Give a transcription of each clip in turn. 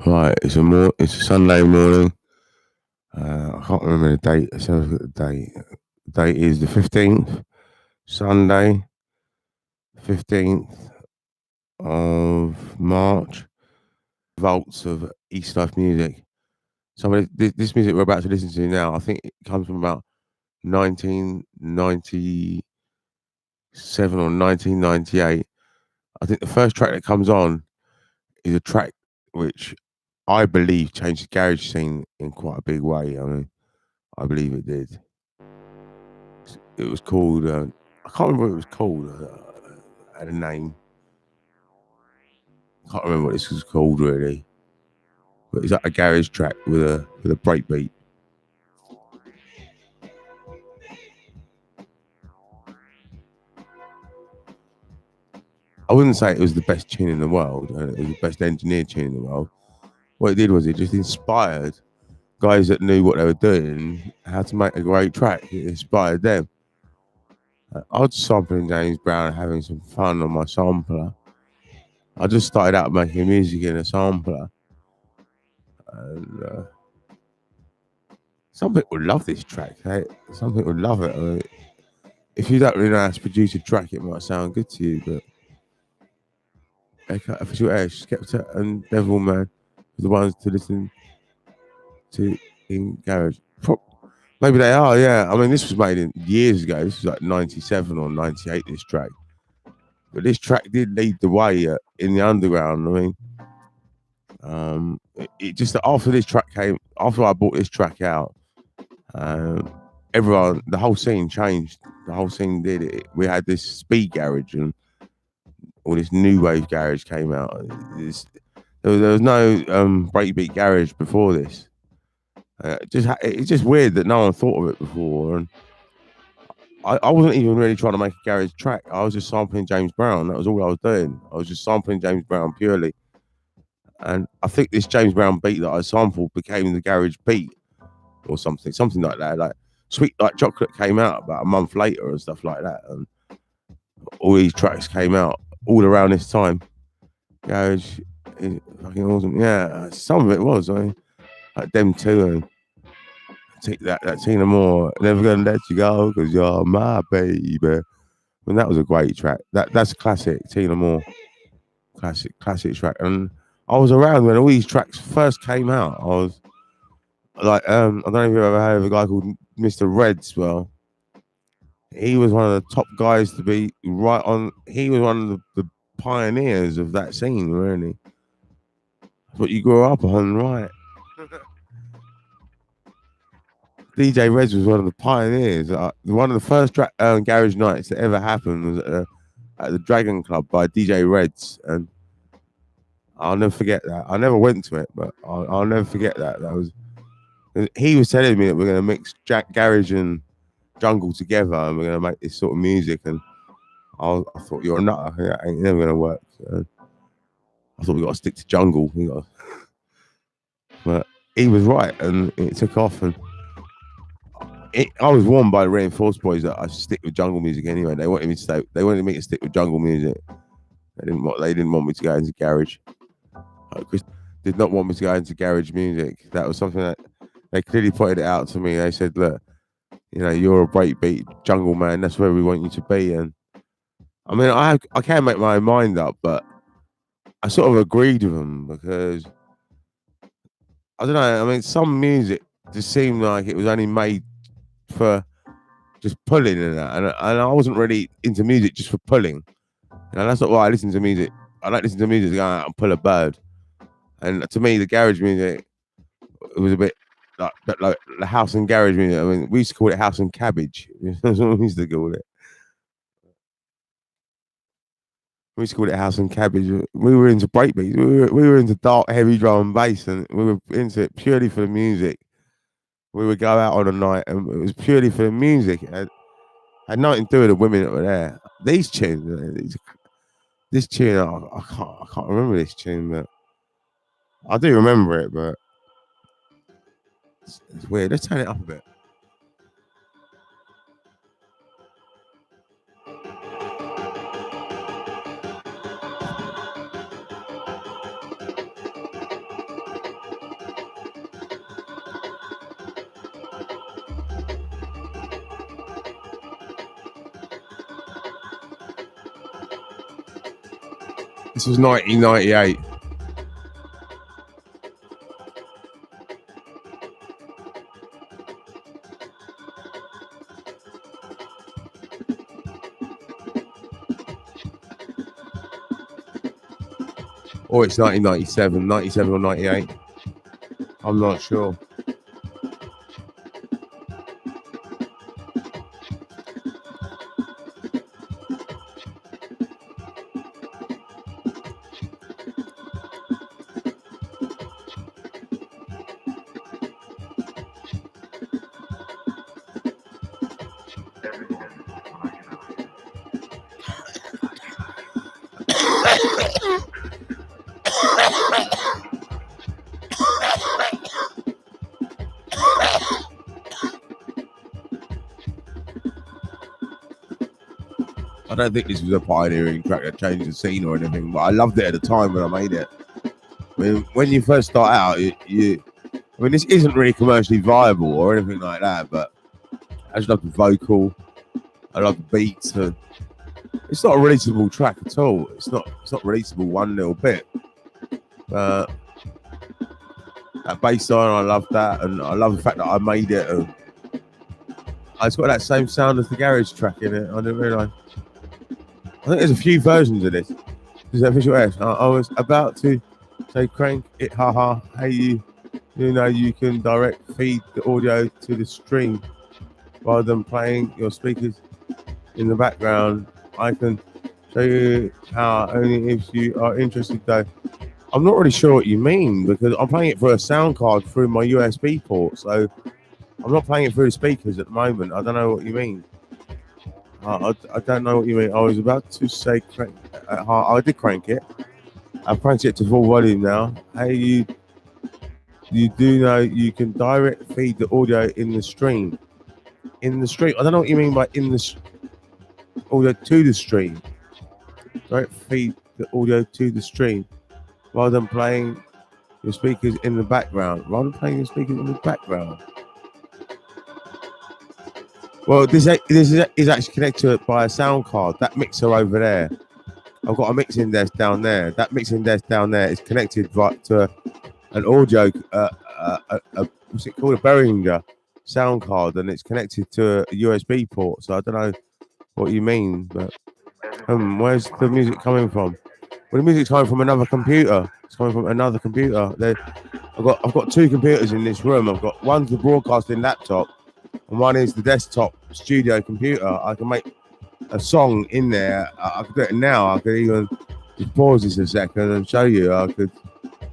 Right, it's a Sunday morning. I can't remember the date. Let's have a look at the date. The date is the 15th, Sunday, 15th of March. Vaults of East Life music. Some of this music we're about to listen to now, I think it comes from about 1997 or 1998. I think the first track that comes on is a track which I believe changed the garage scene in quite a big way. I mean, I believe it did. It was called. I can't remember what it was called. It had a name. I can't remember what this was called really. But it's like a garage track with a break beat. I wouldn't say it was the best tune in the world. It was the best engineered tune in the world. What it did was it just inspired guys that knew what they were doing how to make a great track. It inspired them. I was sampling James Brown and having some fun on my sampler. I just started out making music in a sampler, and some people love this track. Hey? Some people love it. I mean, if you don't really know how to produce a track, it might sound good to you, but Official Ash, Skepta, and Devilman are the ones to listen to in garage. Maybe they are, yeah. I mean, this was made years ago. This was like 97 or 98, this track. But this track did lead the way in the underground. I mean, it just after this track came, after I bought this track out, um, everyone, the whole scene changed. The whole scene did it. We had this speed garage and all this new wave garage came out. There was no breakbeat garage before this. It's just weird that no one thought of it before. And I wasn't even really trying to make a garage track. I was just sampling James Brown. That was all I was doing. I was just sampling James Brown purely. And I think this James Brown beat that I sampled became the garage beat or something like that. Like Sweet Like Chocolate came out about a month later and stuff like that. And all these tracks came out all around this time. Garage is fucking awesome. Yeah, some of it was. I mean, like them two and take that Tina Moore. Never gonna let you go because you're my baby. I mean, that was a great track. That's classic Tina Moore. Classic track. And I was around when all these tracks first came out. I was like, I don't know if you've ever heard of a guy called Mr. Reds. Well, he was one of the top guys to be right on. He was one of the pioneers of that scene, really. That's what you grew up on, right? DJ Reds was one of the pioneers. One of the first garage nights that ever happened was at the Dragon Club by DJ Reds, and I'll never forget that. I never went to it, but I'll never forget that. That was he was telling me that we're going to mix garage and jungle together, and we're going to make this sort of music. And I thought you're a nutter. That ain't never going to work. I thought we got to stick to jungle. But he was right, and it took off. And I was warned by the Reinforced Boys that I should stick with jungle music anyway. They wanted me to stay. They wanted me to stick with jungle music. They didn't want me to go into garage. Chris did not want me to go into garage music. That was something that they clearly pointed it out to me. They said, "Look, you're a breakbeat jungle man. That's where we want you to be." And I mean, I can make my own mind up, but I sort of agreed with them because I don't know. I mean, some music just seemed like it was only made for just pulling and that, and I wasn't really into music just for pulling. That's not why I listen to music. I like listen to music to go out and pull a bird. And to me, the garage music it was a bit like the house and garage music. I mean, we used to call it house and cabbage. That's what we used to call it. We used to call it house and cabbage. We were into breakbeats. We were into dark, heavy drum and bass, and we were into it purely for the music. We would go out on a night, and it was purely for the music. It had nothing to do with the women that were there. These tunes, this tune, I can't remember this tune, but I do remember it. But it's weird. Let's turn it up a bit. This was 1998. Or it's 1997, 97 or 98. I'm not sure. I don't think this was a pioneering track that changed the scene or anything, but I loved it at the time when I made it. I mean, when you first start out, I mean, this isn't really commercially viable or anything like that, but I just love the vocal, I love the beats, and it's not a releasable track at all. It's not releasable one little bit. But that bass line, I love that, and I love the fact that I made it. And it's got that same sound as the garage track in it. I didn't realise. I think there's a few versions of this. This is official S. I was about to say crank it, haha. Hey, you know you can direct feed the audio to the stream rather than playing your speakers in the background. I can show you how, only if you are interested though. I'm not really sure what you mean because I'm playing it for a sound card through my USB port, so I'm not playing it through the speakers at the moment. I don't know what you mean. I don't know what you mean. I was about to say crank. I did crank it. I've cranked it to full volume now. Hey, you do know you can direct feed the audio in the stream. In the stream. I don't know what you mean by in the audio to the stream. Direct feed the audio to the stream rather than playing your speakers in the background. Rather than playing your speakers in the background. Well, this is actually connected by a sound card. That mixer over there. I've got a mixing desk down there. That mixing desk down there is connected right to an audio, what's it called? A Behringer sound card, and it's connected to a USB port. So I don't know what you mean, but where's the music coming from? Well, the music's coming from another computer. It's coming from another computer. I've got two computers in this room. I've got one's the broadcasting laptop, and one is the desktop studio computer. I can make a song in there. I could do it now. I could even just pause this a second and show you. I could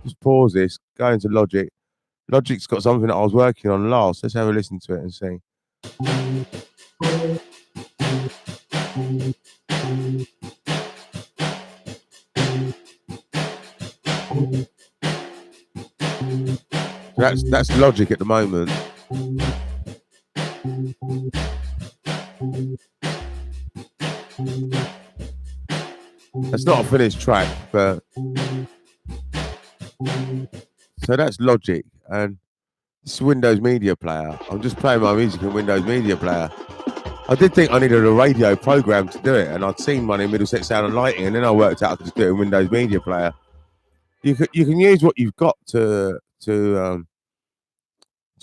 just pause this, go into Logic. Logic's got something that I was working on last. Let's have a listen to it and see. That's Logic at the moment. That's not a finished track, but so that's Logic, and it's Windows Media Player. I'm just playing my music in Windows Media Player. I did think I needed a radio program to do it, and I'd seen one in Middlesex Sound and Lighting, and then I worked out I could just do it in Windows Media Player. You can use what you've got to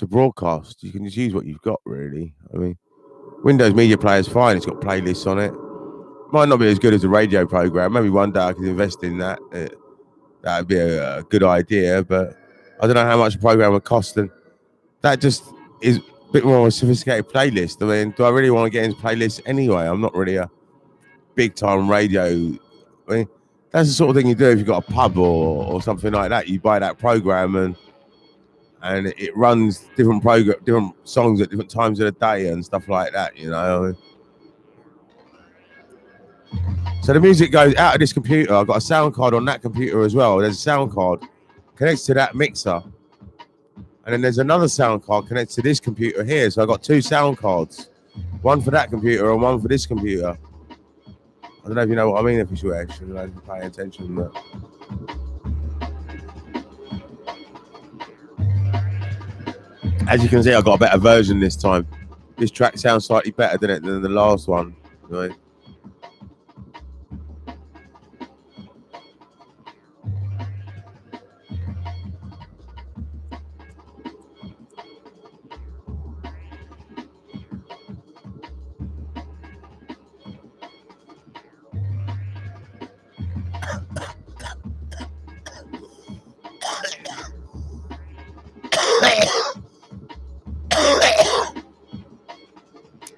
broadcast. You can just use what you've got, really. I mean, Windows Media Player is fine. It's got playlists on it. Might not be as good as a radio program. Maybe one day I could invest in that. That would be a good idea, but I don't know how much a program would cost. And that just is a bit more of a sophisticated playlist. I mean, do I really want to get into playlists anyway? I'm not really a big time radio. I mean, that's the sort of thing you do if you've got a pub or something like that. You buy that program and it runs different songs at different times of the day and stuff like that, you know. So the music goes out of this computer. I've got a sound card on that computer as well. There's a sound card connects to that mixer. And then there's another sound card connected to this computer here. So I've got two sound cards. One for that computer and one for this computer. I don't know if you know what I mean, if you're actually paying attention. But as you can see, I've got a better version this time. This track sounds slightly better than the last one. Right?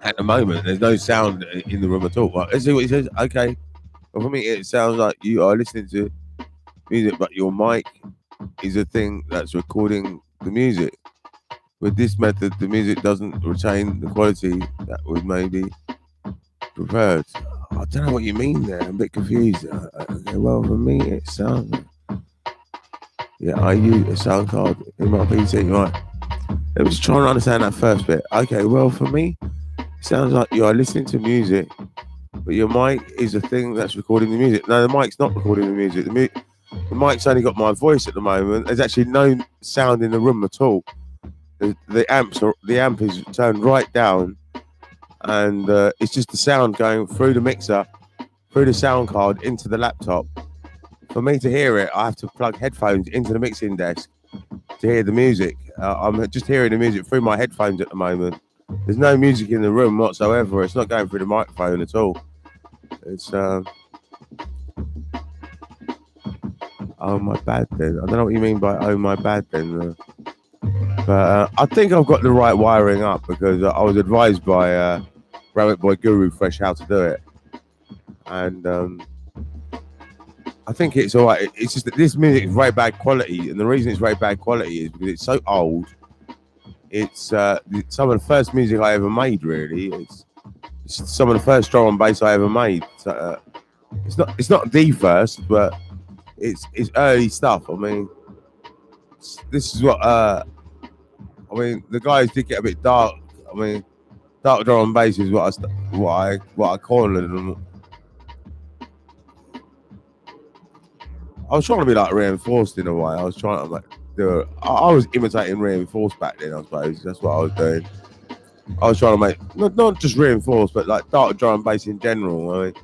at the moment. There's no sound in the room at all. Well, let's see what he says. Okay. Well, for me, it sounds like you are listening to music, but your mic is a thing that's recording the music. With this method, the music doesn't retain the quality that was maybe preferred. I don't know what you mean there. I'm a bit confused. Okay, well, for me, it sounds. Yeah, I use a sound card in my PC. Right. Let me just try and understand that first bit. Okay, well, for me, it sounds like you are listening to music, but your mic is a thing that's recording the music. No, the mic's not recording the music. The mic's only got my voice at the moment. There's actually no sound in the room at all. The amp is turned right down, and it's just the sound going through the mixer, through the sound card into the laptop. For me to hear it, I have to plug headphones into the mixing desk to hear the music. I'm just hearing the music through my headphones at the moment. There's no music in the room whatsoever. It's not going through the microphone at all. It's oh my bad then. I don't know what you mean by oh my bad then. But I think I've got the right wiring up because I was advised by Rabbit Boy Guru Fresh how to do it, and I think it's all right. It's just that this music is very bad quality, and the reason it's very bad quality is because it's so old. It's some of the first music I ever made. Really, it's some of the first drum and bass I ever made. So, it's not the first, but it's early stuff. I mean, this is what I mean. The guys did get a bit dark. I mean, dark drum and bass is what I call them. I was trying to be like reinforced in a way. I was trying to like do it. I was imitating reinforced back then. I suppose that's what I was doing. I was trying to make not just reinforced, but like dark drum and bass in general. I mean,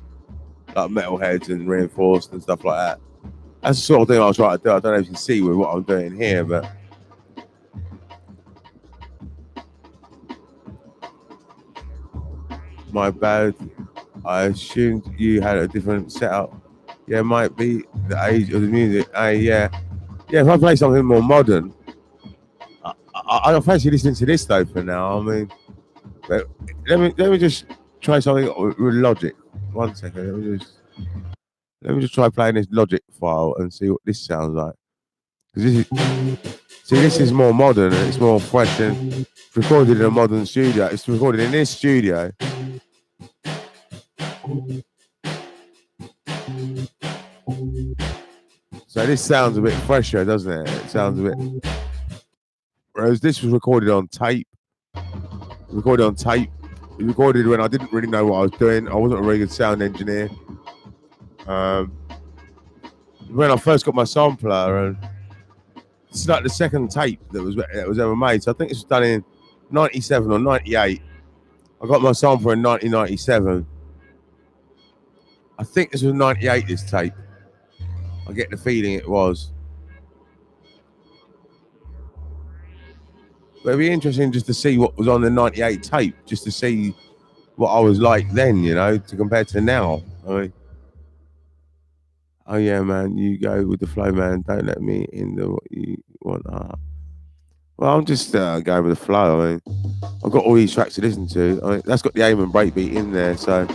like metalheads and reinforced and stuff like that. That's the sort of thing I was trying to do. I don't know if you can see with what I'm doing here, but my bad. I assumed you had a different setup. Yeah, it might be the age of the music. Yeah. If I play something more modern, I fancy listening to this though for now. I mean, but let me just try something with Logic. 1 second. Let me just try playing this Logic file and see what this sounds like. This is more modern and it's more fresh and it's recorded in a modern studio. It's recorded in this studio. So this sounds a bit fresher, doesn't it? It sounds a bit. Whereas this was recorded on tape. Recorded on tape. It recorded when I didn't really know what I was doing. I wasn't a very good sound engineer. When I first got my sampler, and it's like the second tape that was ever made. So I think this was done in '97 or '98. I got my sampler in 1997. I think this was '98. This tape. I get the feeling it was. But it'd be interesting just to see what was on the '98 tape, just to see what I was like then, you know, to compare to now. I mean, oh yeah, man, you go with the flow, man. Don't let me in the what you want. Well, I'm just going with the flow. I mean, I've got all these tracks to listen to. I mean, that's got the aim and breakbeat in there, so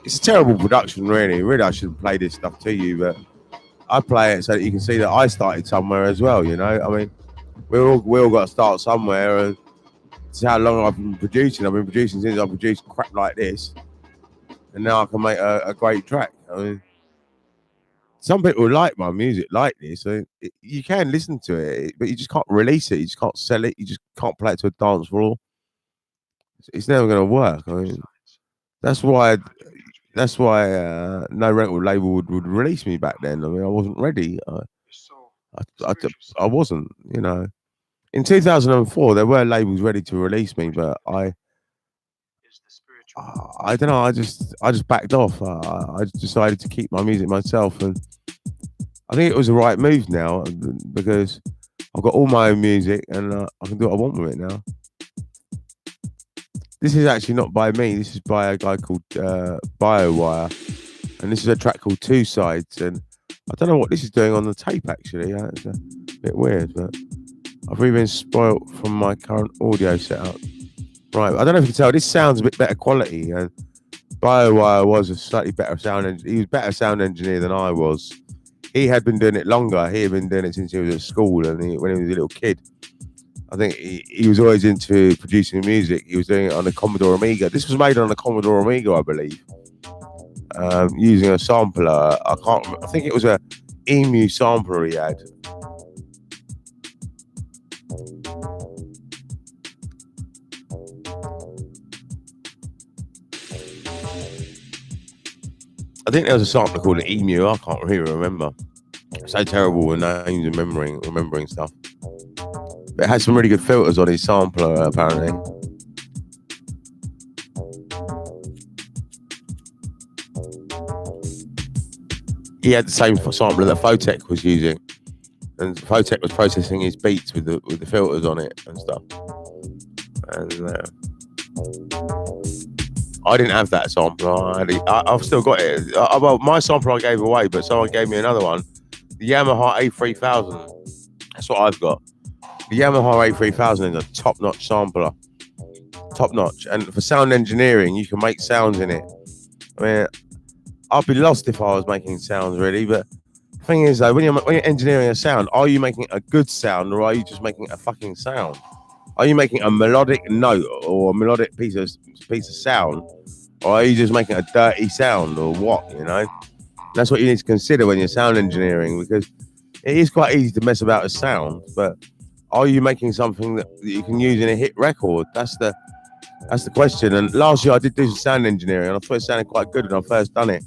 it's a terrible production, really. Really, I shouldn't play this stuff to you, but I play it so that you can see that I started somewhere as well. You know, I mean, we all got to start somewhere, and it's how long I've been producing. I've been producing since I produced crap like this, and now I can make a great track. I mean, some people like my music like this, so you can listen to it, but you just can't release it. You just can't sell it. You just can't play it to a dance floor. It's never going to work. I mean, that's why. That's why no record label would release me back then. I mean, I wasn't ready. I wasn't. You know, in 2004 there were labels ready to release me, but I don't know. I just backed off. I decided to keep my music myself, and I think it was the right move now because I've got all my own music and I can do what I want with it now. This is actually not by me. This is by a guy called BioWire, and this is a track called Two Sides. And I don't know what this is doing on the tape. Actually, it's a bit weird, but I've really been spoilt from my current audio setup. Right, I don't know if you can tell. This sounds a bit better quality, and BioWire was a slightly better sound. He was better sound engineer than I was. He had been doing it longer. He had been doing it since he was at school, and when he was a little kid. I think he was always into producing music. He was doing it on the Commodore Amiga. This was made on the Commodore Amiga, I believe, using a sampler. I can't. I think it was a Emu sampler he had. I think there was a sampler called an Emu. I can't really remember. So terrible with names and remembering stuff. But it had some really good filters on his sampler, apparently. He had the same sampler that Photech was using, and Photech was processing his beats with the filters on it and stuff. And I didn't have that sampler. I've still got it. Well, my sampler I gave away, but someone gave me another one. The Yamaha A3000. That's what I've got. The Yamaha A3000 is a top-notch sampler. Top-notch. And for sound engineering, you can make sounds in it. I mean, I'd be lost if I was making sounds, really. But the thing is, though, when you're engineering a sound, are you making a good sound, or are you just making a fucking sound? Are you making a melodic note or a melodic piece of sound, or are you just making a dirty sound, or what? You know, that's what you need to consider when you're sound engineering, because it is quite easy to mess about with sound, but are you making something that you can use in a hit record? That's the question. And last year I did do some sound engineering, and I thought it sounded quite good when I first done it.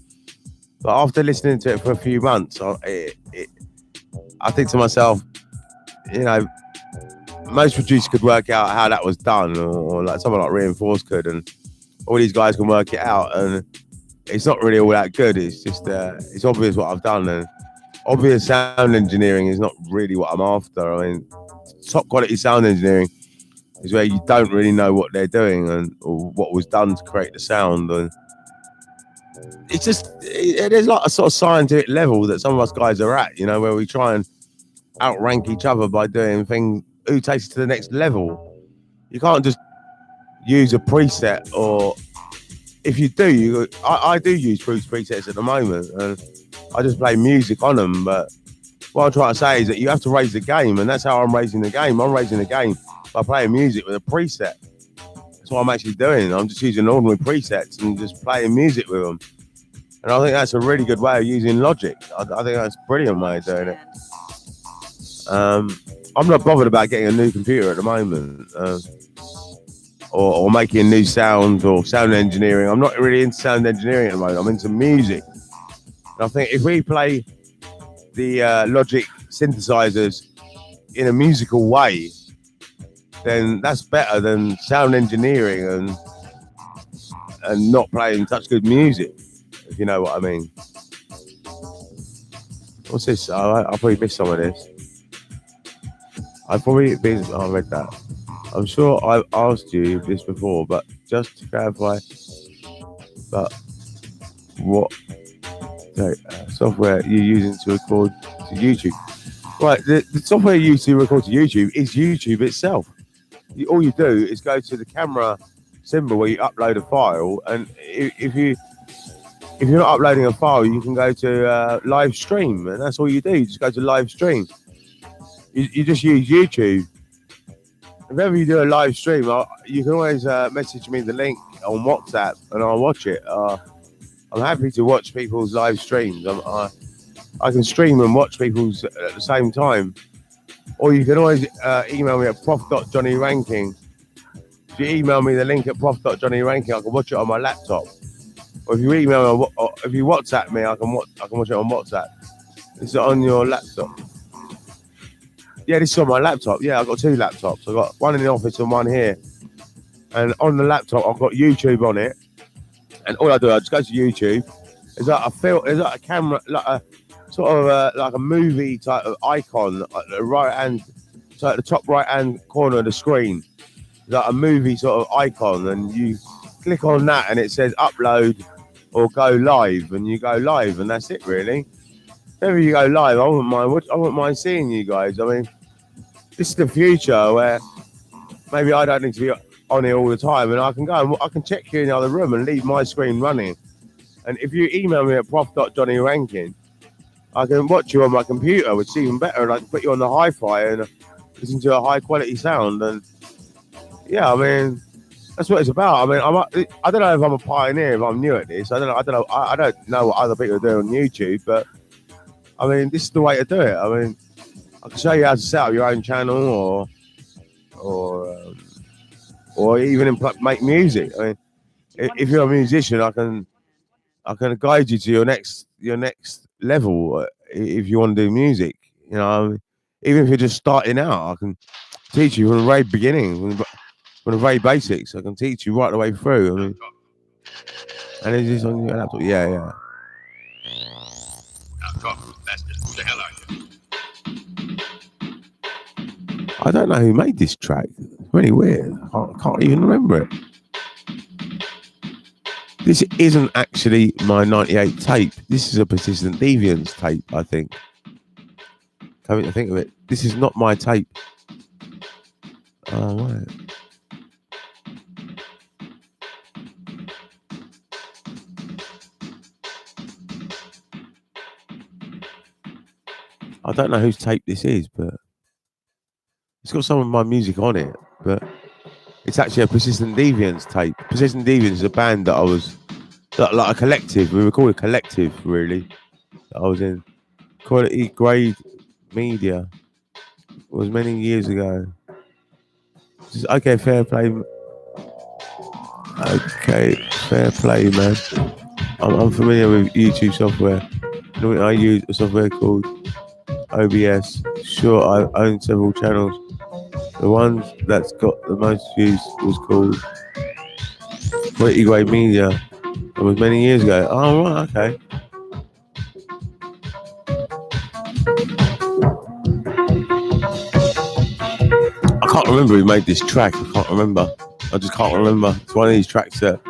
But after listening to it for a few months, I think to myself, you know, most producers could work out how that was done, or like someone like Reinforce could, and all these guys can work it out, and it's not really all that good. It's just it's obvious what I've done, and obvious sound engineering is not really what I'm after. I mean, top quality sound engineering is where you don't really know what they're doing or what was done to create the sound, and it's just there's like a sort of scientific level that some of us guys are at, you know, where we try and outrank each other by doing things. Who takes it to the next level? You can't just use a preset, or if you do, I do use presets at the moment, and I just play music on them. But what I'm trying to say is that you have to raise the game, and that's how I'm raising the game. I'm raising the game by playing music with a preset. That's what I'm actually doing. I'm just using ordinary presets and just playing music with them. And I think that's a really good way of using Logic. I think that's a brilliant way of doing it. I'm not bothered about getting a new computer at the moment, or making new sounds or sound engineering. I'm not really into sound engineering at the moment. I'm into music. And I think if we play the Logic synthesizers in a musical way, then that's better than sound engineering and not playing such good music, if you know what I mean. What's this? I'll probably miss some of this. I read that. I'm sure I've asked you this before, but just to clarify, but what software you're using to record to YouTube? Right, the software you use to record to YouTube is YouTube itself. All you do is go to the camera symbol where you upload a file, and if you're not uploading a file, you can go to live stream, and that's all you do. You just go to live stream. You just use YouTube. If ever you do a live stream, you can always message me the link on WhatsApp, and I'll watch it. I'm happy to watch people's live streams. I can stream and watch people's at the same time. Or you can always email me at prof.johnnyranking. If you email me the link at prof.johnnyranking, I can watch it on my laptop. Or if you email me, or if you WhatsApp me, I can watch it on WhatsApp. Is it on your laptop? Yeah, this is on my laptop. Yeah, I've got two laptops. I've got one in the office and one here. And on the laptop, I've got YouTube on it. And all I do, I just go to YouTube. It's like a camera, like a sort of like a movie type of icon at the right hand, so at the top right hand corner of the screen. It's like a movie sort of icon, and you click on that, and it says upload or go live, and you go live, and that's it really. Whenever you go live, I wouldn't mind seeing you guys. I mean, this is the future where maybe I don't need to be on it all the time, and I can go and I can check you in the other room and leave my screen running. And if you email me at prof.johnnyrankin, I can watch you on my computer, which is even better. And I can put you on the hi-fi and listen to a high quality sound. And yeah, I mean, that's what it's about. I mean, I don't know if I'm a pioneer, if I'm new at this. I don't know what other people do on YouTube, but I mean, this is the way to do it. I mean, I can show you how to set up your own channel, or or even make music. I mean, if you're a musician, I can guide you to your next level if you want to do music. You know, I mean, even if you're just starting out, I can teach you from the very beginning, from the very basics. I can teach you right the way through. I mean, and is this on your laptop? Yeah, yeah. I don't know who made this track. It's really weird. I can't even remember it. This isn't actually my 98 tape. This is a Persistent Deviance tape, I think. Coming to think of it, this is not my tape. Oh, right. I don't know whose tape this is, but it's got some of my music on it. But it's actually a Persistent Deviance tape. Persistent Deviance is a band that I was like a collective. We were called a collective, really. That I was in. Quality Grade Media. It was many years ago. Okay, fair play. Okay, fair play, man. I'm familiar with YouTube software. I use a software called OBS. Sure, I own several channels. The one that's got the most views was called Quality Grade Media. It was many years ago. Oh, right, okay. I can't remember who made this track. I can't remember. I just can't remember. It's one of these tracks that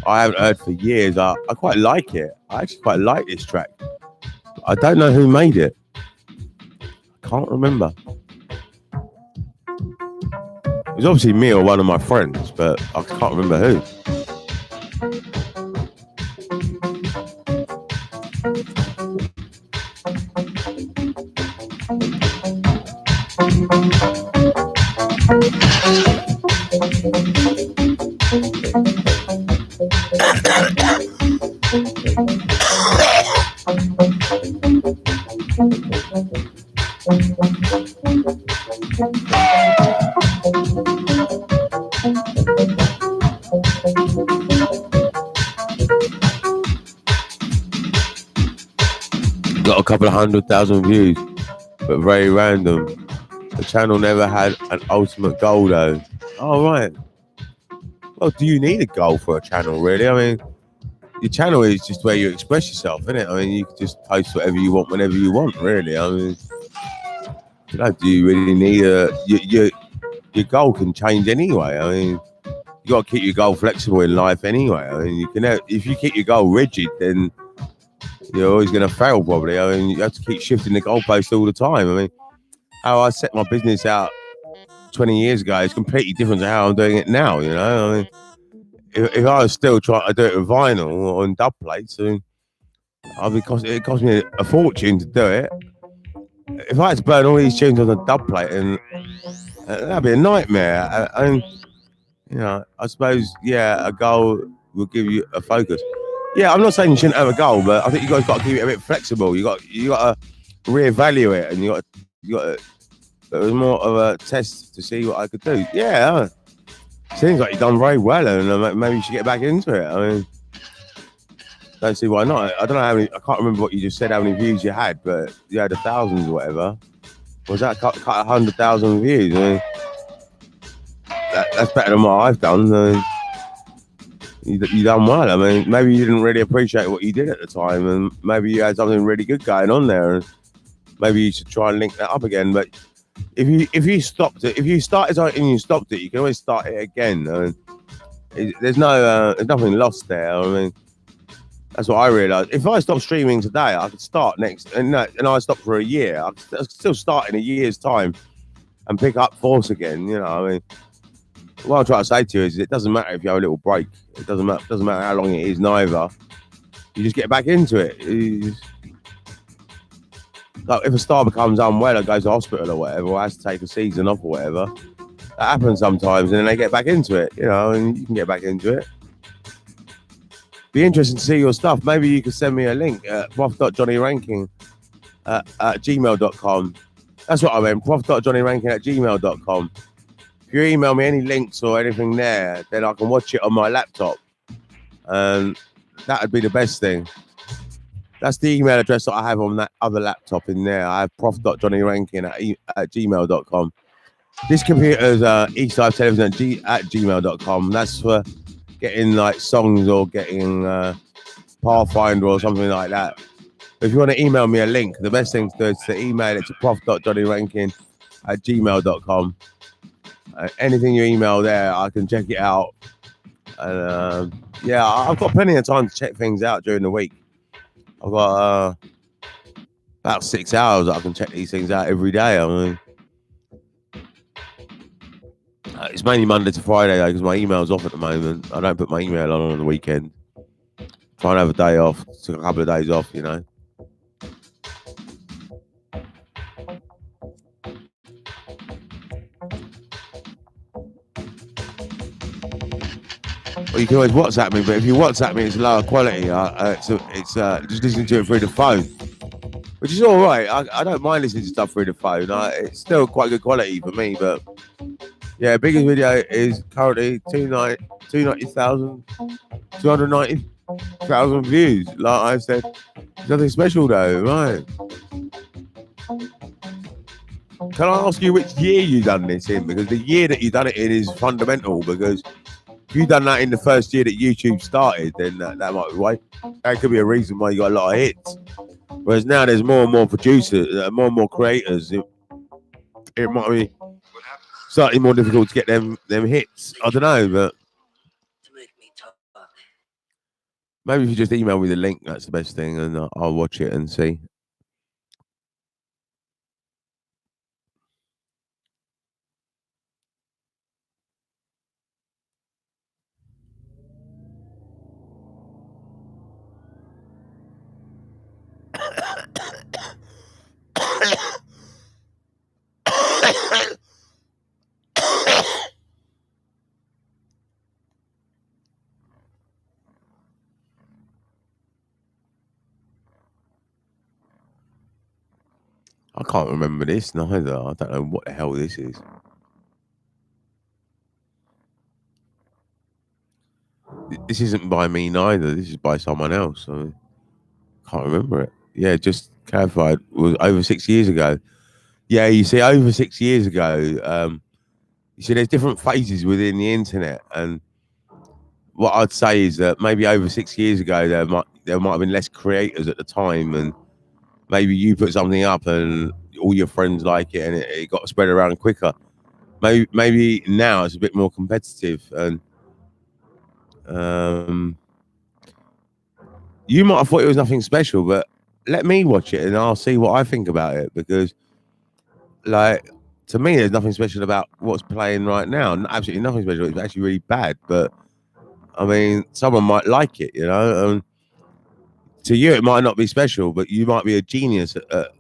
I haven't heard for years. I quite like it. I actually quite like this track. I don't know who made it. I can't remember. It was obviously me or one of my friends, but I can't remember who. Got a couple of 100,000 views, but very random. The channel never had an ultimate goal though. Oh, right. Well, do you need a goal for a channel, really? I mean, your channel is just where you express yourself, isn't it? I mean, you can just post whatever you want whenever you want, really. I mean, do you really need your goal can change anyway. I mean, you got to keep your goal flexible in life anyway. I mean, you can if you keep your goal rigid, then you're always going to fail probably. I mean, you have to keep shifting the goalpost all the time. I mean, how I set my business out 20 years ago is completely different to how I'm doing it now. You know, I mean, if I was still trying to do it with vinyl or on dub plates, I mean, it cost me a fortune to do it. If I had to burn all these tunes on a dub plate, and that'd be a nightmare. And you know, I suppose a goal will give you a focus. Yeah, I'm not saying you shouldn't have a goal, but I think you guys got to keep it a bit flexible. You got to reevaluate it, and you got to. It was more of a test to see what I could do. Yeah, seems like you've done very well, and maybe you should get back into it. I mean, don't see why not. I don't know how many. I can't remember what you just said. How many views you had, but you had 1,000 or whatever. Was that cut 100,000 views? I mean, that's better than what I've done. I mean, you done well. I mean, maybe you didn't really appreciate what you did at the time, and maybe you had something really good going on there, and maybe you should try and link that up again. But if you stopped it, if you started something and you stopped it, you can always start it again. I mean, there's nothing lost there. I mean, that's what I realised. If I stopped streaming today, I could start next, and I stopped for a year. I could still start in a year's time and pick up force again. You know, I mean, what I'm trying to say to you is, it doesn't matter if you have a little break. It doesn't matter how long it is. Neither. You just get back into it. Like if a star becomes unwell or goes to hospital or whatever, or has to take a season off or whatever, that happens sometimes, and then they get back into it. You know, and you can get back into it. Be interesting to see your stuff. Maybe you could send me a link at prof.johnnyranking at gmail.com. That's what I meant, prof.johnnyranking at gmail.com. If you email me any links or anything there, then I can watch it on my laptop. And that would be the best thing. That's the email address that I have on that other laptop in there. I have prof.johnnyranking at gmail.com. This computer's Eastside Television at gmail.com. That's for getting like songs or getting Pathfinder or something like that. If you want to email me a link, the best thing to do is to email it to prof.johnnyranking at gmail.com. Anything you email there, I can check it out. And yeah, I've got plenty of time to check things out during the week. I've got about 6 hours that I can check these things out every day. I mean, it's mainly Monday to Friday because my email's off at the moment. I don't put my email on the weekend. Try and have a day off, took a couple of days off, you know. Well, you can always WhatsApp me, but if you WhatsApp me, it's lower quality. It's just listening to it through the phone, which is all right. I don't mind listening to stuff through the phone. It's still quite good quality for me, but yeah, biggest video is currently 290,000 views. Like I said, nothing special though, right? Can I ask you which year you done this in? Because the year that you done it in is fundamental. Because if you done that in the first year that YouTube started, then that might be why. That could be a reason why you got a lot of hits. Whereas now there's more and more producers, more and more creators. It might be slightly more difficult to get them hits. I don't know, but maybe if you just email me the link, that's the best thing, and I'll watch it and see. I can't remember this neither. I don't know what the hell this is. This isn't by me neither. This is by someone else. I can't remember it. Yeah, just clarified. It was over 6 years ago. Yeah, you see, over 6 years ago. You see, there's different phases within the internet, and what I'd say is that maybe over 6 years ago there might have been less creators at the time, and maybe you put something up and all your friends like it, and it got spread around quicker. Maybe now it's a bit more competitive, and you might have thought it was nothing special, but let me watch it and I'll see what I think about it, because like, to me there's nothing special about what's playing right now. Absolutely nothing special. It's actually really bad, but I mean, someone might like it, you know. To you it might not be special, but you might be a genius at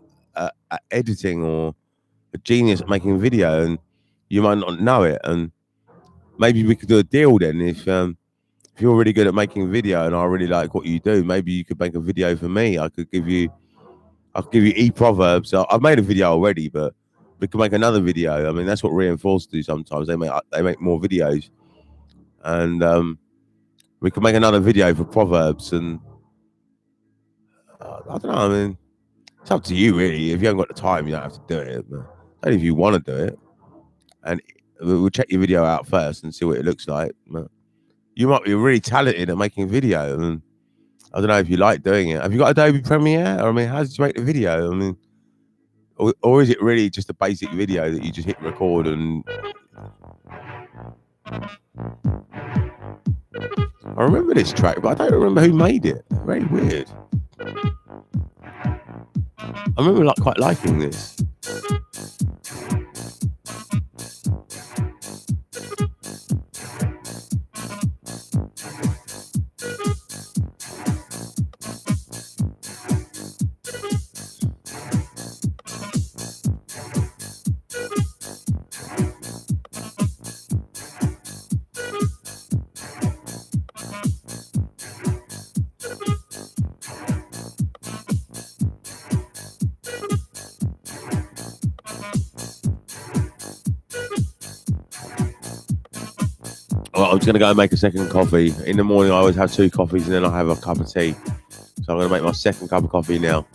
editing, or a genius at making video, and you might not know it. And maybe we could do a deal then. If you're really good at making video and I really like what you do, maybe you could make a video for me. I could give you e-proverbs. I've made a video already, but we could make another video. I mean, that's what Reinforced do sometimes. They make more videos, and we could make another video for proverbs. And I don't know. I mean, it's up to you, really. If you haven't got the time, you don't have to do it. But only if you want to do it. And we'll check your video out first and see what it looks like. But you might be really talented at making video, and I don't know if you like doing it. Have you got Adobe Premiere? Or, I mean, how did you make the video? I mean, or is it really just a basic video that you just hit record and... I remember this track, but I don't remember who made it. Very weird. I remember quite liking this. Well, I'm just gonna go and make a second coffee. In the morning, I always have 2 coffees, and then I have a cup of tea. So I'm gonna make my second cup of coffee now.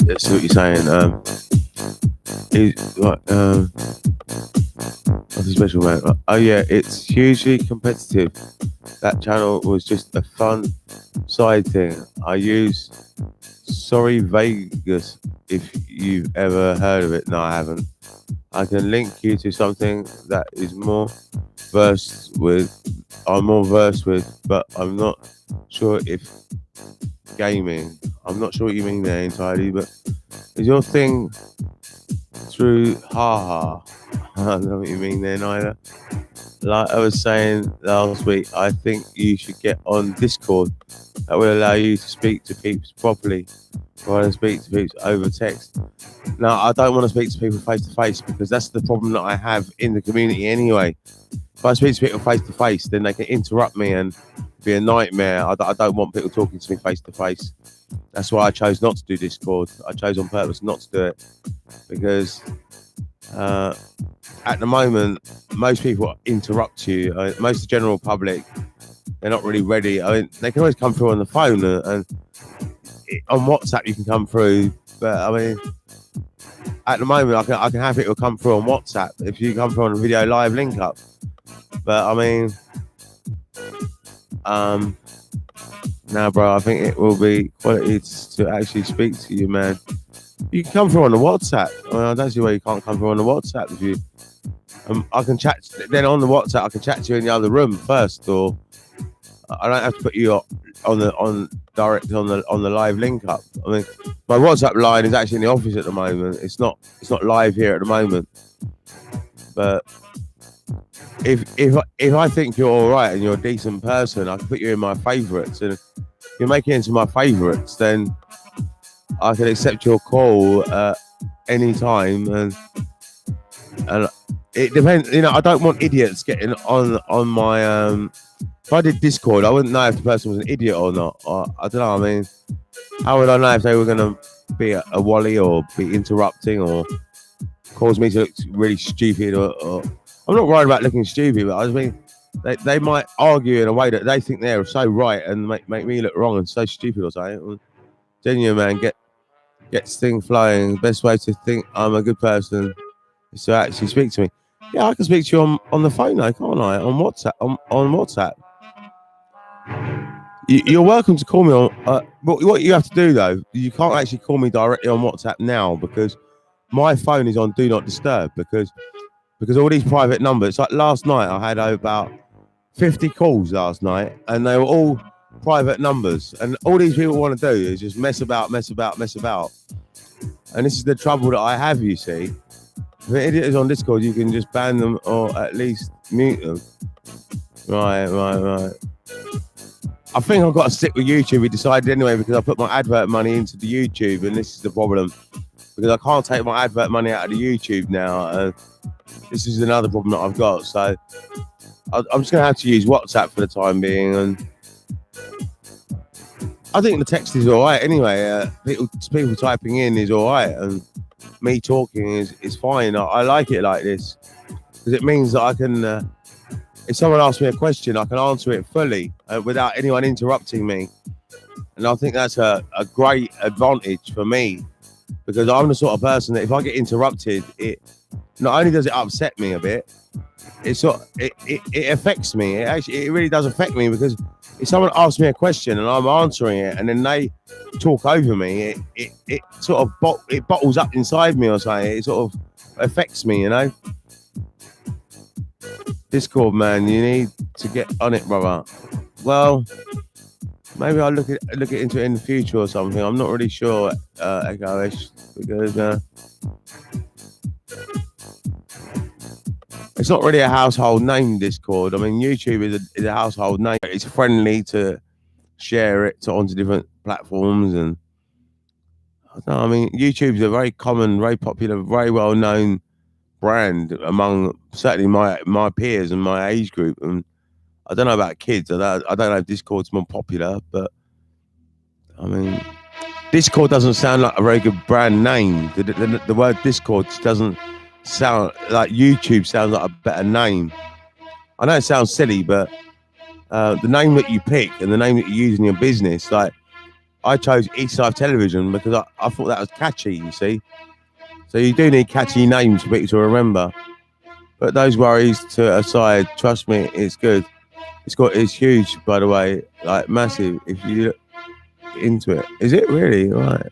Let's see what you're saying. What's special man? Oh yeah, it's hugely competitive. That channel was just a fun side thing. I use Sorry Vegas if you've ever heard of it. No, I haven't. I can link you to something that is more versed with. I'm more versed with, but I'm not sure if gaming. I'm not sure what you mean there entirely, but is your thing through haha? I don't know what you mean there neither. Like I was saying last week, I think you should get on Discord. That will allow you to speak to people properly rather than speak to people over text. Now, I don't want to speak to people face to face because that's the problem that I have in the community anyway. If I speak to people face to face, then they can interrupt me and be a nightmare. I don't want people talking to me face to face. That's why I chose not to do Discord. I chose on purpose not to do it because at the moment, most people interrupt you. Most of the general public, they're not really ready. I mean, they can always come through on the phone and on WhatsApp you can come through, but I mean, at the moment I can have it come through on WhatsApp if you come through on a video live link up. But I mean, now, bro, I think it will be quality to actually speak to you, man. You can come through on the WhatsApp. I don't see why you can't come through on the WhatsApp. If you, I can chat. Then on the WhatsApp, I can chat to you in the other room first, or I don't have to put you on the live link up. I mean, my WhatsApp line is actually in the office at the moment. It's not live here at the moment. But if I think you're all right and you're a decent person, I can put you in my favourites. And if you make it into my favourites, then I can accept your call any time. And it depends. You know, I don't want idiots getting on my. If I did Discord, I wouldn't know if the person was an idiot or not. I don't know. I mean, how would I know if they were going to be a wally or be interrupting or cause me to look really stupid, or I'm not worried about looking stupid, but I just mean they might argue in a way that they think they're so right and make me look wrong and so stupid or something. Genuine man, get thing flowing. Best way to think I'm a good person is to actually speak to me. Yeah, I can speak to you on the phone though, can't I? On WhatsApp. On WhatsApp. You're welcome to call me on. What you have to do though, you can't actually call me directly on WhatsApp now because my phone is on Do Not Disturb because all these private numbers. Like last night, I had about 50 calls last night, and they were all private numbers. And all these people want to do is just mess about. And this is the trouble that I have, you see. If an idiot is on Discord, you can just ban them or at least mute them. Right. I think I've got to stick with YouTube. We decided anyway because I put my advert money into the YouTube, and this is the problem. Because I can't take my advert money out of the YouTube now. This is another problem that I've got. So I'm just going to have to use WhatsApp for the time being. And I think the text is all right anyway. People typing in is all right. And me talking is fine. I like it like this. Because it means that I can... if someone asks me a question, I can answer it fully without anyone interrupting me. And I think that's a great advantage for me. Because I'm the sort of person that if I get interrupted, it not only does it upset me a bit, it affects me. It really does affect me because if someone asks me a question and I'm answering it and then they talk over me, it sort of bottles up inside me or something. It sort of affects me, you know. Discord, man, you need to get on it, brother. Well, maybe I'll look into it in the future or something. I'm not really sure, Echo-ish, because it's not really a household name, Discord. I mean, YouTube is a household name. It's friendly to share it onto different platforms, and I don't know, I mean, YouTube's a very common, very popular, very well-known brand among certainly my peers and my age group. And I don't know about kids. I don't know if Discord's more popular, but I mean, Discord doesn't sound like a very good brand name. The word Discord doesn't sound like YouTube sounds like a better name. I know it sounds silly, but the name that you pick and the name that you use in your business, like I chose Eastside Television because I thought that was catchy, you see. So you do need catchy names for people to remember. But those worries to aside, trust me, it's good. It's huge, by the way, like massive. If you look into it, is it really right?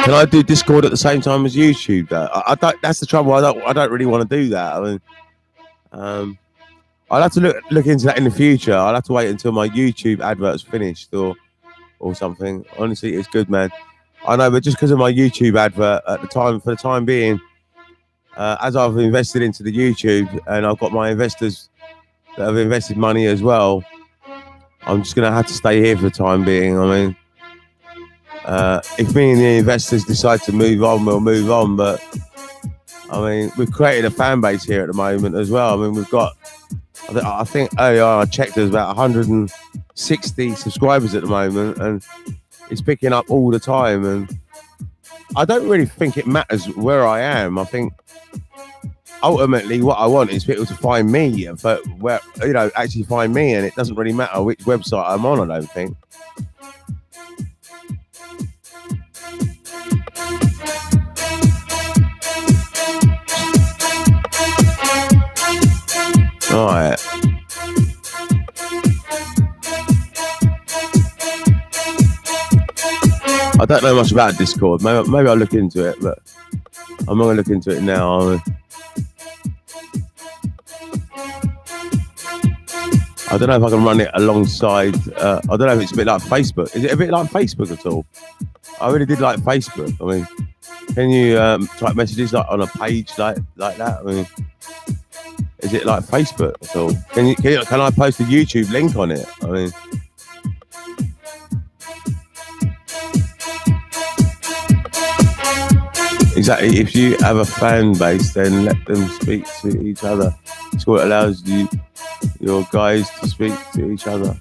Can I do Discord at the same time as YouTube? Though I don't. That's the trouble. I don't really want to do that. I mean, I'll have to look into that in the future. I'll have to wait until my YouTube advert's finished or something. Honestly, it's good, man. I know, but just because of my YouTube advert at the time, for the time being, as I've invested into the YouTube and I've got my investors that have invested money as well, I'm just going to have to stay here for the time being. I mean, if me and the investors decide to move on, we'll move on. But I mean, we've created a fan base here at the moment as well. I mean, we've got, I think earlier I checked, there's about 160 subscribers at the moment, and it's picking up all the time. And I don't really think it matters where I am. I think ultimately what I want is people to find me, but where, you know, actually find me, and it doesn't really matter which website I'm on, I don't think. All right. I don't know much about Discord. Maybe I'll look into it, but I'm not going to look into it now. I don't know if I can run it alongside. I don't know if it's a bit like Facebook. Is it a bit like Facebook at all? I really did like Facebook. I mean, can you type messages like on a page like that? I mean, is it like Facebook at all? Can I post a YouTube link on it? I mean, exactly. If you have a fan base, then let them speak to each other. It's what allows your guys to speak to each other.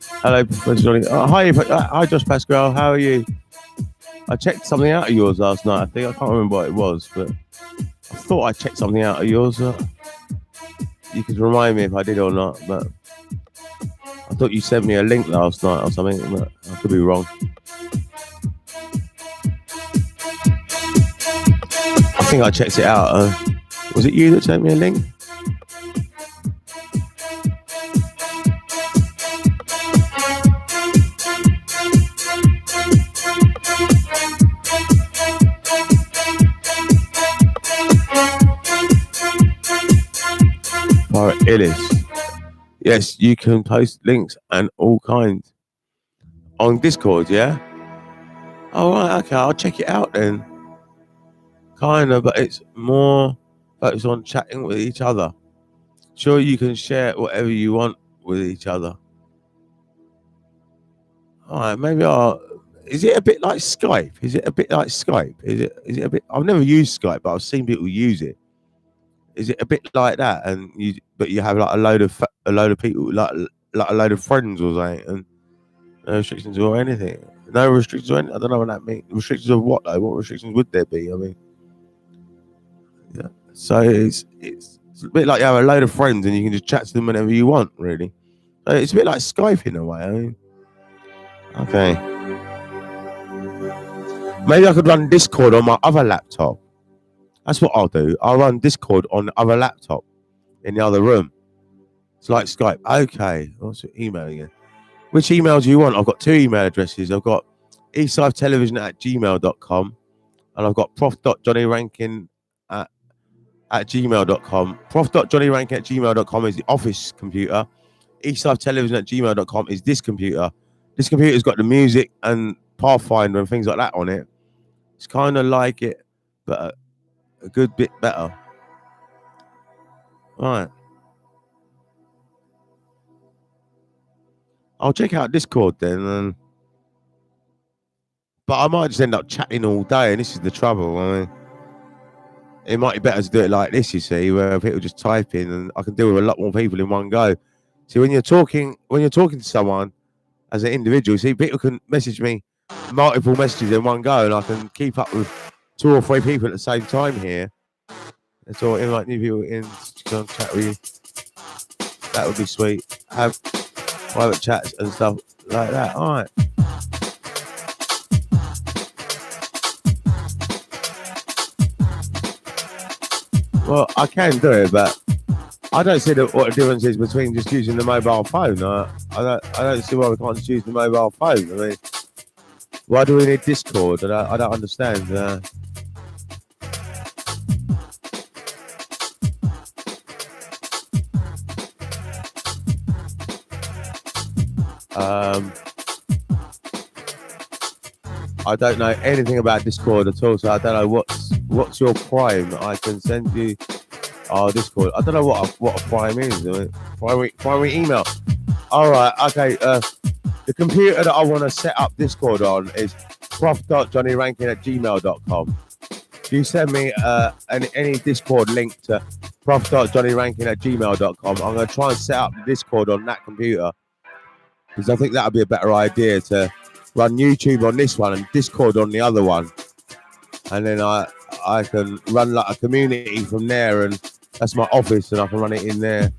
Hello, Professor Johnny. Hi, Josh Pascal. How are you? I checked something out of yours last night. I think I can't remember what it was, but I thought I checked something out of yours. You could remind me if I did or not, but I thought you sent me a link last night or something. But I could be wrong. I think I checked it out. Was it you that sent me a link? Pirate Illis. Yes, you can post links and all kinds on Discord, yeah? Oh, right, okay, I'll check it out then. Kind of, but it's more focused on chatting with each other. Sure, you can share whatever you want with each other. All right, maybe I'll... Is it a bit like Skype? Is it a bit like Skype? Is it a bit... I've never used Skype, but I've seen people use it. Is it a bit like that? But you have like a load of people, like a load of friends or something, and no restrictions or anything. No restrictions or anything. I don't know what that means. Restrictions of what though? What restrictions would there be? I mean, yeah. So it's a bit like you have a load of friends and you can just chat to them whenever you want, really. So it's a bit like Skype in a way. I mean, okay. Maybe I could run Discord on my other laptop. That's what I'll do. I'll run Discord on the other laptop in the other room. It's like Skype. Okay. What's your email again? Which email do you want? I've got two email addresses. I've got eastsifetelevision@gmail.com and I've got prof.johnnyrankin at gmail.com. Prof.johnnyrankin@gmail.com is the office computer. eastsifetelevision@gmail.com is this computer. This computer's got the music and Pathfinder and things like that on it. It's kind of like it, but a good bit better. Right. I'll check out Discord then. But I might just end up chatting all day, and this is the trouble. I mean, it might be better to do it like this, you see, where people just type in, and I can deal with a lot more people in one go. See, when you're talking to someone as an individual, see, people can message me multiple messages in one go, and I can keep up with 2 or 3 people at the same time here. And so invite new people in to chat with you. That would be sweet. Have private chats and stuff like that. All right. Well, I can do it, but I don't see what the difference is between just using the mobile phone. I don't see why we can't just use the mobile phone. I mean, why do we need Discord? I don't understand. I don't know anything about Discord at all, so I don't know what's your Prime. I can send you our Discord. I don't know what a Prime is. Primary email. All right, okay. The computer that I want to set up Discord on is prof.johnnyrankin@gmail.com. If you send me any Discord link to prof.johnnyrankin@gmail.com, I'm going to try and set up Discord on that computer because I think that would be a better idea to run YouTube on this one and Discord on the other one. And then I can run like a community from there, and that's my office, and I can run it in there.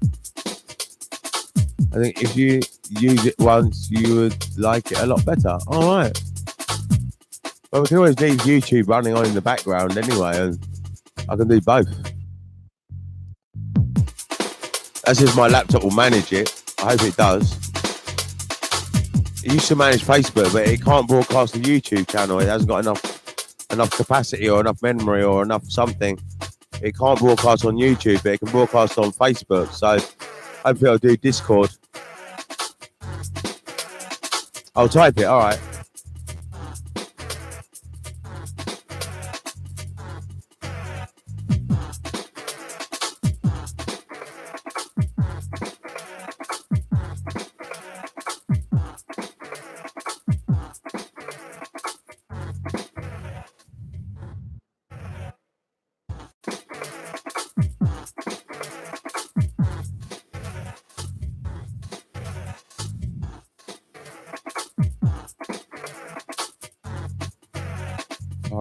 I think if you use it once, you would like it a lot better. All right. But we can always leave YouTube running on in the background anyway, and I can do both. That's if my laptop will manage it. I hope it does. It used to manage Facebook, but it can't broadcast the YouTube channel. It hasn't got enough capacity or enough memory or enough something. It can't broadcast on YouTube, but it can broadcast on Facebook. So hopefully I'll do Discord. I'll type it, all right.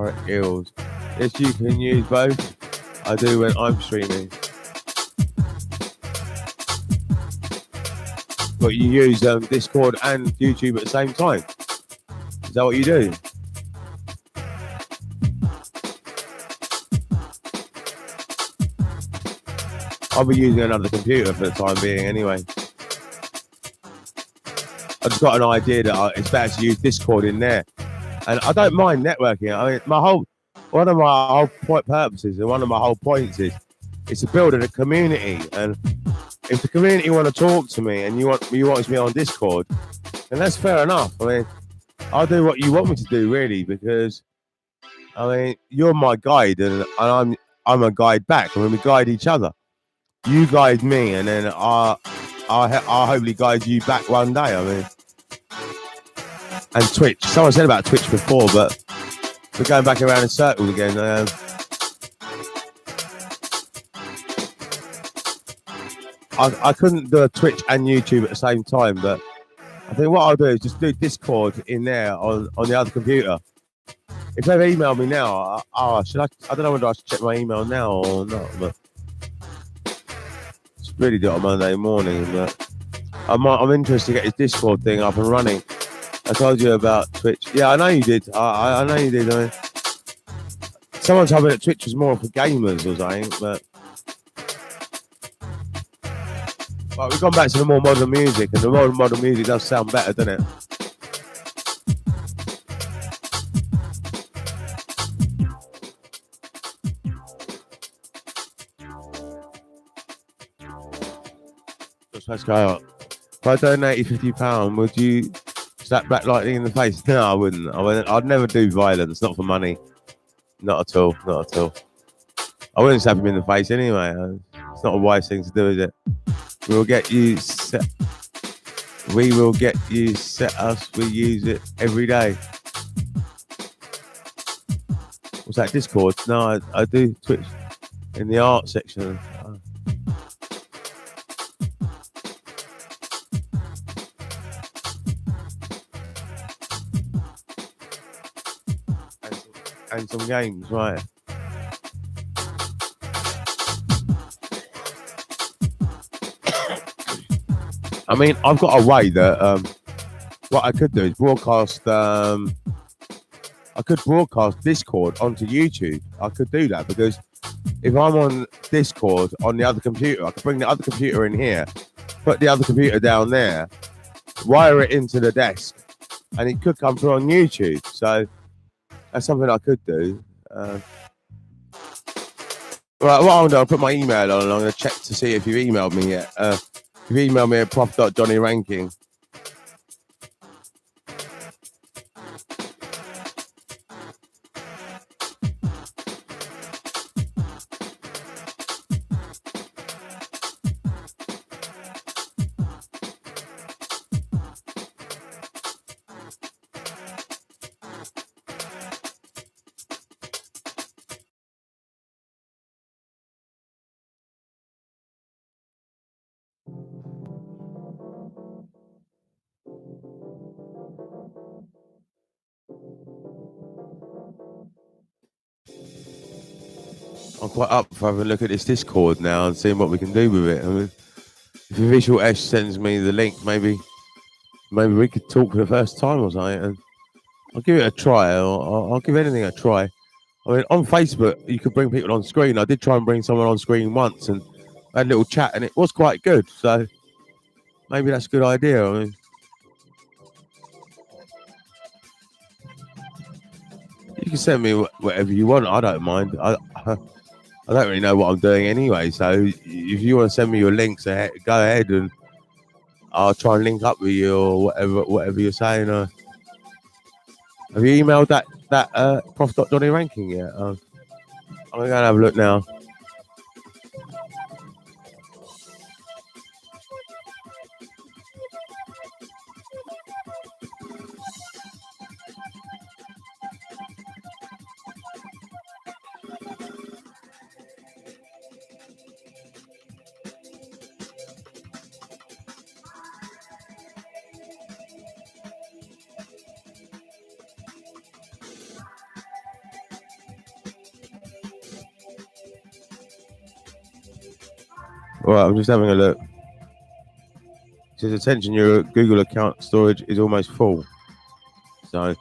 Pirate Eels. Yes, you can use both. I do when I'm streaming. But you use Discord and YouTube at the same time. Is that what you do? I'll be using another computer for the time being anyway. I just got an idea that it's better to use Discord in there. And I don't mind networking. I mean, one of my whole purposes and one of my whole points is to build a community. And if the community want to talk to me and you want me on Discord, then that's fair enough. I mean, I'll do what you want me to do, really, because I mean, you're my guide and I'm a guide back. I mean, we guide each other. You guide me, and then I'll hopefully guide you back one day. I mean, and Twitch. Someone said about Twitch before, but we're going back around in circles again. I couldn't do a Twitch and YouTube at the same time, but I think what I'll do is just do Discord in there on the other computer. If they've emailed me now, should I? I don't know whether I should check my email now or not, but it's really do it on Monday morning. But I'm interested to get this Discord thing up and running. I told you about Twitch. Yeah, I know you did. I know you did. I mean, someone told me that Twitch was more for gamers or something, but we've gone back to the more modern music, and the modern music does sound better, doesn't it? Let's go up. If I donate £50, would you slap Black Lightning in the face? No, I wouldn't. I'd never do violence, not for money. Not at all. Not at all. I wouldn't slap him in the face anyway. It's not a wise thing to do, is it? We will get you set. We will get you set us. We use it every day. What's that, Discord? No, I do Twitch in the art section. And some games, right? I mean, I've got a way that what I could do is broadcast. I could broadcast Discord onto YouTube. I could do that because if I'm on Discord on the other computer, I could bring the other computer in here, put the other computer down there, wire it into the desk, and it could come through on YouTube. So that's something I could do. Right, what I'll do, I'll put my email on and I'm going to check to see if you emailed me yet. If you emailed me at prof.johnnyranking. I'm quite up for having a look at this Discord now and seeing what we can do with it. I mean, if Visual Ash sends me the link, maybe we could talk for the first time or something. And I'll give it a try. I'll give anything a try. I mean, on Facebook, you could bring people on screen. I did try and bring someone on screen once and had a little chat, and it was quite good. So maybe that's a good idea. I mean, you can send me whatever you want. I don't mind. I don't really know what I'm doing anyway. So if you want to send me your links, go ahead and I'll try and link up with you or whatever you're saying. Have you emailed that prof.johnnyranking yet? I'm going to have a look now. Right, I'm just having a look. It says attention, your Google account storage is almost full. So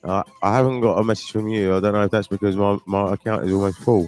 I haven't got a message from you. I don't know if that's because my account is almost full.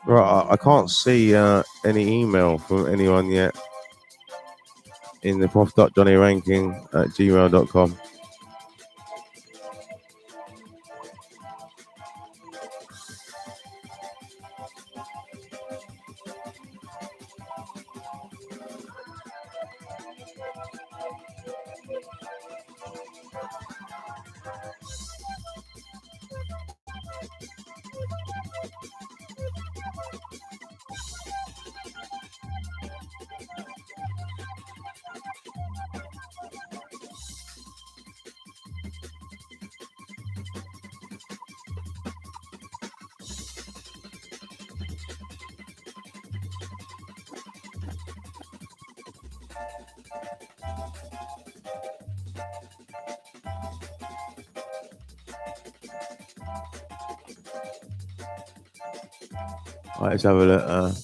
Right, I can't see any email from anyone yet in the prof.johnnyranking@gmail.com. Right, let's have a look.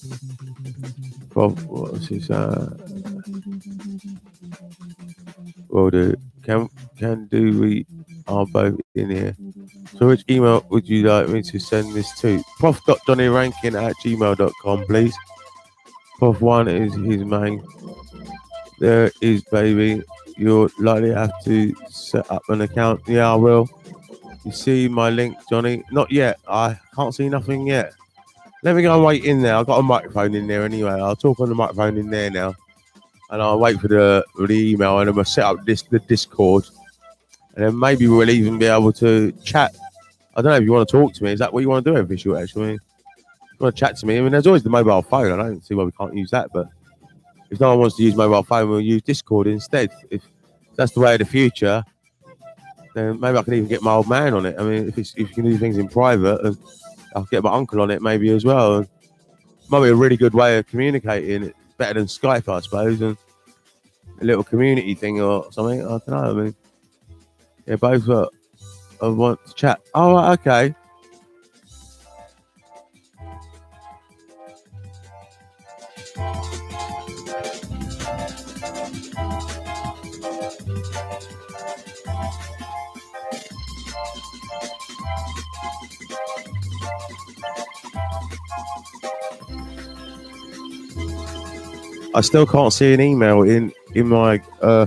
Prof, what's his? Well, can do we are both in here. So which email would you like me to send this to? prof.johnnyrankin@gmail.com, please. Prof1 is his main. There is, baby. You'll likely have to set up an account. Yeah, I will. You see my link, Johnny? Not yet. I can't see nothing yet. Let me go and wait in there. I've got a microphone in there anyway. I'll talk on the microphone in there now. And I'll wait for the email, and then we'll set up the Discord. And then maybe we'll even be able to chat. I don't know if you want to talk to me. Is that what you want to do, Official? Actually, you want to chat to me? I mean, there's always the mobile phone. I don't see why we can't use that. But if no one wants to use mobile phone, we'll use Discord instead. If that's the way of the future, then maybe I can even get my old man on it. I mean, if you can do things in private, I'll get my uncle on it maybe as well. And might be a really good way of communicating. It's better than Skype, I suppose, and a little community thing or something. I don't know. I mean, yeah, both want to chat. Oh, okay. I still can't see an email in my. I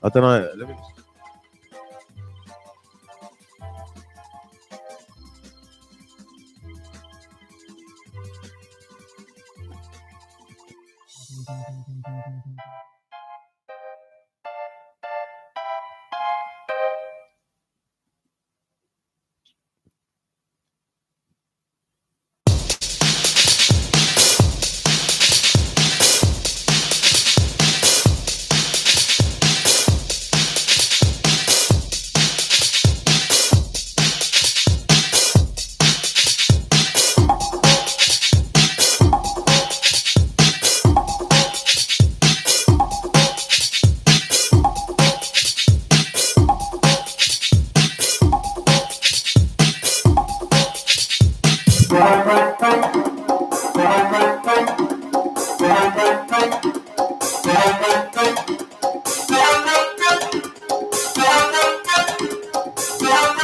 don't know. Let me.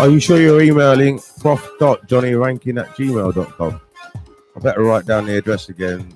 Are you sure you're emailing prof.johnnyrankin@gmail.com? I better write down the address again.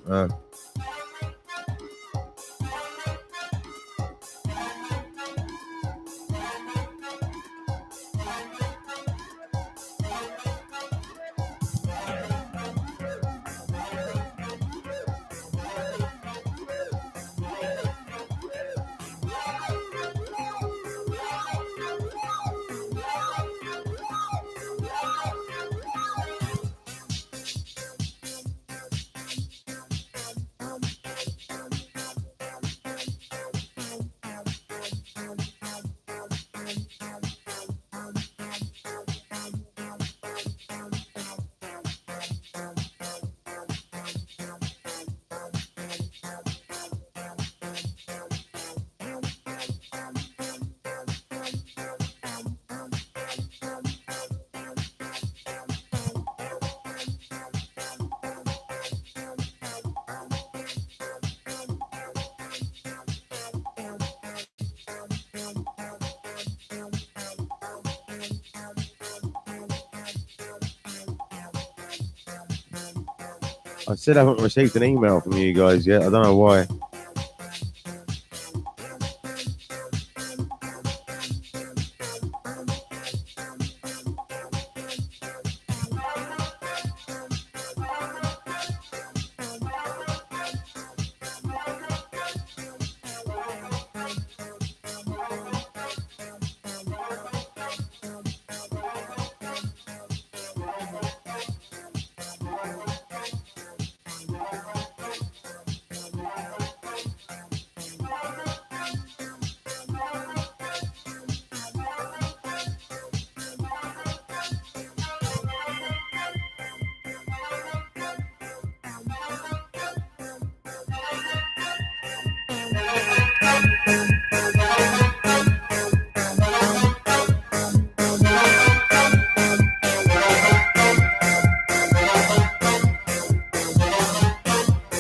I still haven't received an email from you guys yet. I don't know why.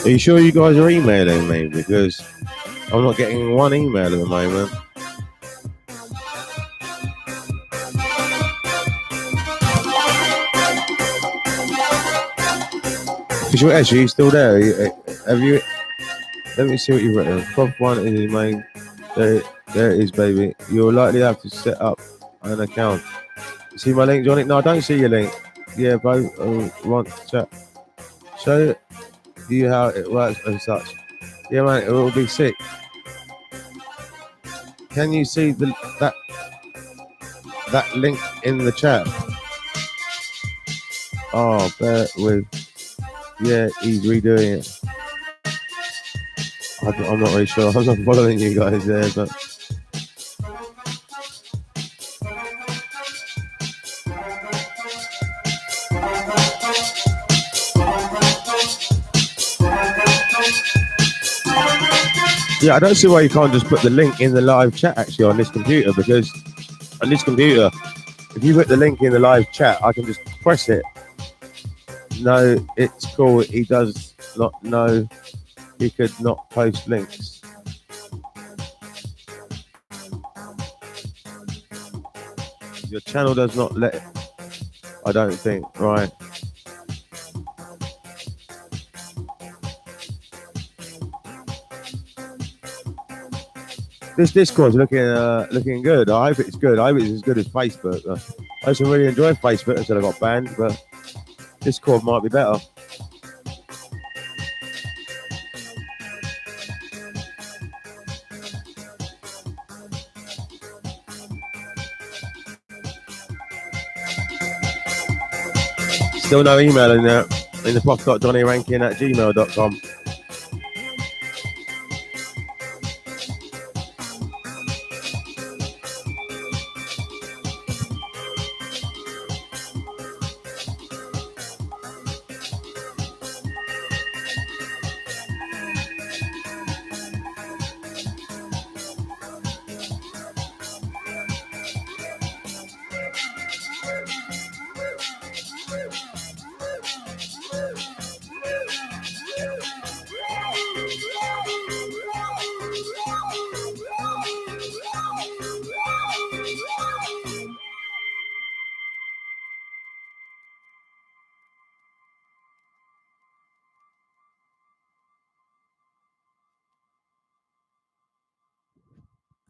Are you sure you guys are emailing me? Because I'm not getting one email at the moment. Actually, are you still there? Have you? Let me see what you've written. Prof 1 is his main. There it is, baby. You'll likely have to set up an account. See my link, Johnny? No, I don't see your link. Yeah, both want to chat. Show you how it works and such. Yeah, man, it will be sick. Can you see that link in the chat? Oh, bear with. Yeah, he's redoing it. I'm not really sure. I'm not following you guys there, but. Yeah, I don't see why you can't just put the link in the live chat actually on this computer, because on this computer, if you put the link in the live chat, I can just press it. No, it's cool. He does not know he could not post links. Your channel does not let it, I don't think, right? This Discord's looking good. I hope it's good. I hope it's as good as Facebook. I used to really enjoy Facebook until I got banned, but Discord might be better. Still no email in there in the prof.johnnyrankin@gmail.com.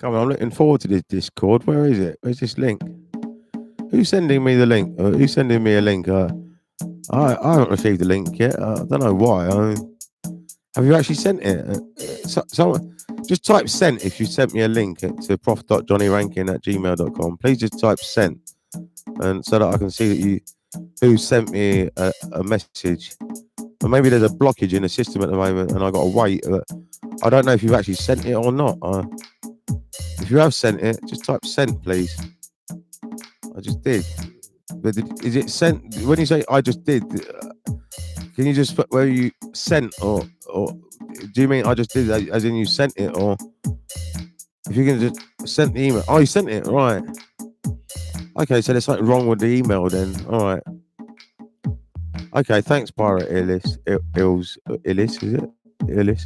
Come on, I'm looking forward to this Discord. Where is it? Where's this link? Who's sending me the link? Who's sending me a link? I haven't received the link yet. I don't know why. Have you actually sent it? Someone, just type sent if you sent me a link to prof.johnnyrankin@gmail.com. Please just type sent, and so that I can see that who sent me a message. Or maybe there's a blockage in the system at the moment, and I got to wait. But I don't know if you've actually sent it or not. If you have sent it, just type sent, please. I just did. But is it sent? When you say I just did, can you just put where you sent or do you mean I just did as in you sent it, or if you can just send the email? Oh, you sent it, right? Okay, so there's something wrong with the email then. All right. Okay, thanks, Pirate Illis. Illis, is it? Illis.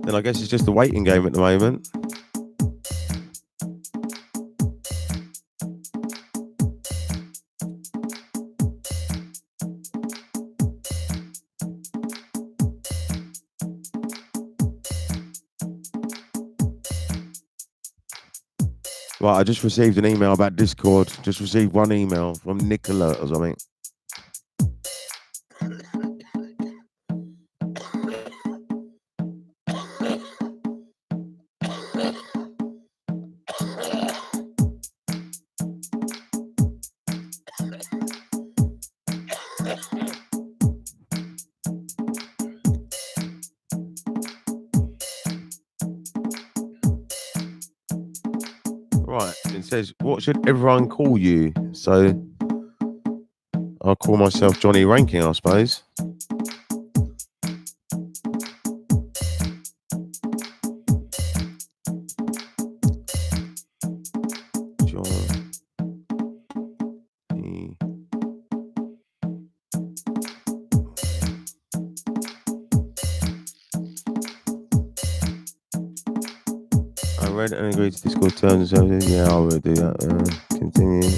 Then I guess it's just a waiting game at the moment. Right, I just received an email about Discord. Just received one email from Nicola or something. Right, it says, what should everyone call you? So I'll call myself Johnny Ranking, I suppose. I read and agreed to Discord terms and services. Yeah, I will do that. Continue.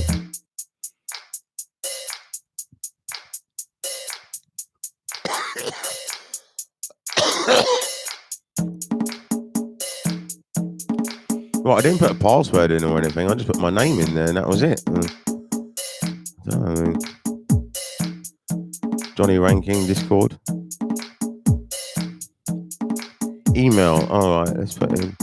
Well, I didn't put a password in or anything. I just put my name in there and that was it. I don't know. Johnny Ranking, Discord. Email. All right, let's put in.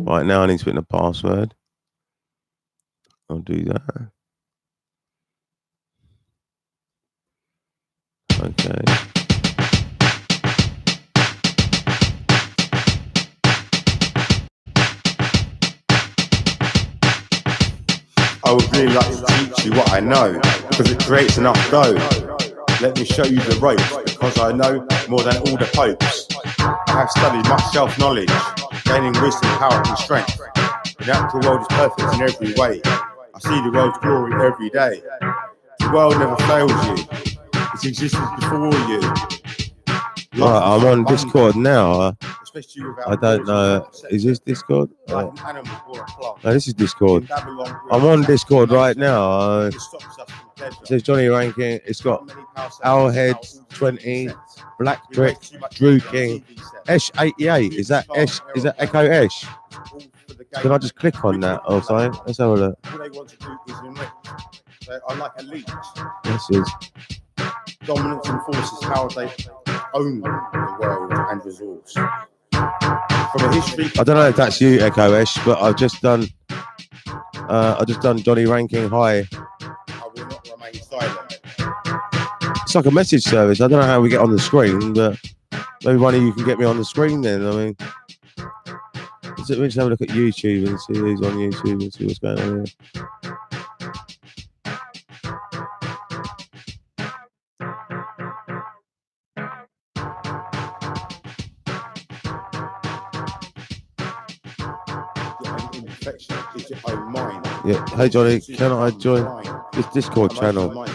Right, now I need to put in a password. I'll do that. Okay. I would really like to teach you what I know, because it creates enough dough. Let me show you the ropes, because I know more than all the popes. I have studied much self-knowledge, gaining wisdom, power and strength. The natural world is perfect in every way. I see the world's glory every day. The world never fails you. It's existed before you. Right, I'm on Discord now. I don't know. Is this Discord? No, this is Discord. I'm on Discord right now. It says Johnny Ranking. It's got Owlhead 20, Black Brick, Drew King, Esh88. Is that Esh? Is that Echo Esh? Can I just click on that or something? Let's have a look. All they want to do is enrich. I like a leech. This is dominance enforces how they own the world and resource. From a history, I don't know if that's you, Echo Esh, but I've just done. Johnny Ranking. Hi. I will not remain silent. It's like a message service. I don't know how we get on the screen, but maybe one of you can get me on the screen then. I mean, let's have a look at YouTube and see who's on YouTube and see what's going on here. Yeah. Hey Johnny, can I join this Discord channel?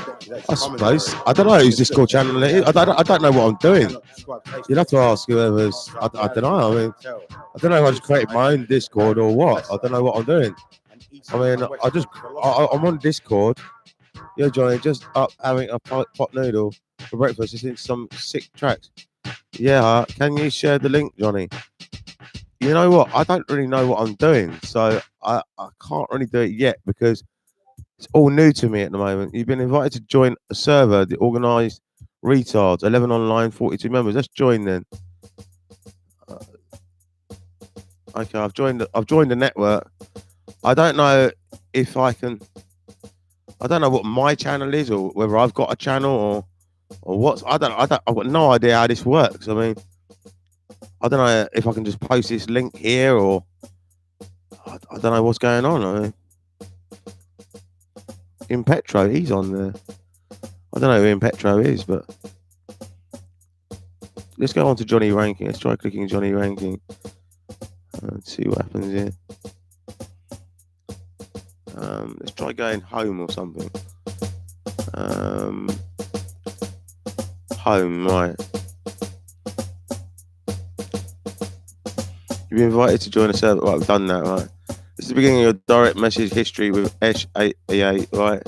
I suppose. I don't know whose Discord channel it is. I don't know what I'm doing. You'll have to ask whoever's. I don't know. I mean, I don't know if I just created my own Discord or what. I don't know what I'm doing. I mean, I'm on Discord. Yeah, Johnny, just up having a pot noodle for breakfast. Listening to some sick tracks. Yeah, can you share the link, Johnny? You know what? I don't really know what I'm doing, so I can't really do it yet because it's all new to me at the moment. You've been invited to join a server, the organised retards, 11 online, 42 members. Let's join then. Okay, I've joined the network. I don't know if I can. I don't know what my channel is or whether I've got a channel or what's. I've got no idea how this works. I mean, I don't know if I can just post this link here or I don't know what's going on. I mean, in Petro, he's on there. I don't know who in Petro is, but let's go on to Johnny Ranking. Let's try clicking Johnny Ranking and see what happens here. Let's try going home or something. Home, right. You've been invited to join a server. Right, I've done that, right. This is the beginning of your direct message history with Esh88, right.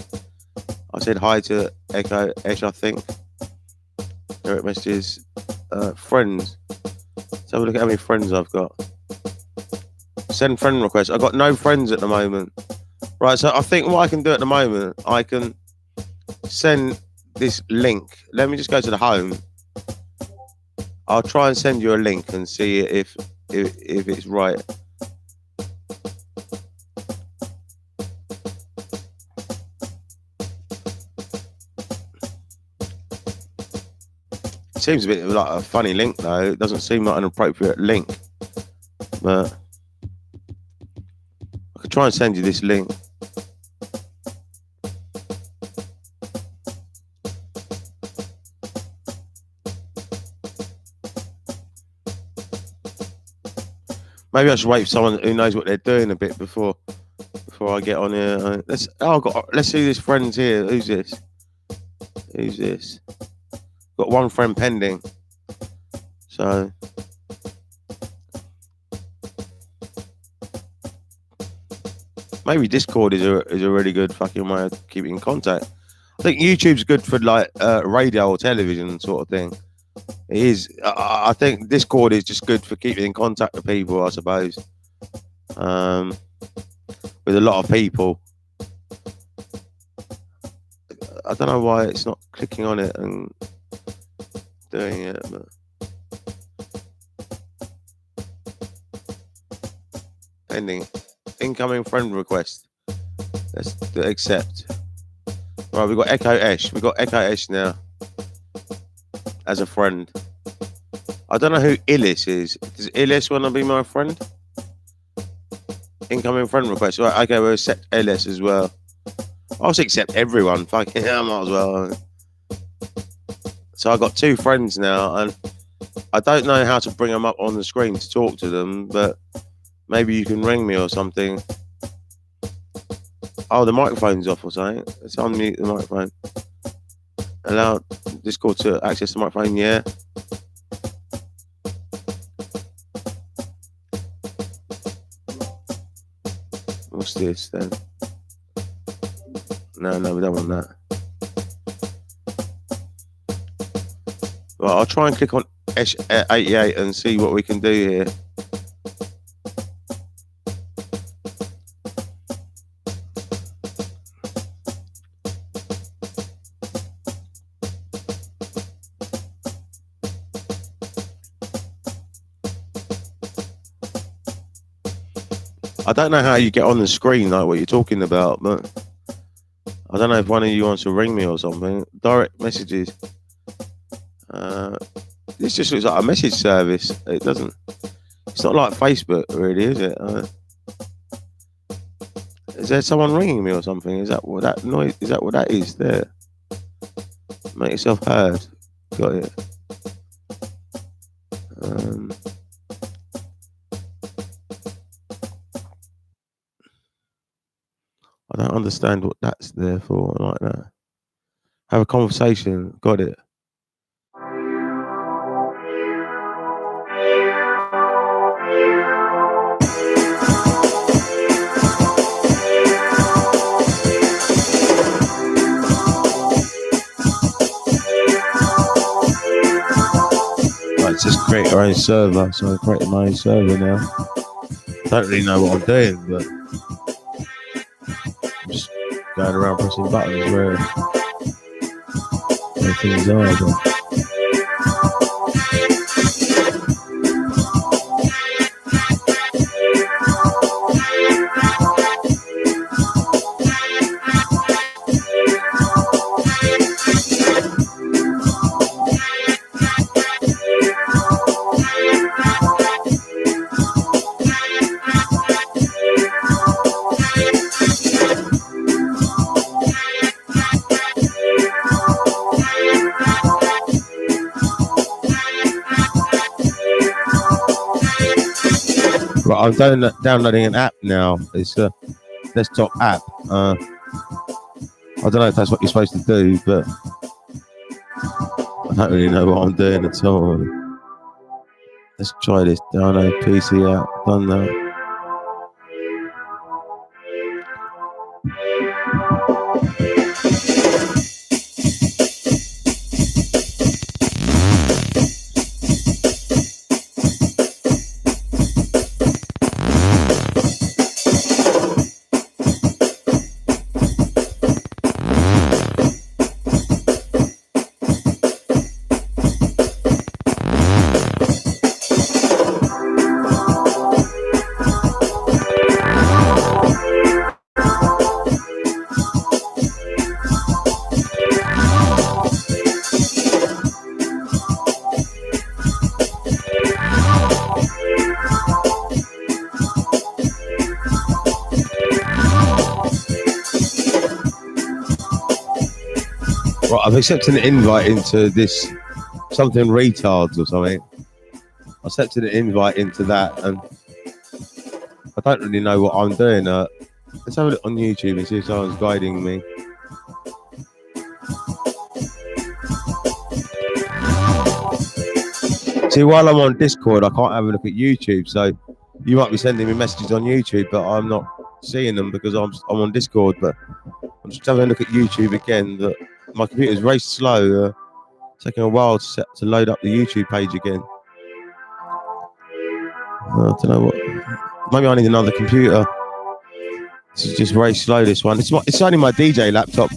I said hi to Echo Esh, I think. Direct messages. Friends. Let's have a look at how many friends I've got. Send friend request. I've got no friends at the moment. Right, so I think what I can do at the moment, I can send this link. Let me just go to the home. I'll try and send you a link and see if it's right. It seems a bit like a funny link though. It doesn't seem like an appropriate link. But I could try and send you this link. Maybe I should wait for someone who knows what they're doing a bit before I get on here. Let's see this friend's here. Who's this? Who's this? Got one friend pending. So maybe Discord is a really good fucking way of keeping in contact. I think YouTube's good for like radio or television sort of thing. It is. I think Discord is just good for keeping in contact with people, I suppose. With a lot of people. I don't know why it's not clicking on it and doing it, but pending. Incoming friend request. Let's accept. Right, we've got Echo Esh. We've got Echo Esh now as a friend. I don't know who Illis is. Does Illis want to be my friend? Incoming friend request. Right, okay, we'll accept Illis as well. I'll just accept everyone. Fucking hell, I might as well. So I've got 2 friends now, and I don't know how to bring them up on the screen to talk to them, but maybe you can ring me or something. Oh, the microphone's off or something. Let's unmute the microphone. Allow Discord to access the microphone, yeah. What's this then? No, we don't want that. Right, I'll try and click on Esh88 and see what we can do here. I don't know how you get on the screen, like what you're talking about, but I don't know if one of you wants to ring me or something. Direct messages. This just looks like a message service. It doesn't. It's not like Facebook, really, is it? Is there someone ringing me or something? Is that what that noise? Is that what that is there? Make yourself heard. Got it. understand what that's there for like that. Have a conversation. Got it. Let's just create our own server. So I'm creating my own server now. Don't really know what I'm doing, but I'm just going around pressing buttons where things are. But I'm downloading an app now. It's a desktop app. I don't know if that's what you're supposed to do, but I don't really know what I'm doing at all. Let's try this. Download PC app. Done that. I've accepted an invite into this something retards or something. I accepted an invite into that, and I don't really know what I'm doing. Let's have a look on YouTube and see if someone's guiding me. See, while I'm on Discord, I can't have a look at YouTube. So you might be sending me messages on YouTube, but I'm not seeing them because I'm on Discord. But I'm just having a look at YouTube again. That my computer's very slow. Taking a while to load up the YouTube page again. I don't know what. Maybe I need another computer. This is just very slow. This one. It's only my DJ laptop.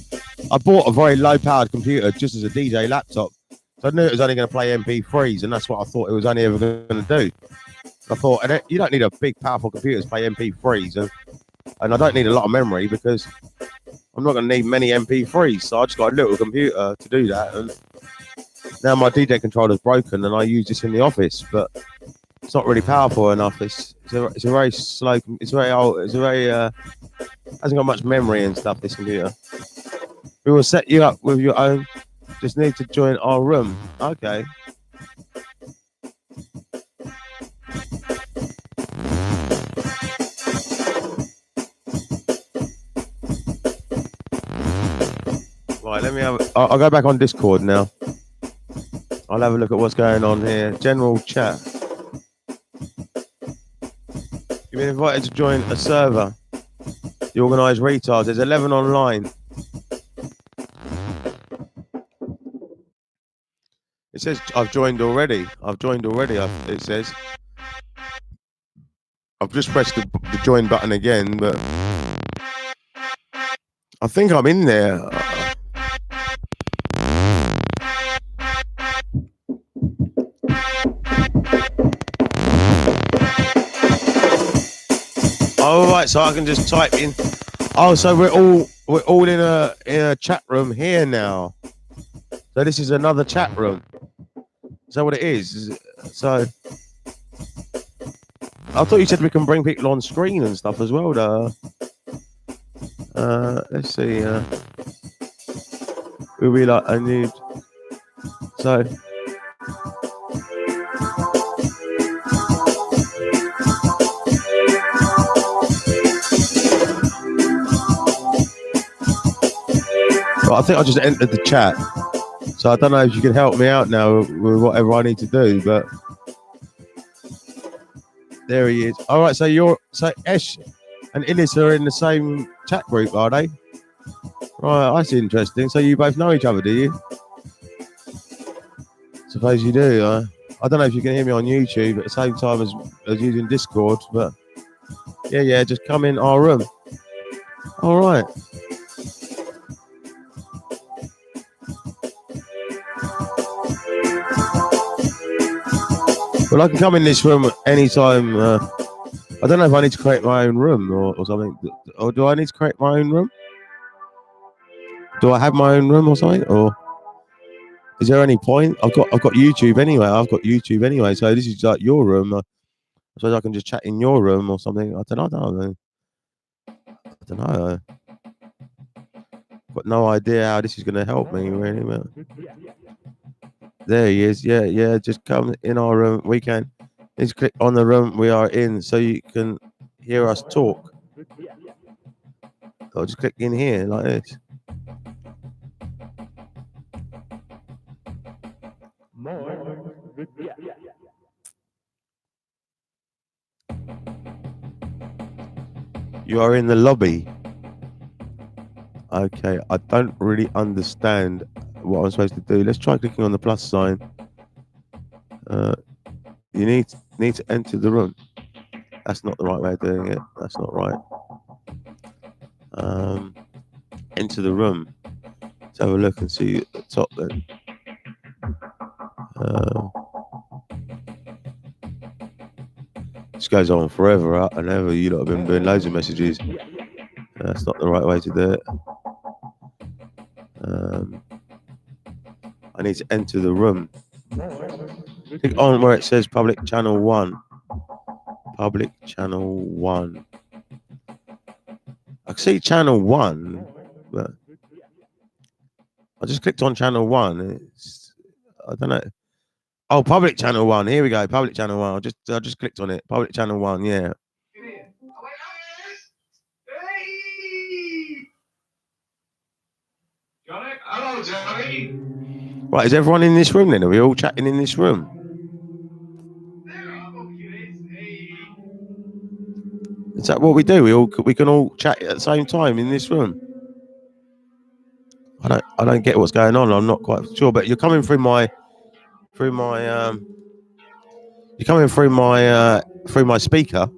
I bought a very low-powered computer just as a DJ laptop. So I knew it was only going to play MP3s, and that's what I thought it was only ever going to do. I thought, you don't need a big, powerful computer to play MP3s, and I don't need a lot of memory because I'm not going to need many MP3s. So I just got a little computer to do that. And now my DJ controller's broken, and I use this in the office, but it's not really powerful enough. It's a very slow. It's very old. It's a very hasn't got much memory and stuff. This computer. We will set you up with your own. Just need to join our room. Okay. Right, let me have. I'll go back on Discord now. I'll have a look at what's going on here. General chat. You've been invited to join a server. The organised retards. There's 11 online. It says I've joined already. It says. I've just pressed the join button again, but I think I'm in there. Oh, right, so I can just type in. Oh, so we're all in a chat room here now. So this is another chat room. Is that what it is? So I thought you said we can bring people on screen and stuff as well, though. Let's see. We'll be like, I need. So. But I think I just entered the chat, so I don't know if you can help me out now with whatever I need to do. But there he is. All right, so Esh and Illis are in the same chat group, are they? Right, that's interesting. So you both know each other, do you? Suppose you do. I don't know if you can hear me on YouTube at the same time as using Discord, but yeah, just come in our room. All right. Well, I can come in this room anytime. I don't know if I need to create my own room or something. Or do I need to create my own room? Do I have my own room or something? Or is there any point? I've got YouTube anyway. So this is like your room. I suppose I can just chat in your room or something. I don't know. Got no idea how this is going to help me really. But there he is. Yeah. Just come in our room. We can. Just click on the room we are in, so you can hear us talk. I'll just click in here like this. You are in the lobby. Okay, I don't really understand what I'm supposed to do. Let's try clicking on the plus sign. You need to enter the room. That's not the right way of doing it. That's not right. Enter the room. Let's have a look and see at the top then. This goes on forever and ever. You lot have been doing loads of messages. That's not the right way to do it. I need to enter the room. Click on where it says public channel 1. Public channel 1. I can see channel 1, but I just clicked on channel 1. I don't know. Oh, public channel 1. Here we go. Public channel 1. I just clicked on it. Public channel 1. Yeah. Johnny? Hello, Johnny. Right, is everyone in this room then? Are we all chatting in this room? Is that what we do? We can all chat at the same time in this room. I don't get what's going on. I'm not quite sure, but you're coming through my speaker.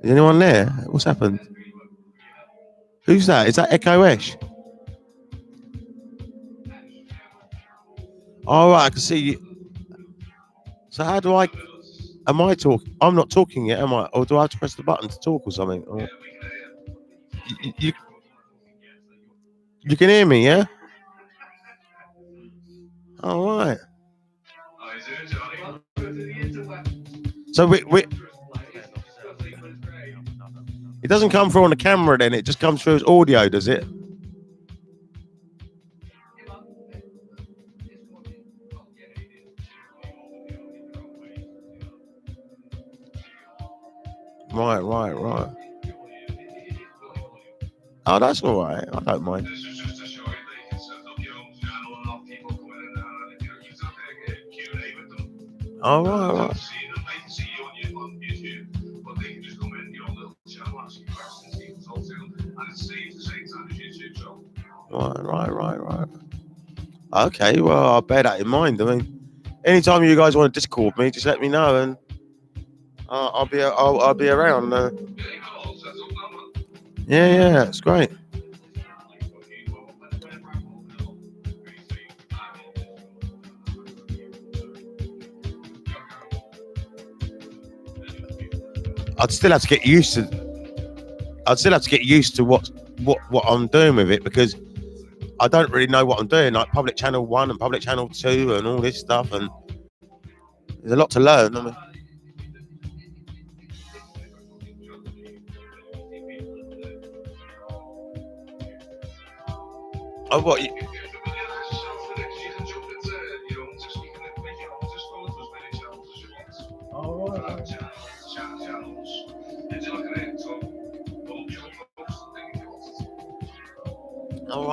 Is anyone there? What's happened? Who's that? Is that Echo Esh? Oh, right, I can see you. So how do I? Am I talking? I'm not talking yet, am I? Or do I have to press the button to talk or something? Or, you can hear me, yeah? All right. So we it doesn't come through on the camera then, it just comes through as audio, does it? Right. Oh, that's all right. I don't mind. Oh, right. Right. Okay, well, I'll bear that in mind. I mean, anytime you guys want to Discord me, just let me know, and I'll be around. Yeah, it's great. I'd still have to get used to what I'm doing with it, because I don't really know what I'm doing, like public channel 1 and public channel 2 and all this stuff, and there's a lot to learn. I mean, what? All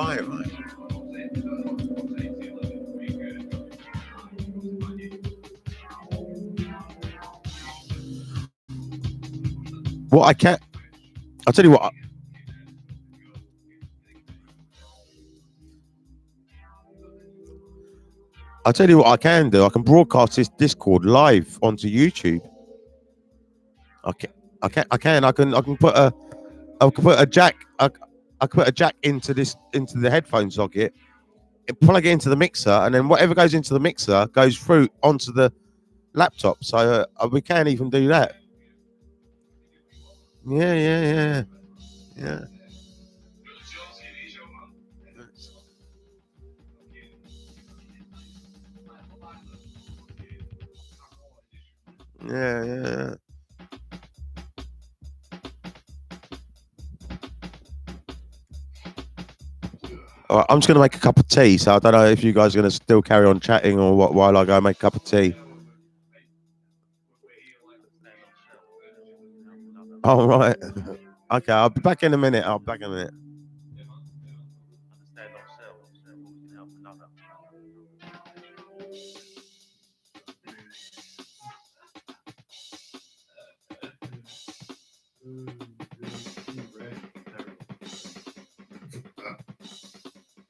What I can, I'll tell you what. I'll tell you what I can do. I can broadcast this Discord live onto YouTube. I can, I can put a, I can put a jack, I can put a jack into the headphone socket, and plug it into the mixer, and then whatever goes into the mixer goes through onto the laptop. So we can even do that. Yeah, yeah, yeah, yeah. Yeah, yeah. All right, I'm just gonna make a cup of tea. So I don't know if you guys are gonna still carry on chatting or what while I go make a cup of tea. All right. Okay, I'll be back in a minute. I'll be back in a minute.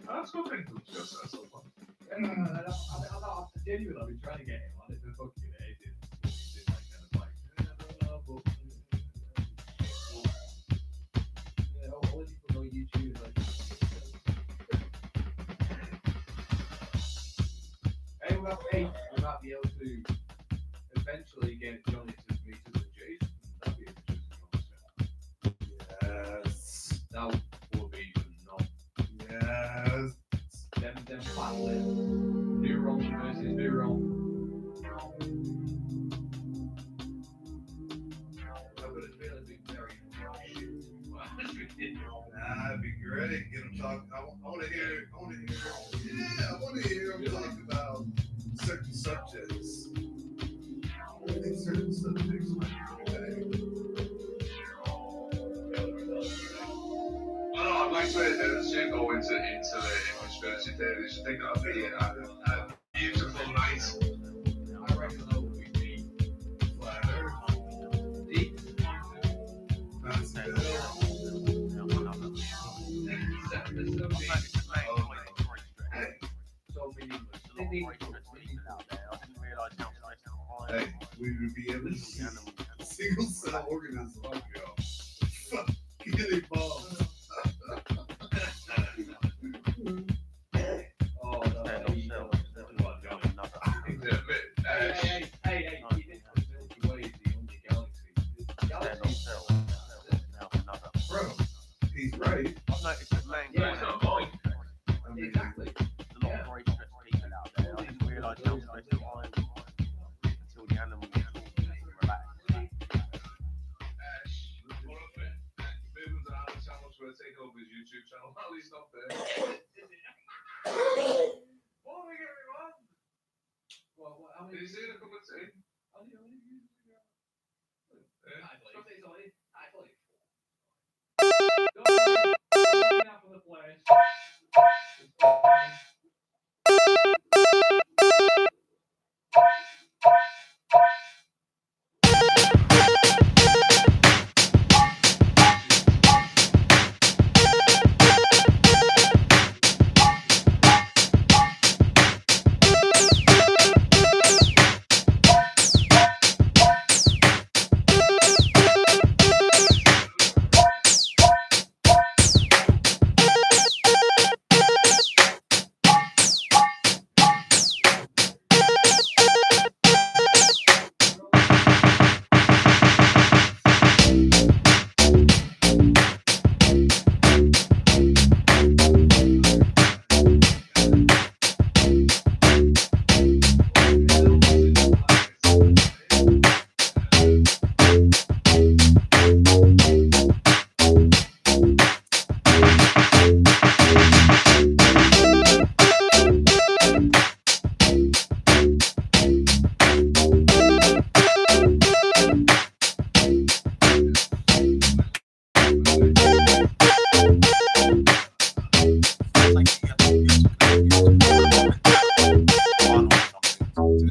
That's what I think just so far. I genuinely, I've been trying to get him on it for fucking ages. He's been like, I don't know, but all these people on YouTube is like, we might be able to eventually get Johnny to meet us with Jason. That'd be interesting. Yes. That would be not. Yes. Them battling. New Wrong versus New Wrong. I've got a feeling it'd be very shit. That'd be great. Get him talk. I want to hear. Yeah, I want to hear him talk about certain subjects. I think certain subjects might be okay. I'd like to soon go into the conspiracy theories. I think that'll be a beautiful night. I reckon that would be flat earth. Deep. That's good. Hey, we would be able to see single cell organism. Get involved. Bro, he's right. I've noticed that language. Yeah, it's not mine. Exactly. There's a lot of very stressed people out there. I didn't realise how stressed I am until the animals relax. Will take over his YouTube channel. At least not there. Morning, everyone. Well, how many? Is it a cup of tea? How many views do you have? I thought it. Don't worry, out for the place.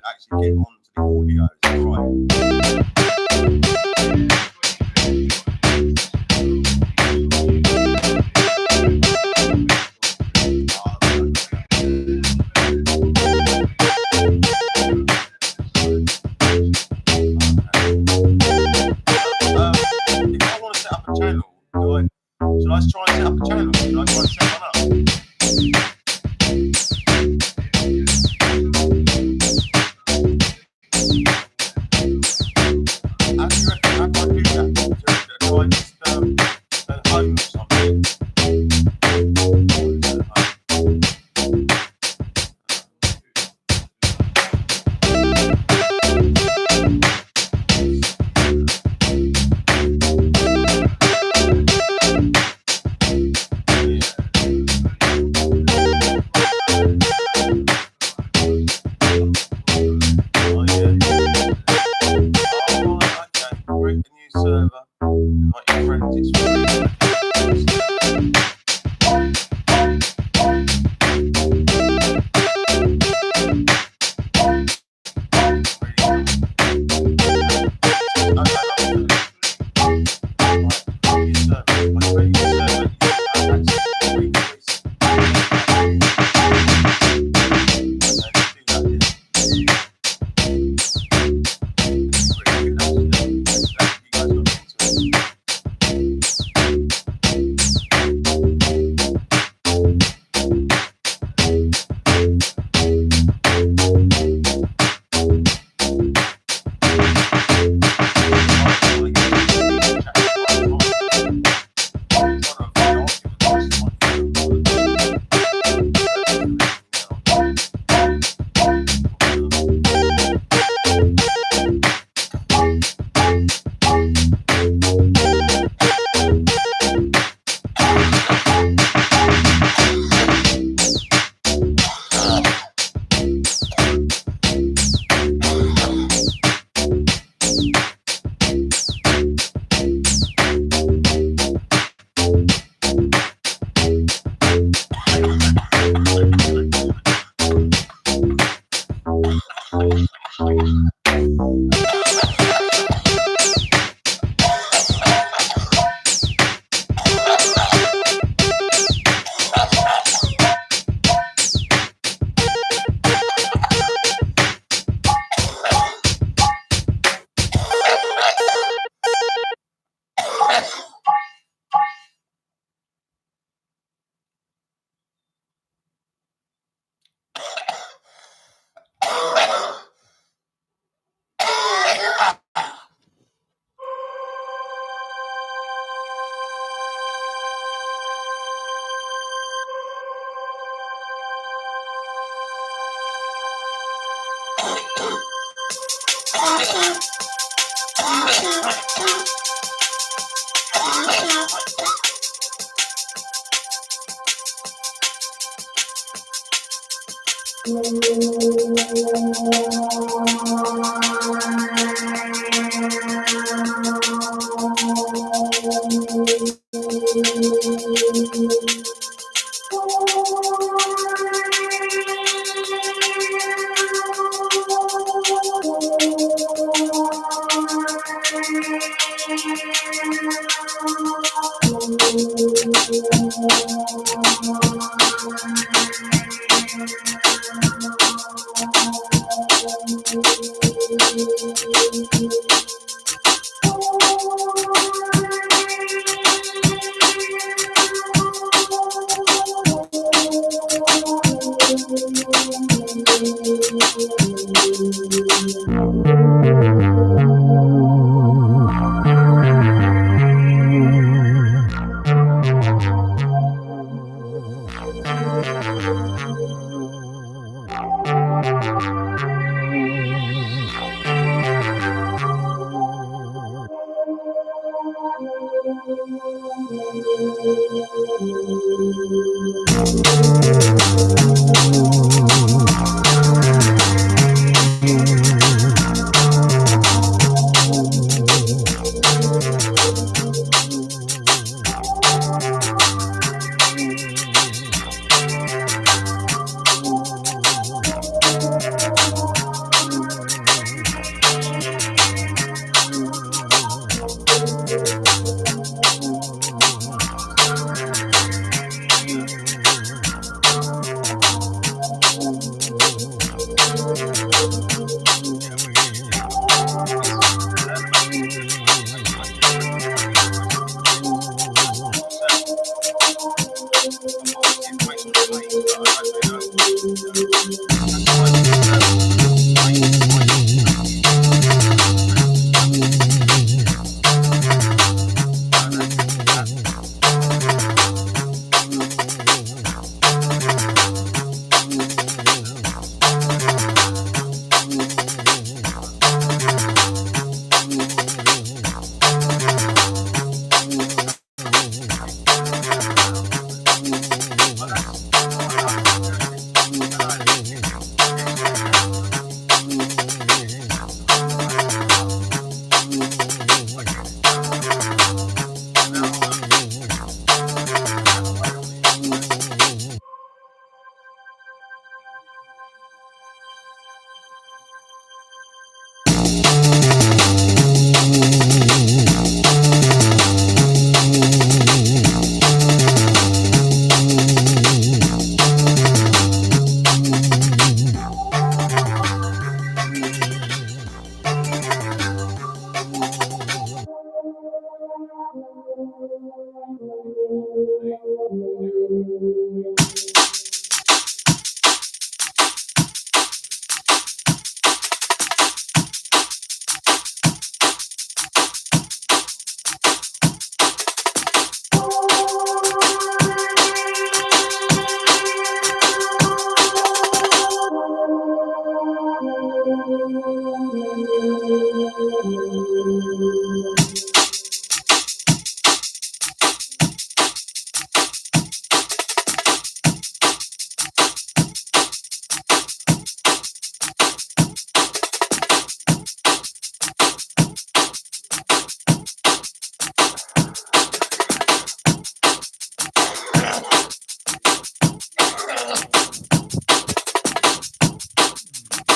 Actually get onto the audio. Right.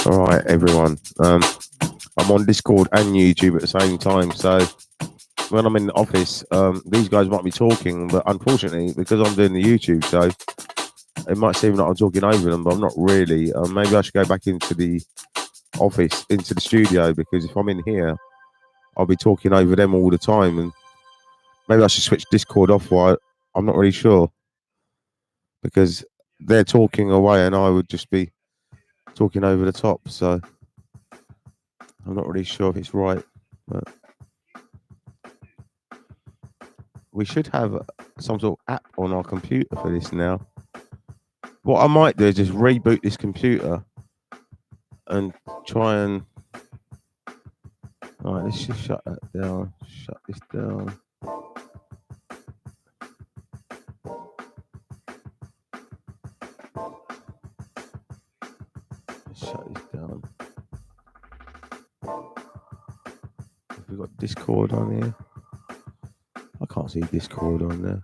All right, everyone. I'm on Discord and YouTube at the same time. So when I'm in the office, these guys might be talking, but unfortunately, because I'm doing the YouTube show, it might seem like I'm talking over them, but I'm not really. Maybe I should go back into the office, into the studio, because if I'm in here, I'll be talking over them all the time. And maybe I should switch Discord off. While I'm not really sure, because they're talking away and I would just be talking over the top. So I'm not really sure if it's right, but we should have some sort of app on our computer for this now. What I might do is just reboot this computer and try and Alright, let's just shut that down. Shut this down. Let's shut this down. We've got Discord on here. I can't see Discord on there.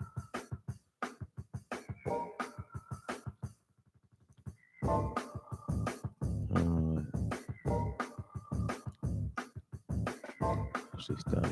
Alright. What's this down?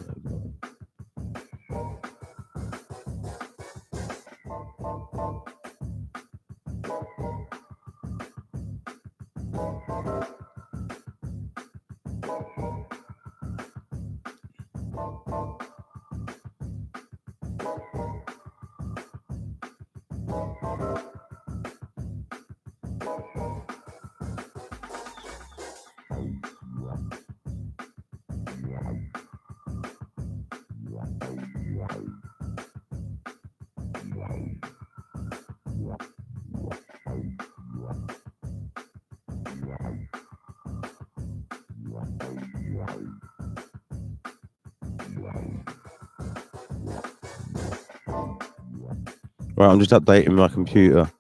Right, I'm just updating my computer.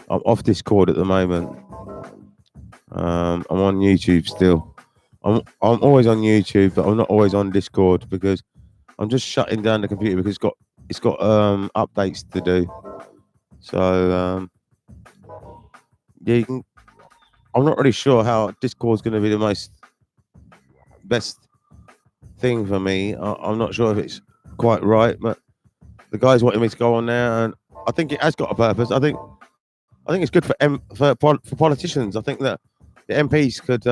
I'm off Discord at the moment. I'm on YouTube still. I'm always on YouTube, but I'm not always on Discord because I'm just shutting down the computer because it's got updates to do. So yeah, you can. I'm not really sure how Discord's going to be the best thing for me. I'm not sure if it's quite right, but the guys wanted me to go on there, and I think it has got a purpose. I think it's good for politicians. I think that the MPs could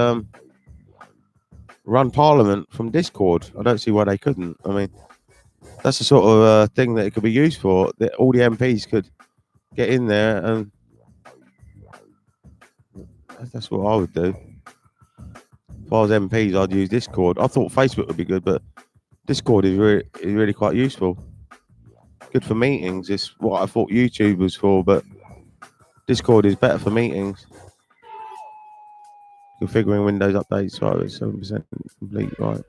run Parliament from Discord. I don't see why they couldn't. I mean, that's the sort of thing that it could be used for. That all the MPs could get in there, and that's what I would do. If I was MPs, I'd use Discord. I thought Facebook would be good, but Discord is really quite useful. Good for meetings. It's what I thought YouTube was for, but Discord is better for meetings. Configuring Windows updates, right, 7% complete, right.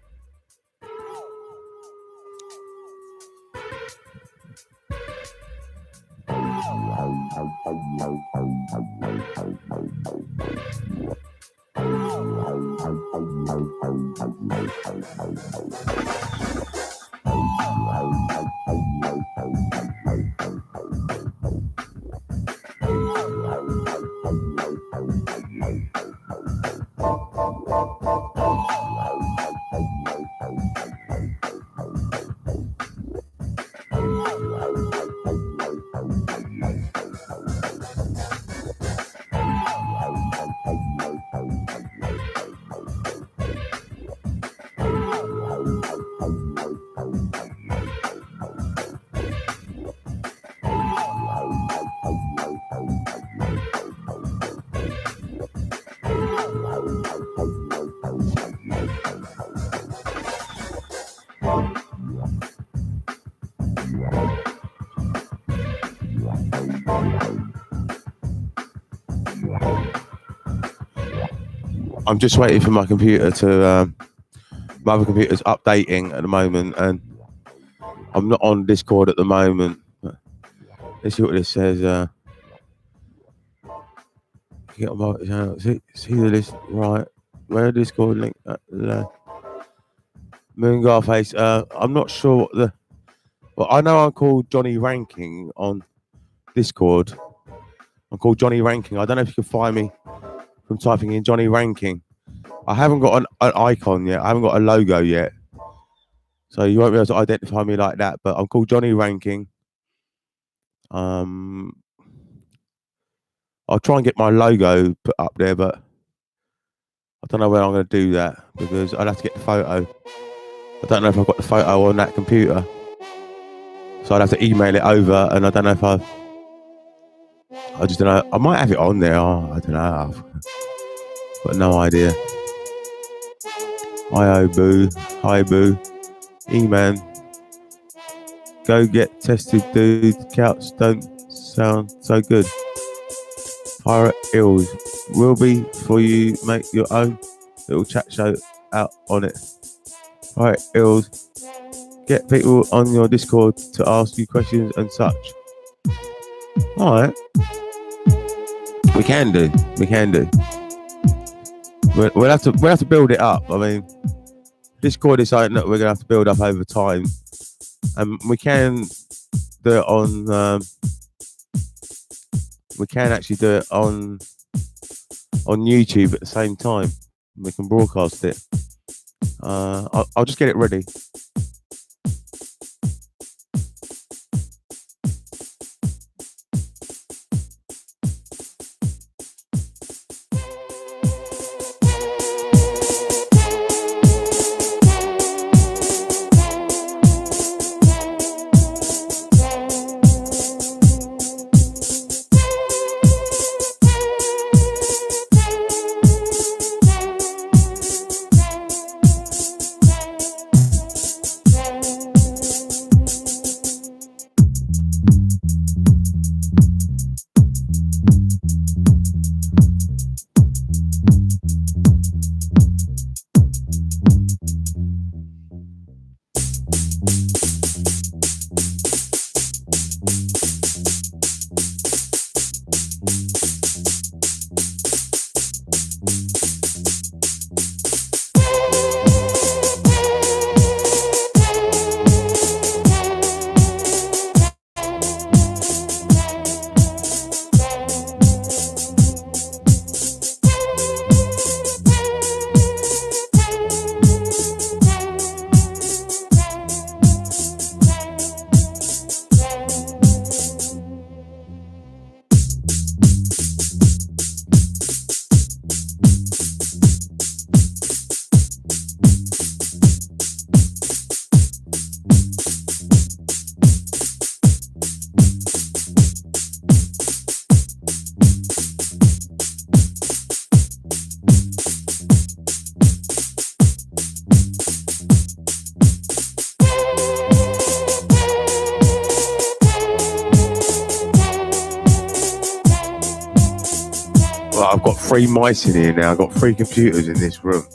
I'm just waiting for my computer to. My other computer's updating at the moment, and I'm not on Discord at the moment. Let's see what this says. Get on my channel. See the list, right? Where Discord link? Moongarface. I'm not sure what the. Well, I know I'm called Johnny Ranking on Discord. I'm called Johnny Ranking. I don't know if you can find me from typing in Johnny Ranking. I haven't got an icon yet. I haven't got a logo yet. So you won't be able to identify me like that. But I'm called Johnny Ranking. I'll try and get my logo put up there, but I don't know where I'm going to do that because I'd have to get the photo. I don't know if I've got the photo on that computer. So I'd have to email it over, and I don't know if I just don't know. I might have it on there. I don't know. I've got no idea. Hi, Boo. Hi, Boo. E-man. Go get tested, dude. Couch don't sound so good. Pirate Hills. Will be for you. Make your own little chat show out on it. Right, Ills. Get people on your Discord to ask you questions and such. Alright. We can do. We'll have to build it up. I mean, Discord is something that we're gonna have to build up over time. And we can do it on we can actually do it on YouTube at the same time. We can broadcast it. I'll just get it ready. I've got 3 mice in here now. I've got 3 computers in this room.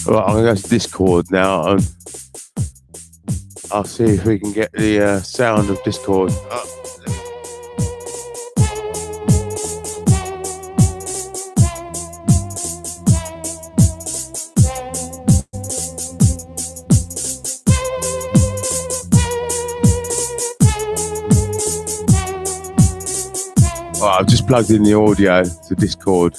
Right, I'm going to go to Discord now and I'll see if we can get the sound of Discord up. Right, I've just plugged in the audio to Discord.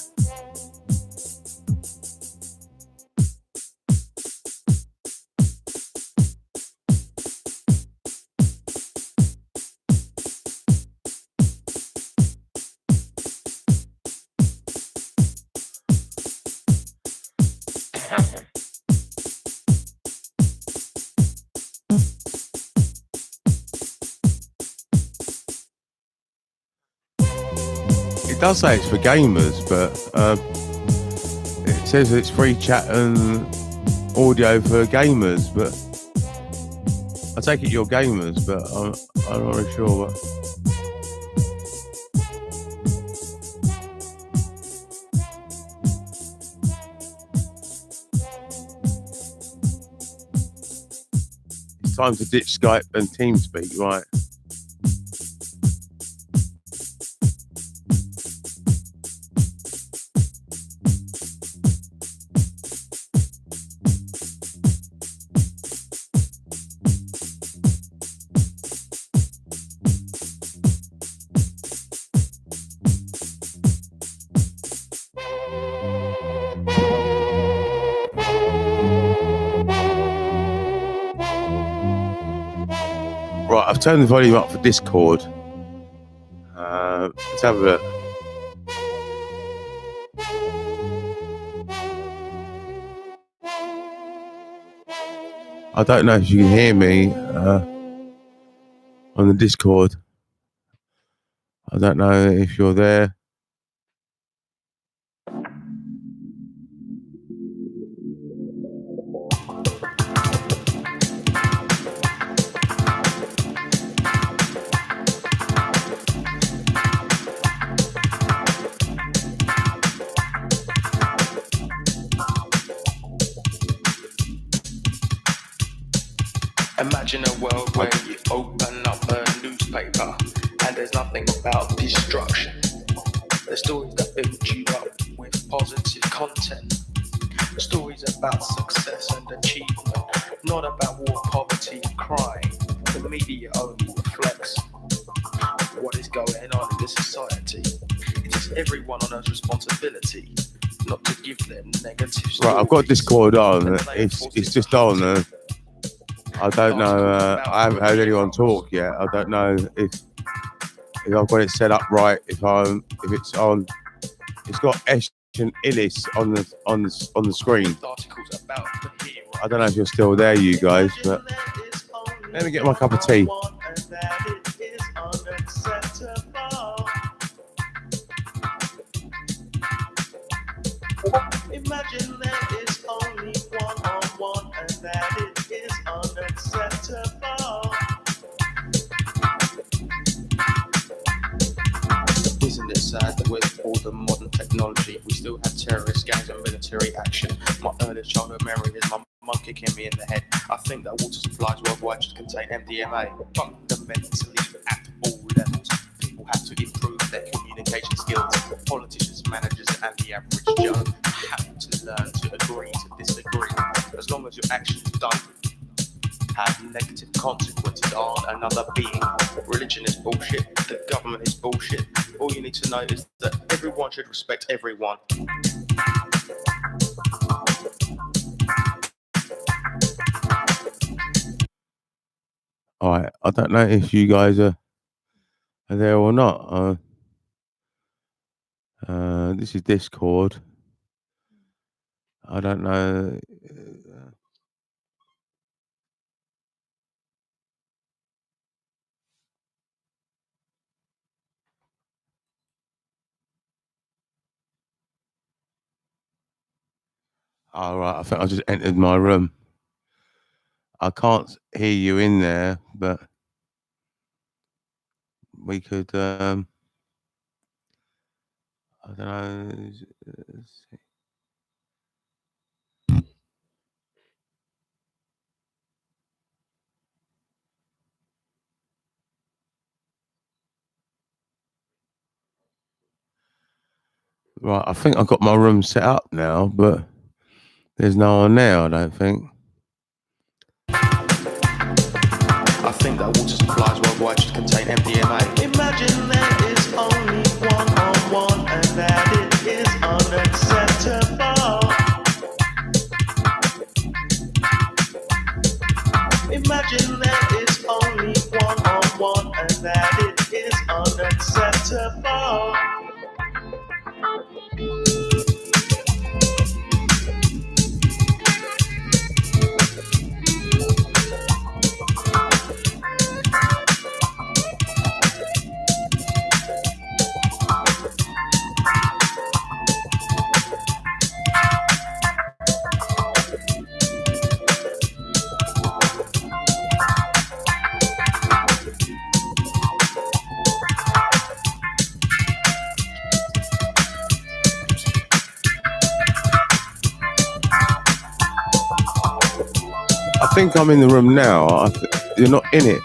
It does say it's for gamers, but it says it's free chat and audio for gamers, but I take it you're gamers, but I'm not really sure. But time to ditch Skype and TeamSpeak, right? Right, I've turned the volume up for Discord. Let's have a look. I don't know if you can hear me on the Discord. I don't know if you're there. Imagine a world where you open up a newspaper and there's nothing about destruction. The stories that build you up with positive content. Stories about success and achievement, not about war, poverty and crime. The media only reflects what is going on in this society. It is everyone on Earth's responsibility not to give them negative stories. Right, I've got Discord on. It's just on. I don't know. I haven't heard anyone talk yet. I don't know if I've got it set up right. If it's on. It's got Esh and Illis on the screen. I don't know if you're still there, you guys, but let me get my cup of tea. Imagine there is only one-on-one and that it is unacceptable. Isn't it sad that with all the modern technology, we still have terrorist gangs and military action? My earliest childhood memory is my mum kicking me in the head. I think that water supplies worldwide should contain MDMA. Fundamentally, at all levels, people have to improve their communication skills. Politicians, managers, and the average Joe have to learn to agree to disagree. As long as your actions don't have negative consequences on another being. Religion is bullshit. The government is bullshit. All you need to know is that everyone should respect everyone. All right, I don't know if you guys are there or not. This is Discord. I don't know. All right, I think I just entered my room. I can't hear you in there, but we could. I don't know. Right, I think I've got my room set up now, but there's no one there, I don't think. I think that water supplies worldwide should contain MDMA. Imagine there is only one-on-one and that it is unacceptable. Imagine there is only one-on-one and that it is unacceptable. think I'm in the room now. You're not in it.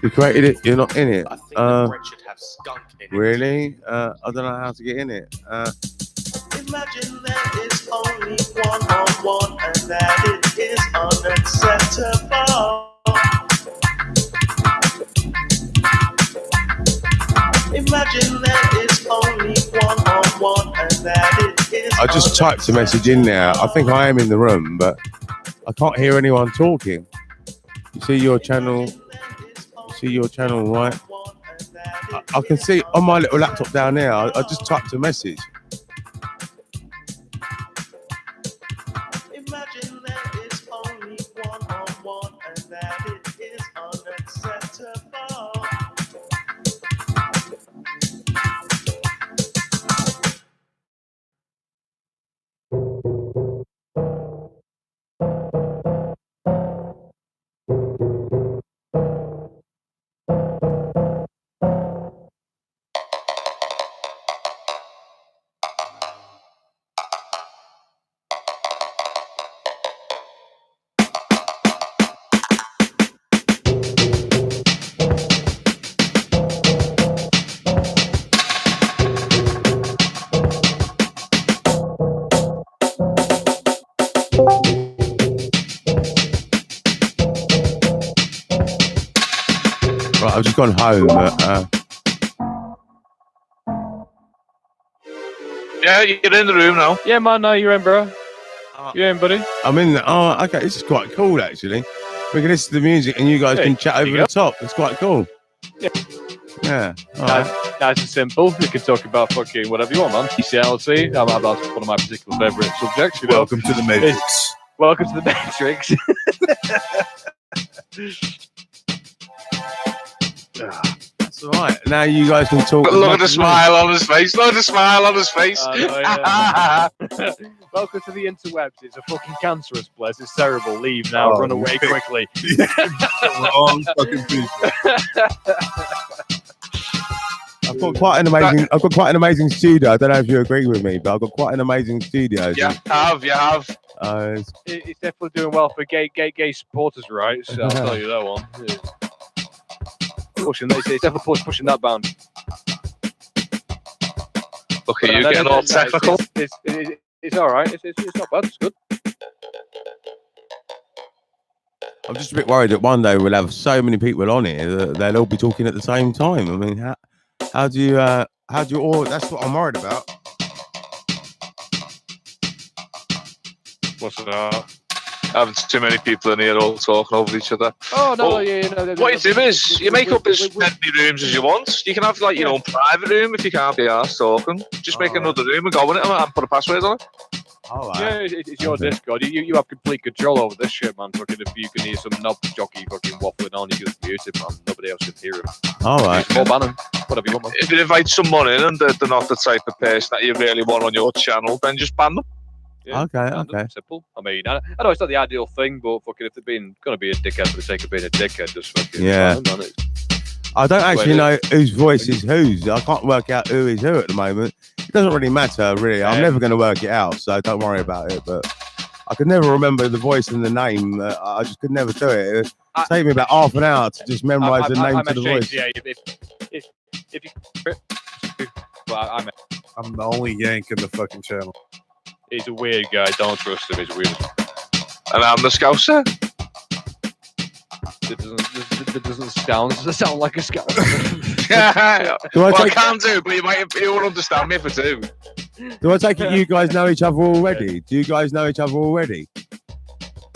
You created it. You're not in it. I think the bread should have skunk in it. Really? I don't know how to get in it. Imagine there is only one-on-one and that it is unacceptable. Imagine there is only one-on-one and that it is I just typed a message in there. I think I am in the room, but I can't hear anyone talking. You see your channel? You see your channel, right? I can see on my little laptop down there. I just typed a message. Imagine there is only one-on-one and that it is unacceptable. Right, I've just gone home. Yeah, you're in the room now. Yeah, man, no, you're in, bro. You're in, buddy. I'm in. Oh, okay. This is quite cool, actually. We can listen to the music, and you guys can chat over the top. It's quite cool. Yeah. Yeah. All right. Nice and simple. You can talk about fucking whatever you want, man. PCLC. That's one of my particular favourite subjects. You know? Welcome to the Matrix. Welcome to the Matrix. That's all right. Now you guys can talk. Look at the smile on his face. Look at the smile on his face. Yeah. Welcome to the interwebs. It's a fucking cancerous place. It's terrible. Leave now. Run away quickly. Wrong fucking people. I've got quite an amazing studio. I don't know if you agree with me, but I've got quite an amazing studio. You have. It's definitely doing well for gay supporters' rights. I'll tell you that one. Yeah. It's definitely pushing that bound. Look at you getting all technical. It's all right. It's not bad. It's good. I'm just a bit worried that one day we'll have so many people on here that they'll all be talking at the same time. I mean, how do you all? That's what I'm worried about. What's that? Having too many people in here all talking over each other. Oh no, well, yeah, no. What you do is you make up as many rooms as you want. You can have like your own private room if you can't be arsed talking. Just make another room and go in it and put a password on it. All right. Yeah, it's your Discord. You have complete control over this shit, man. Fucking if you can hear some knob jockey fucking waffling on, you just mute it, man. Nobody else can hear him. All right. Or ban him. Whatever you want, man. If you invite someone in and they're not the type of person that you really want on your channel, then just ban them. Yeah, okay. Simple. I mean, I know it's not the ideal thing, but fucking if they're going to be a dickhead for the sake of being a dickhead, just fucking ban them, man. I don't actually know whose voice is whose. I can't work out who is who at the moment. It doesn't really matter, really. I'm never going to work it out, so don't worry about it. But I could never remember the voice and the name. I just could never do it. It take me about half an hour to just memorize the name to the voice. Yeah, if you... Well, I'm the only Yank in the fucking channel. He's a weird guy. Don't trust him. He's weird. And I'm the Scouser. It doesn't sound like a scout. I can do, but you won't understand me if I do. Do I take it you guys know each other already? Do you guys know each other already?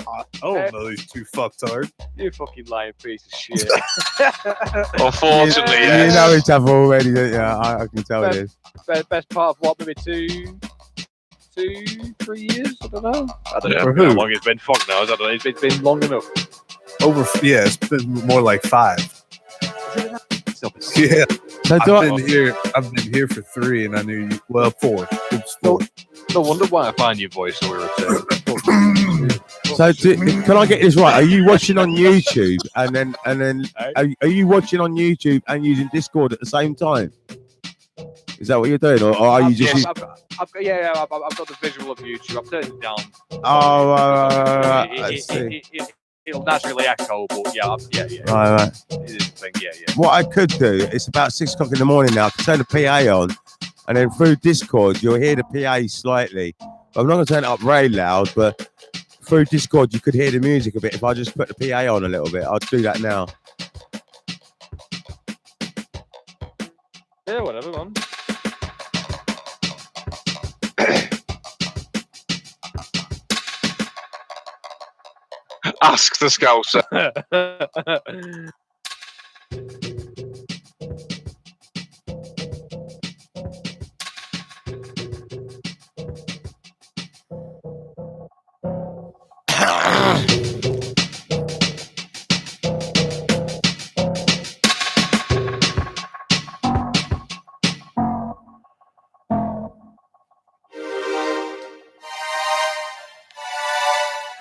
I don't know these two fucktards. You fucking lying piece of shit. Unfortunately, You know each other already, don't you? I can tell it is. Best part of what, maybe 2-3 years? I don't know. I don't know For how who? long it's been. Fuck knows. I don't know. It's been long enough. It's been more like 5. Yeah. So I've been here for 3, and I knew you. Well, 4. It was 4. No wonder why I find your voice so irritating. So can I get this right? Are you watching on YouTube and then are you watching on YouTube and using Discord at the same time? Is that what you're doing, or are you just? I've got the visual of YouTube. I've turned it down. Oh, I see. it'll naturally echo. But yeah, yeah. Right. It is a thing. Yeah. What I could do, it's about 6 o'clock in the morning now. I could turn the PA on, and then through Discord, you'll hear the PA slightly. I'm not going to turn it up very loud, but through Discord, you could hear the music a bit. If I just put the PA on a little bit, I'll do that now. Yeah, whatever, man. Ask the Scouser.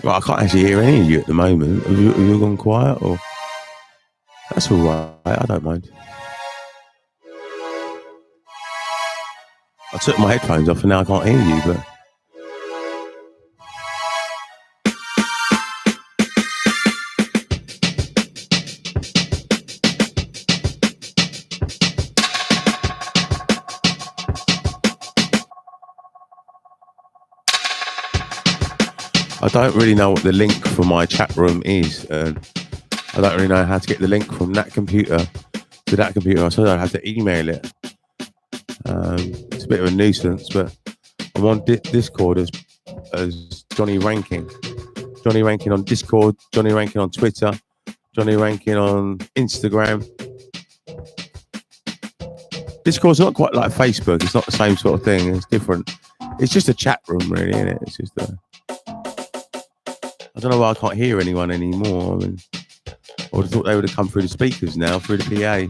Well, I can't actually hear any of you at the moment. Have you gone quiet? Or that's all right. I don't mind. I took my headphones off and now I can't hear you, but I don't really know what the link for my chat room is. I don't really know how to get the link from that computer to that computer. I suppose I'd have to email it. It's a bit of a nuisance, but I'm on Discord as Johnny Rankin. Johnny Rankin on Discord, Johnny Rankin on Twitter, Johnny Rankin on Instagram. Discord's not quite like Facebook. It's not the same sort of thing. It's different. It's just a chat room, really, isn't it? It's just I don't know why I can't hear anyone anymore. I mean, I would have thought they would have come through the speakers now, through the PA.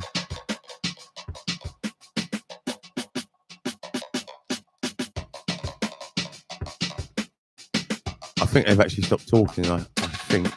I think they've actually stopped talking, I think.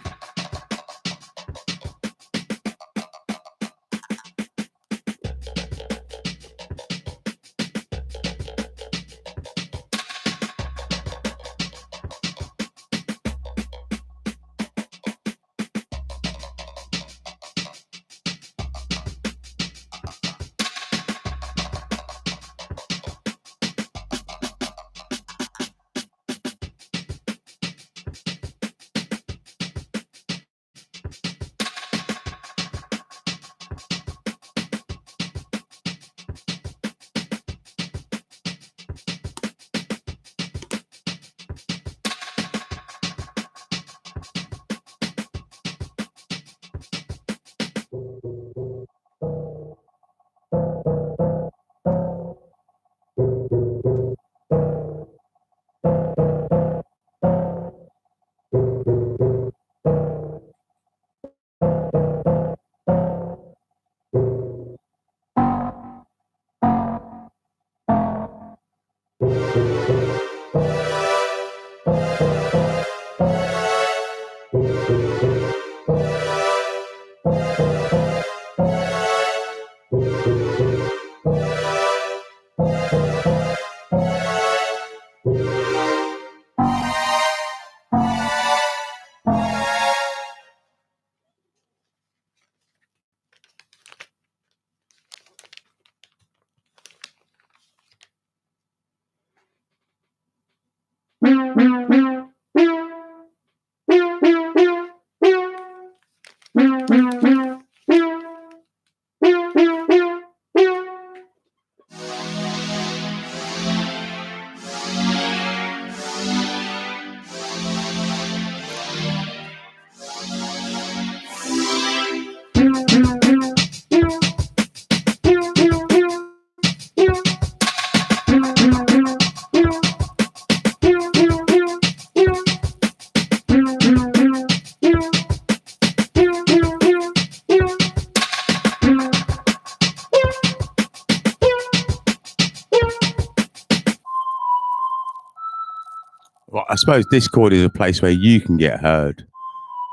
Well, I suppose Discord is a place where you can get heard.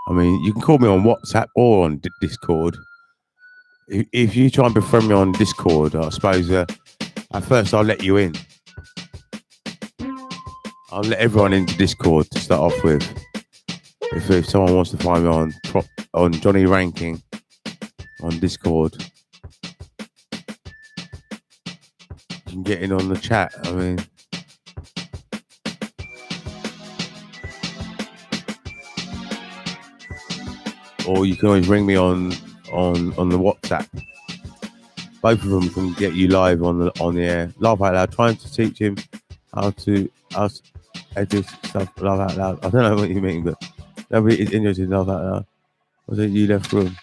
I mean, you can call me on WhatsApp or on Discord. If you try and befriend me on Discord, I suppose at first I'll let you in. I'll let everyone into Discord to start off with. If someone wants to find me on Johnny Ranking on Discord, you can get in on the chat. I mean, or you can always ring me on the WhatsApp. Both of them can get you live on the air. Laugh out loud. Trying to teach him how to edit stuff. Laugh out loud. I don't know what you mean, but nobody is interested in laugh out loud. I said you left room.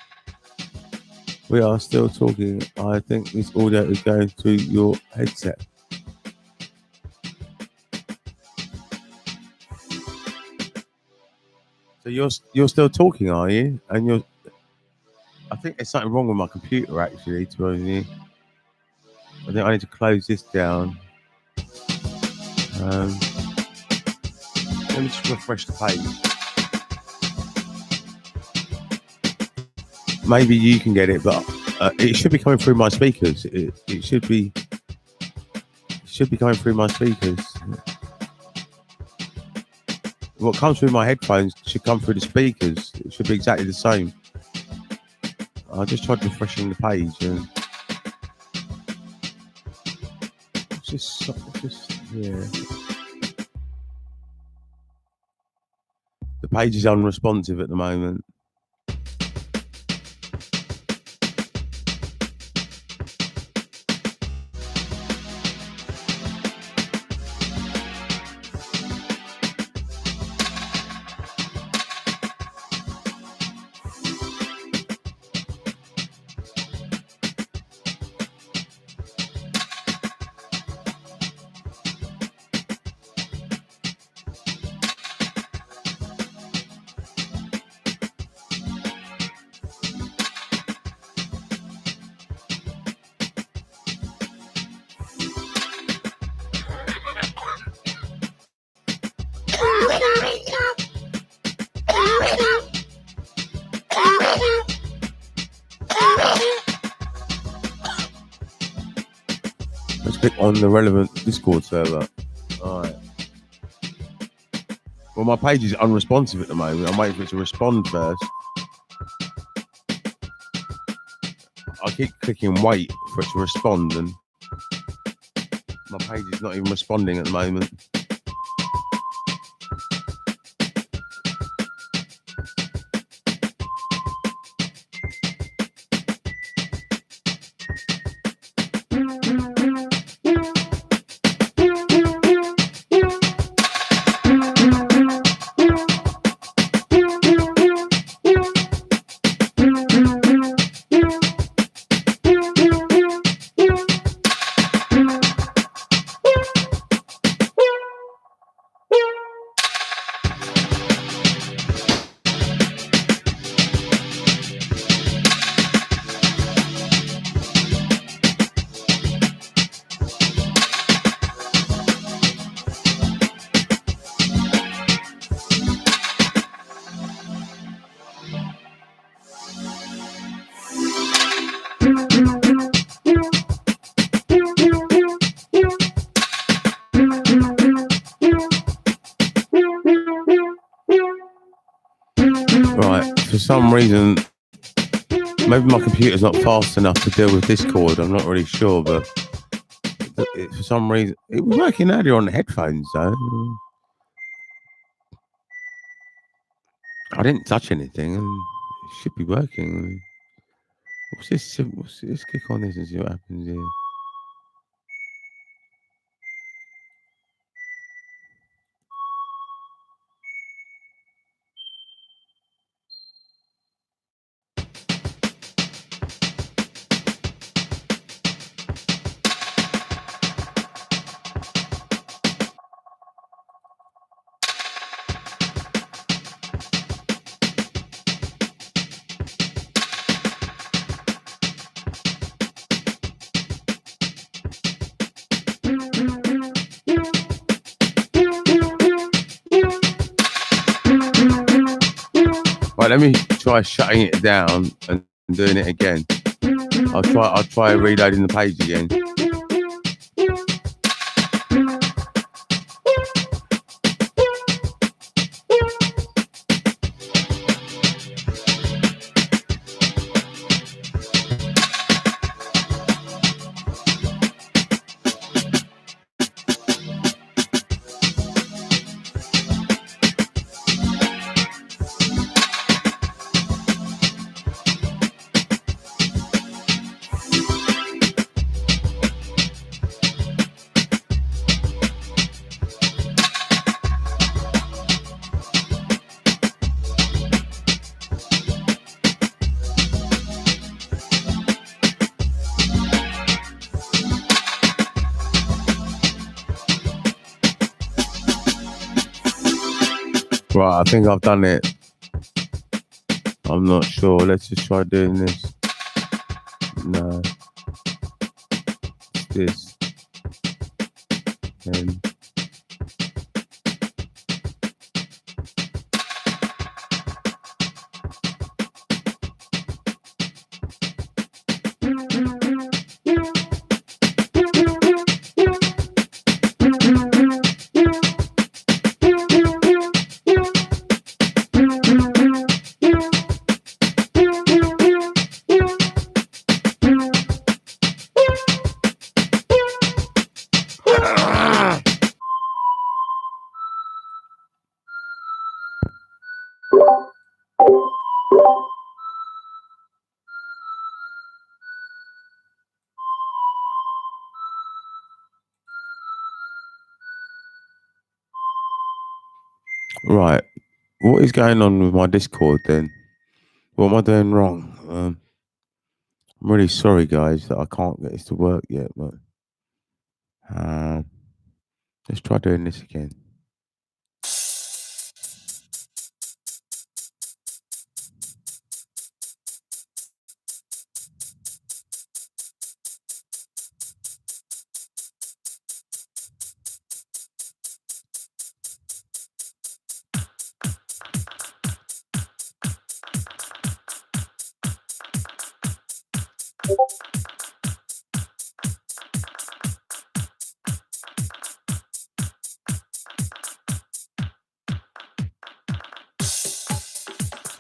We are still talking. I think this audio is going through your headset. So you're still talking, are you? And I think there's something wrong with my computer actually, to be honest with you. I think I need to close this down. Let me just refresh the page. Maybe you can get it, but it should be coming through my speakers. It should be coming through my speakers. What comes through my headphones should come through the speakers. It should be exactly the same. I just tried refreshing the page and just yeah. The page is unresponsive at the moment. Let's click on the relevant Discord server. Alright. Well, my page is unresponsive at the moment. I'm waiting for it to respond first. I keep clicking wait for it to respond, and my page is not even responding at the moment. For some reason, maybe my computer's not fast enough to deal with Discord. I'm not really sure, but for some reason, it was working earlier on the headphones, though. I didn't touch anything, and it should be working. What's this? Let's click on this and see what happens here. Right, let me try shutting it down and doing it again. I'll try reloading the page again. Right, I think I've done it. I'm not sure. Let's just try doing this. No. It's this. And right. What is going on with my Discord then? What am I doing wrong? I'm really sorry, guys, that I can't get this to work yet, but let's try doing this again.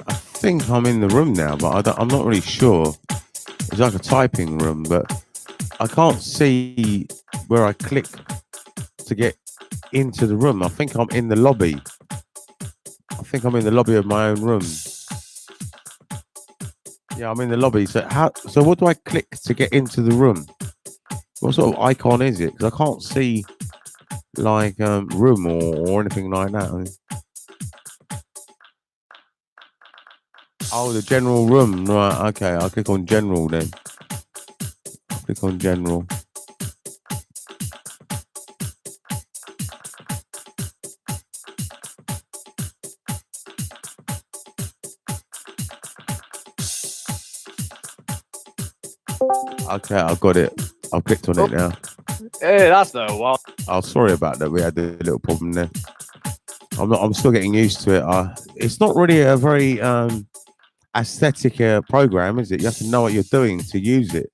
I think I'm in the room now, but I'm not really sure. It's like a typing room, but I can't see where I click to get into the room. I think I'm in the lobby. I think I'm in the lobby of my own room. Yeah, I'm in the lobby. So what do I click to get into the room? What sort of icon is it? Because I can't see like room or anything like that. Oh, the general room. Right, okay. I'll click on general then. Click on general. Okay, I've got it. I've clicked on it now. Hey, that's no one. Oh, sorry about that. We had a little problem there. I'm still getting used to it. It's not really a very aesthetic program, is it? You have to know what you're doing to use it.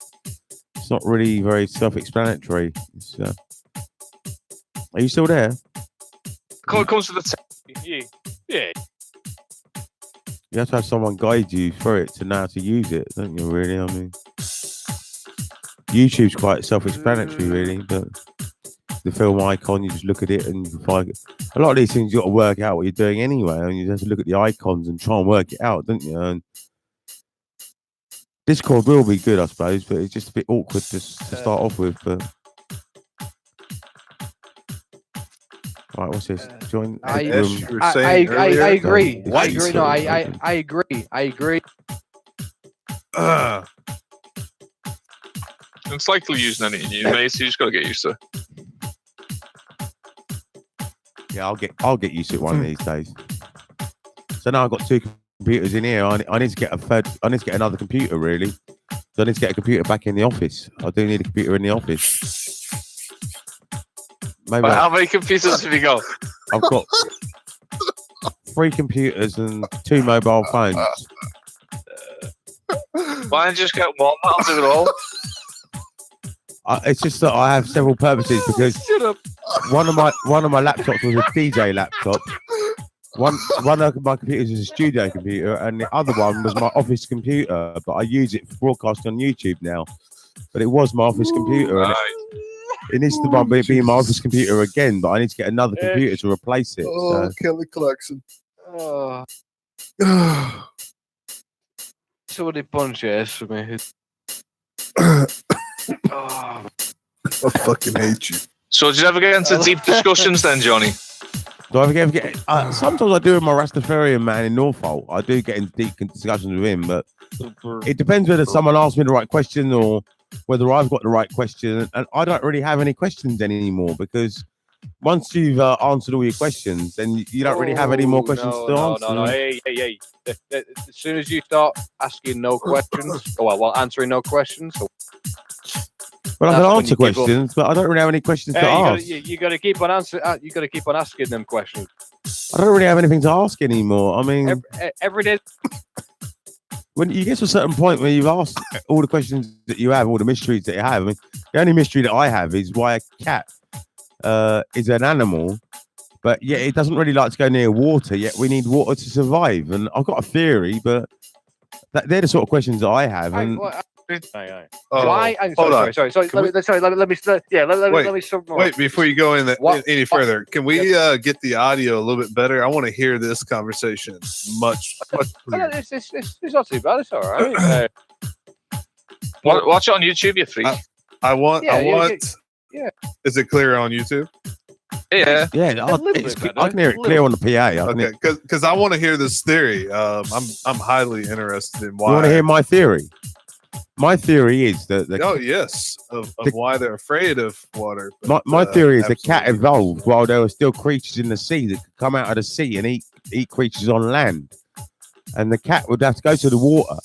It's not really very self-explanatory. Are you still there? Comes to the Yeah. You have to have someone guide you through it to know how to use it, don't you? Really, I mean, YouTube's quite self-explanatory, really. But the film icon, you just look at it and you find it. A lot of these things you got to work out what you're doing anyway, and you have to look at the icons and try and work it out, don't you? And Discord will be good, I suppose, but it's just a bit awkward to start off with. But right, what's this? Join As room. you were saying earlier, I agree. No, I it's agree. No, sorry, I agree. I agree. It's likely using anything new, mate, so you just got to get used to it. Yeah, I'll get used to it one of these days. So now I've got two computers in here. I need to get I need to get another computer, really. So I need to get a computer back in the office. I do need a computer in the office. Maybe But how many computers have you got? I've got 3 computers and 2 mobile phones. Why don't you just get one? That'll do it all. It's just that I have several purposes because Shut up. one of my laptops was a DJ laptop. One of my computers is a studio computer, and the other one was my office computer. But I use it for broadcasting on YouTube now. But it was my office computer, and Right. it needs to be my office computer again. But I need to get another computer to replace it. Oh, So. Kelly Clarkson. Oh, I somebody punch your ass for me. Oh. fucking hate you. So did you ever get into deep discussions then, Johnny? Do I ever get? Sometimes I do with my Rastafarian man in Norfolk. I do get in deep discussions with him, but it depends whether someone asks me the right question or whether I've got the right question. And I don't really have any questions anymore because once you've answered all your questions, then you don't really have any more questions to answer. No. Hey. As soon as you start asking no questions, answering no questions. Well, I That's can when answer you give up. questions, but I don't really have any questions to ask. You got to keep on answering. You got to keep on asking them questions. I don't really have anything to ask anymore. I mean, Every day. when you get to a certain point where you've asked all the questions that you have, all the mysteries that you have. I mean, the only mystery that I have is why a cat is an animal, but yet it doesn't really like to go near water. Yet we need water to survive. And I've got a theory, but they're the sort of questions that I have. And Why? Sorry. Let me summarize. Wait, before you go any further, can we get the audio a little bit better? I want to hear this conversation much clearer. It's not too bad. It's all right. Watch it on YouTube. You're free. I want. Yeah. Is it clear on YouTube? Yeah. I can hear it clear on the PA. Okay, because I want to hear this theory. I'm highly interested in why. You want to hear my theory? My theory is that of why they're afraid of water. But, my theory is the absolutely. cat evolved while there were still creatures in the sea that could come out of the sea and eat creatures on land, and the cat would have to go to the water,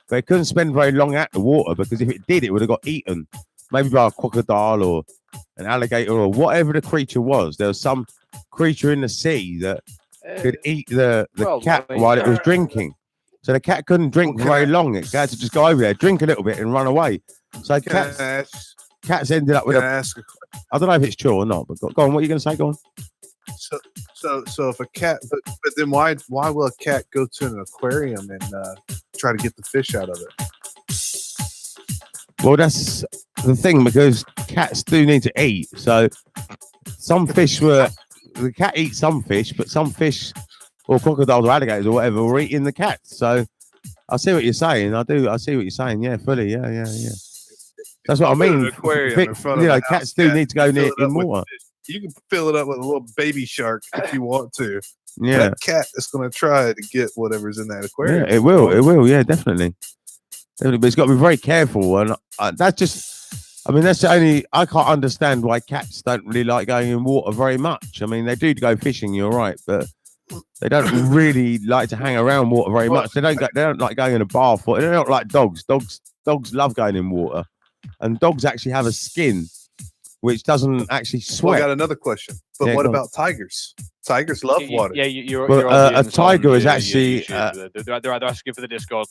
but it couldn't spend very long at the water because if it did, it would have got eaten, maybe by a crocodile or an alligator or whatever the creature was. There was some creature in the sea that could eat the cat while it was drinking. So the cat couldn't drink for very long. It had to just go over there, drink a little bit, and run away. So cats ended up with I don't know if it's true or not, but go on. What are you going to say? Go on. So if a cat, but then why will a cat go to an aquarium and try to get the fish out of it? Well, that's the thing, because cats do need to eat. So some fish the cat eats some fish, but some fish or crocodiles or alligators or whatever were eating the cats. So I see what you're saying. I see what you're saying. Yeah, fully. Yeah. That's what I mean. Cats do need to go near in water. You can fill it up with a little baby shark if you want to. Yeah. That cat is going to try to get whatever's in that aquarium. Yeah, it will. Yeah, definitely. But it's got to be very careful. And that's the only, I can't understand why cats don't really like going in water very much. I mean, they do go fishing, you're right, but they don't really like to hang around water very much. They don't like going in a bath. They don't like dogs. Dogs love going in water. And dogs actually have a skin which doesn't actually sweat. Well, I got another question. But what about tigers? Tigers love water. Yeah, you're a tiger is actually. They're asking for the Discord.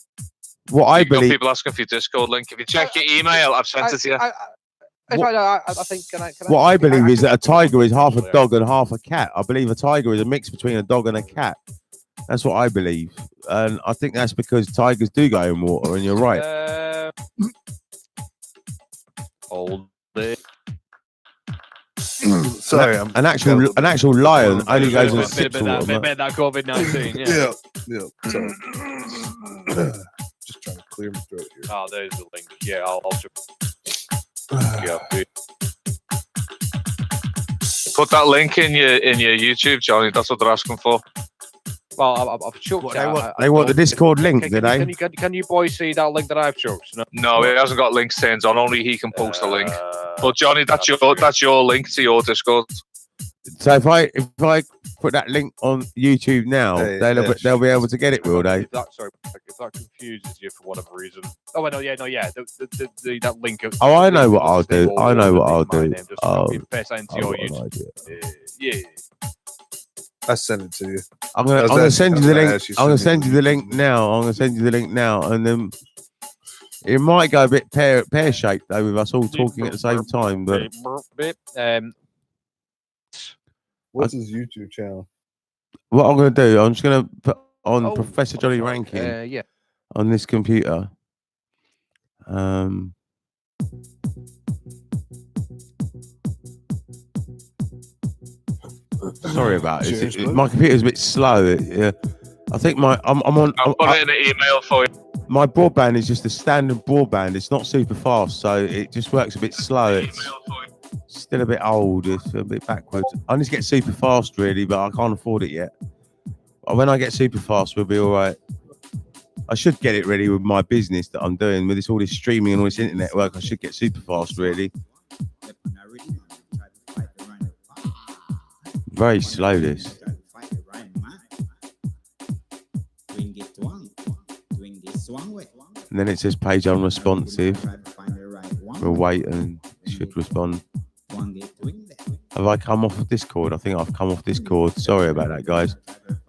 What I believe. People asking for your Discord link. If you check your email, I've sent it to you. I think. What I believe is that a tiger is half a dog and half a cat. I believe a tiger is a mix between a dog and a cat. That's what I believe, and I think that's because tigers do go in water. And you're right. Hold it. Sorry, an actual lion only goes and sips water. Bet that COVID-19. Yeah. Sorry. Just trying to clear my throat here. Oh, there's the link. Yeah, I'll Put that link in your YouTube, Johnny. That's what they're asking for. Well, I've chucked it. They want the Discord link, do they? Can you boys see that link that I've chucked? No, it hasn't got links turned on. Only he can post a link. But Johnny, that's your link to your Discord. So if I put that link on YouTube now, they'll be able to get it, will they? If that confuses you for whatever reason. Oh, no, yeah. That link. I know what I'll do. Paste that into your YouTube. Yeah. I send it to you. I'm gonna send you the link. I'm gonna send you the link now. And then it might go a bit pear shaped though, with us all talking at the same time. But what's his YouTube channel? What I'm gonna do, I'm just gonna put on Professor Johnny Rankin. Yeah. On this computer. Sorry about it. My computer's a bit slow. I think I'm on. I'll put it in the email for you. My broadband is just a standard broadband. It's not super fast, so it just works a bit slow. It's still a bit old. It's a bit backwards. I need to get super fast, really, but I can't afford it yet. But when I get super fast, we'll be all right. I should get it ready with my business that I'm doing with all this streaming and all this internet work. I should get super fast, really. Very slow, this. And then it says page unresponsive. We'll wait and it should respond. Have I come off of Discord? I think I've come off Discord. Sorry about that, guys.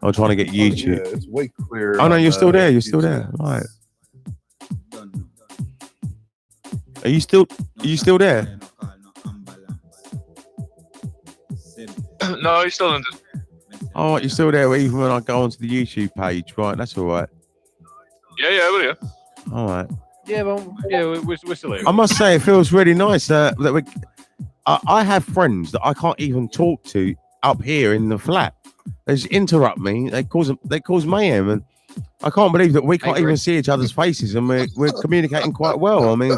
I'm trying to get YouTube. Yeah, it's way clearer. Oh no, on you're still the there. You're still there. Right. Are you still there? No, he's still in. Oh, you're still there even when I go onto the YouTube page. Right, that's all right. Yeah, we're here. All right. Yeah, well, we're still here. I must say, it feels really nice that I have friends that I can't even talk to up here in the flat. They just interrupt me. They cause mayhem, and I can't believe that we can't even see each other's faces, and we're communicating quite well. I mean,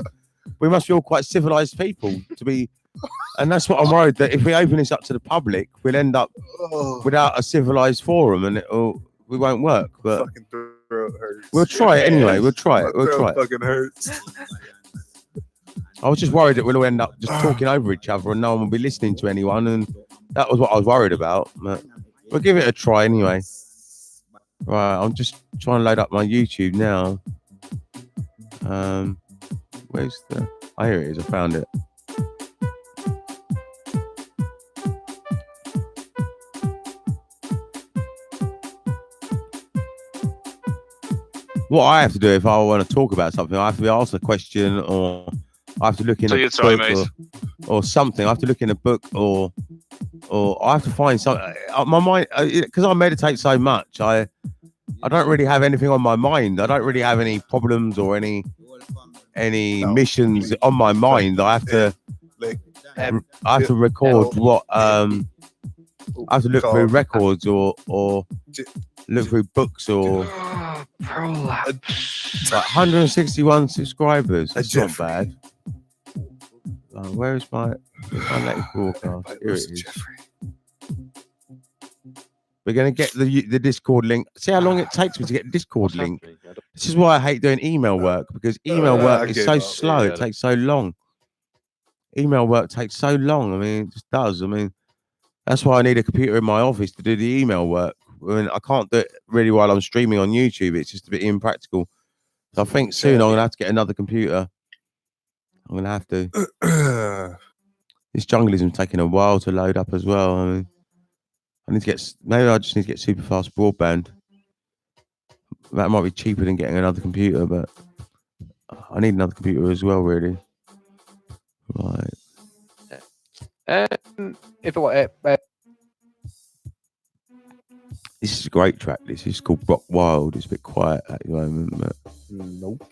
we must be all quite civilized people to be, and that's what I'm worried that if we open this up to the public, we'll end up without a civilized forum, and we won't work. But Fucking throat hurts. we'll try it anyway. We'll try it. My We'll try throat it. fucking hurts. I was just worried that we'll all end up just talking over each other and no one will be listening to anyone, and that was what I was worried about. But we'll give it a try anyway. Right, I'm just trying to load up my YouTube now. Where's the? Oh, here it is. I found it. What I have to do if I want to talk about something, I have to be asked a question, or I have to look in So a you'd try, book mate. or something. I have to look in a book, or I have to find something. My mind, because I meditate so much, I don't really have anything on my mind. I don't really have any problems or any missions on my mind. I have to record what I have to look through records or look through books or Prolapse. like 161 subscribers. That's not bad. Where's my latest broadcast? Here it is. We're gonna get the Discord link. See how long it takes me to get Discord link. This is why I hate doing email work, because email work is so slow. It takes so long. Email work takes so long. I mean, it just does. I mean, that's why I need a computer in my office to do the email work. I mean, I can't do it really while I'm streaming on YouTube. It's just a bit impractical. So I think soon I'm gonna have to get another computer. I'm gonna have to. This Junglism's taking a while to load up as well. I mean, I need to get. Maybe I just need to get super fast broadband. That might be cheaper than getting another computer, but I need another computer as well, really. Right. If it were, This is a great track. This is called Rock Wild. It's a bit quiet at the moment, but Nope.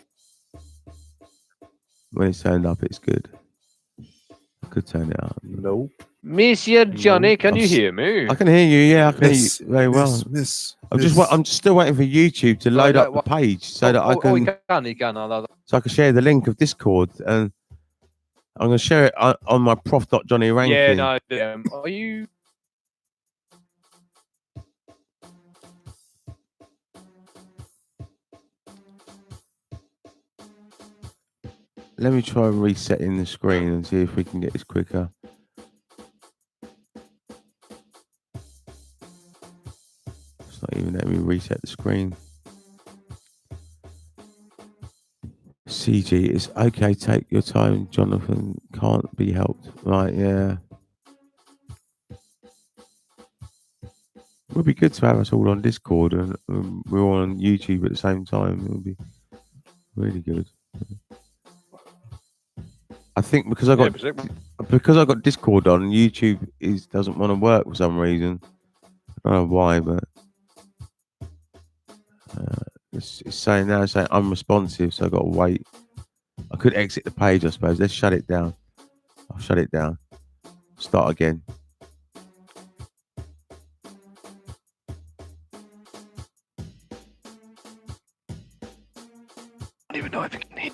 when it's turned up, it's good. I could turn it up. Nope. Monsieur Johnny, can you I've- hear me? I can hear you. Yeah, I can Miss, hear you very well. Miss. I'm just still waiting for YouTube to load up the page so that I can He can. so I can share the link of Discord, and I'm going to share it on my prof.johnny ranking. Yeah, no. Are you? Let me try resetting the screen and see if we can get this quicker. It's not even letting me reset the screen. CG, it's okay, take your time, Jonathan, can't be helped. Right, yeah. It would be good to have us all on Discord and we're all on YouTube at the same time. It would be really good. I think because I got Discord on, YouTube doesn't want to work for some reason. I don't know why, but it's saying now, it's saying unresponsive, so I've got to wait. I could exit the page, I suppose. Let's shut it down. I'll shut it down. Start again. I don't even know if you can hear.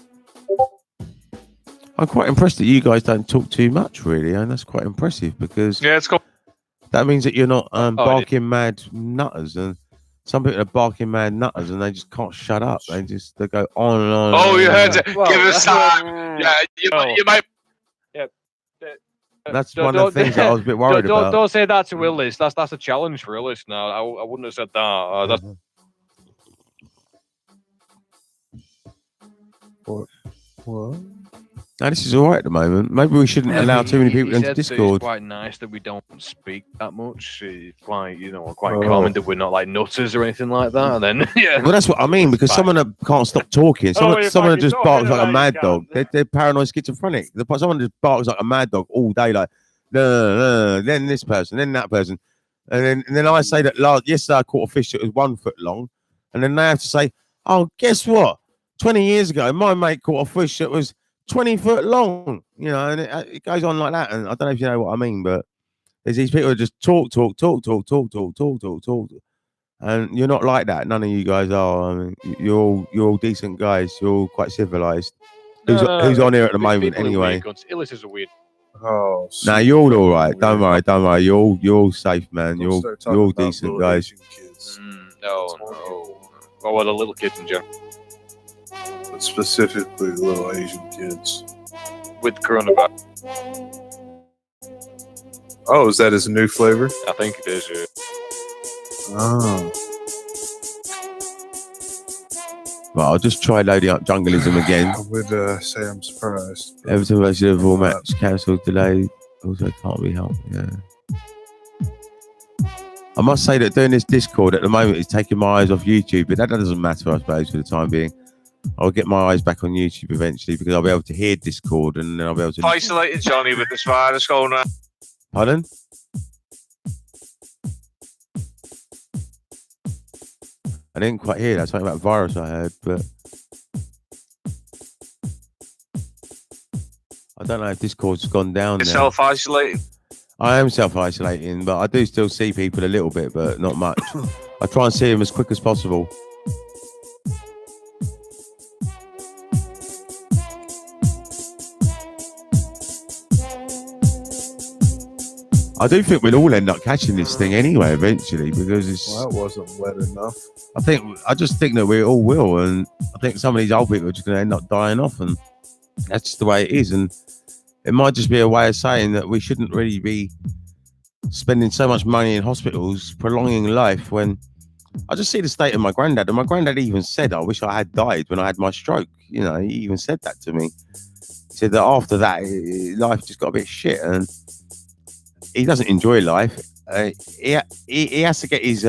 I'm quite impressed that you guys don't talk too much, really, and that's quite impressive because Yeah, it's cool. that means that you're not barking mad nutters, and some people are barking mad nutters and they just can't shut up. They go on and on. Oh, and you on. heard it. Give us time. Yeah, you might. That's one of the things that I was a bit worried about. Don't say that to Willis. That's a challenge for Willis. Now, I wouldn't have said that. That's What? No, this is all right at the moment. Maybe we shouldn't allow too many people He into said that It's Discord. quite nice that we don't speak that much. It's quite, quite Oh. common that we're not like nutters or anything like that. And then, yeah. Well, that's what I mean, because Fine. someone that can't stop talking, someone you're that fucking just talking barks like a about mad you dog. can't. They're paranoid schizophrenic. Someone just barks like a mad dog all day, like, no, then this person, then that person. And then I say that yesterday I caught a fish that was 1 foot long. And then they have to say, oh, guess what? 20 years ago, my mate caught a fish that was 20 foot long, and it goes on like that. And I don't know if you know what I mean, but there's these people who just talk. And you're not like that. None of you guys are. I mean, you're all decent guys. You're all quite civilized. Who's on here at the moment anyway? Illis is a weird. Oh, Nah, you're all right. Don't worry. You're all safe, man. You're all decent guys. Kids, No. Oh, well, the little kids in general. but specifically little Asian kids. With coronavirus. Oh, is that his new flavor? I think it is. Oh, Well, I'll just try loading up Junglism again. I would say I'm surprised. Everton vs Liverpool match cancelled, delayed. Also can't be helped. Yeah. I must say that doing this Discord at the moment is taking my eyes off YouTube, but that doesn't matter, I suppose, for the time being. I'll get my eyes back on YouTube eventually because I'll be able to hear Discord and then I'll be able to. Isolated Johnny with this virus going on. Pardon? I didn't quite hear that. Something about virus I heard, but I don't know if Discord's gone down now. Self-isolating. I am self-isolating, but I do still see people a little bit, but not much. I try and see them as quick as possible. I do think we'll all end up catching this thing anyway, eventually, because it's. Well, that wasn't wet enough. I just think that we all will, and I think some of these old people are just going to end up dying off, and that's just the way it is. And it might just be a way of saying that we shouldn't really be spending so much money in hospitals, prolonging life. When I just see the state of my granddad, and my granddad even said, "I wish I had died when I had my stroke." He even said that to me. He said that after that, life just got a bit shit, and he doesn't enjoy life. He has to get his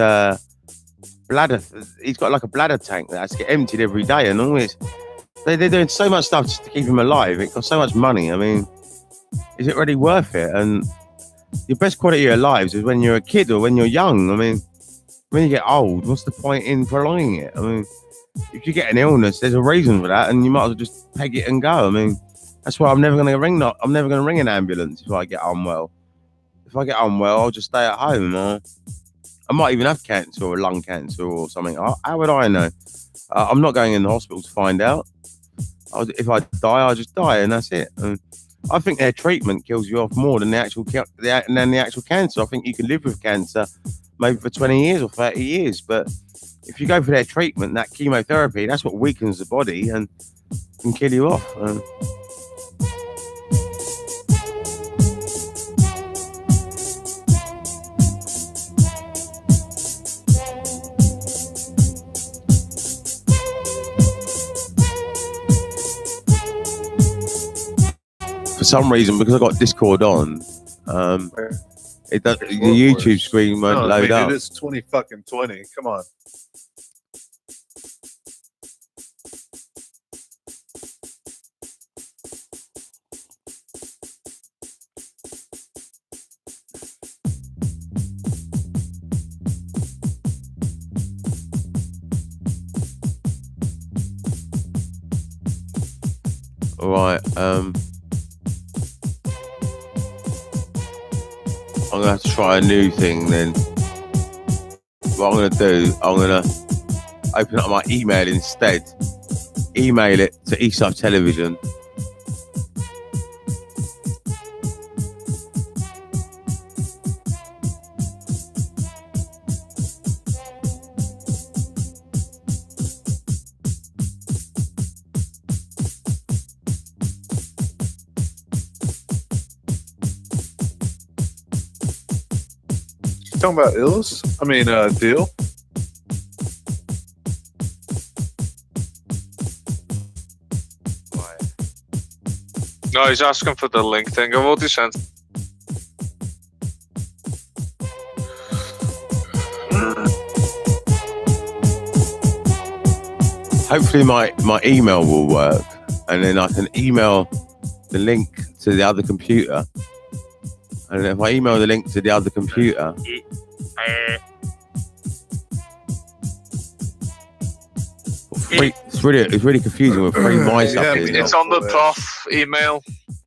bladder. He's got like a bladder tank that has to get emptied every day, and all this. They're doing so much stuff just to keep him alive. It costs so much money. I mean, is it really worth it? And your best quality of lives is when you're a kid or when you're young. I mean, when you get old, what's the point in prolonging it? I mean, if you get an illness, there's a reason for that, and you might as well just peg it and go. I mean, that's why I'm never going to ring. I'm never going to ring an ambulance if I get unwell. If I get unwell, I'll just stay at home. I might even have cancer or lung cancer or something. How would I know? I'm not going in the hospital to find out. If I die, I'll just die, and that's it. And I think their treatment kills you off more than the actual cancer. I think you can live with cancer maybe for 20 years or 30 years, but if you go for their treatment, that chemotherapy, that's what weakens the body and can kill you off. For some reason, because I got Discord on, it does, the YouTube screen won't load up. It's 2020. Come on. All right. I'm gonna have to try a new thing then. What I'm gonna do, I'm gonna open up my email instead. Email it to Eastside Television. Talking about Illis? I mean, Deal. No, he's asking for the link thing. I've already sent. Hopefully my email will work, and then I can email the link to the other computer. And if I email the link to the other computer, it's really confusing with three mice up here. It's on the prof email.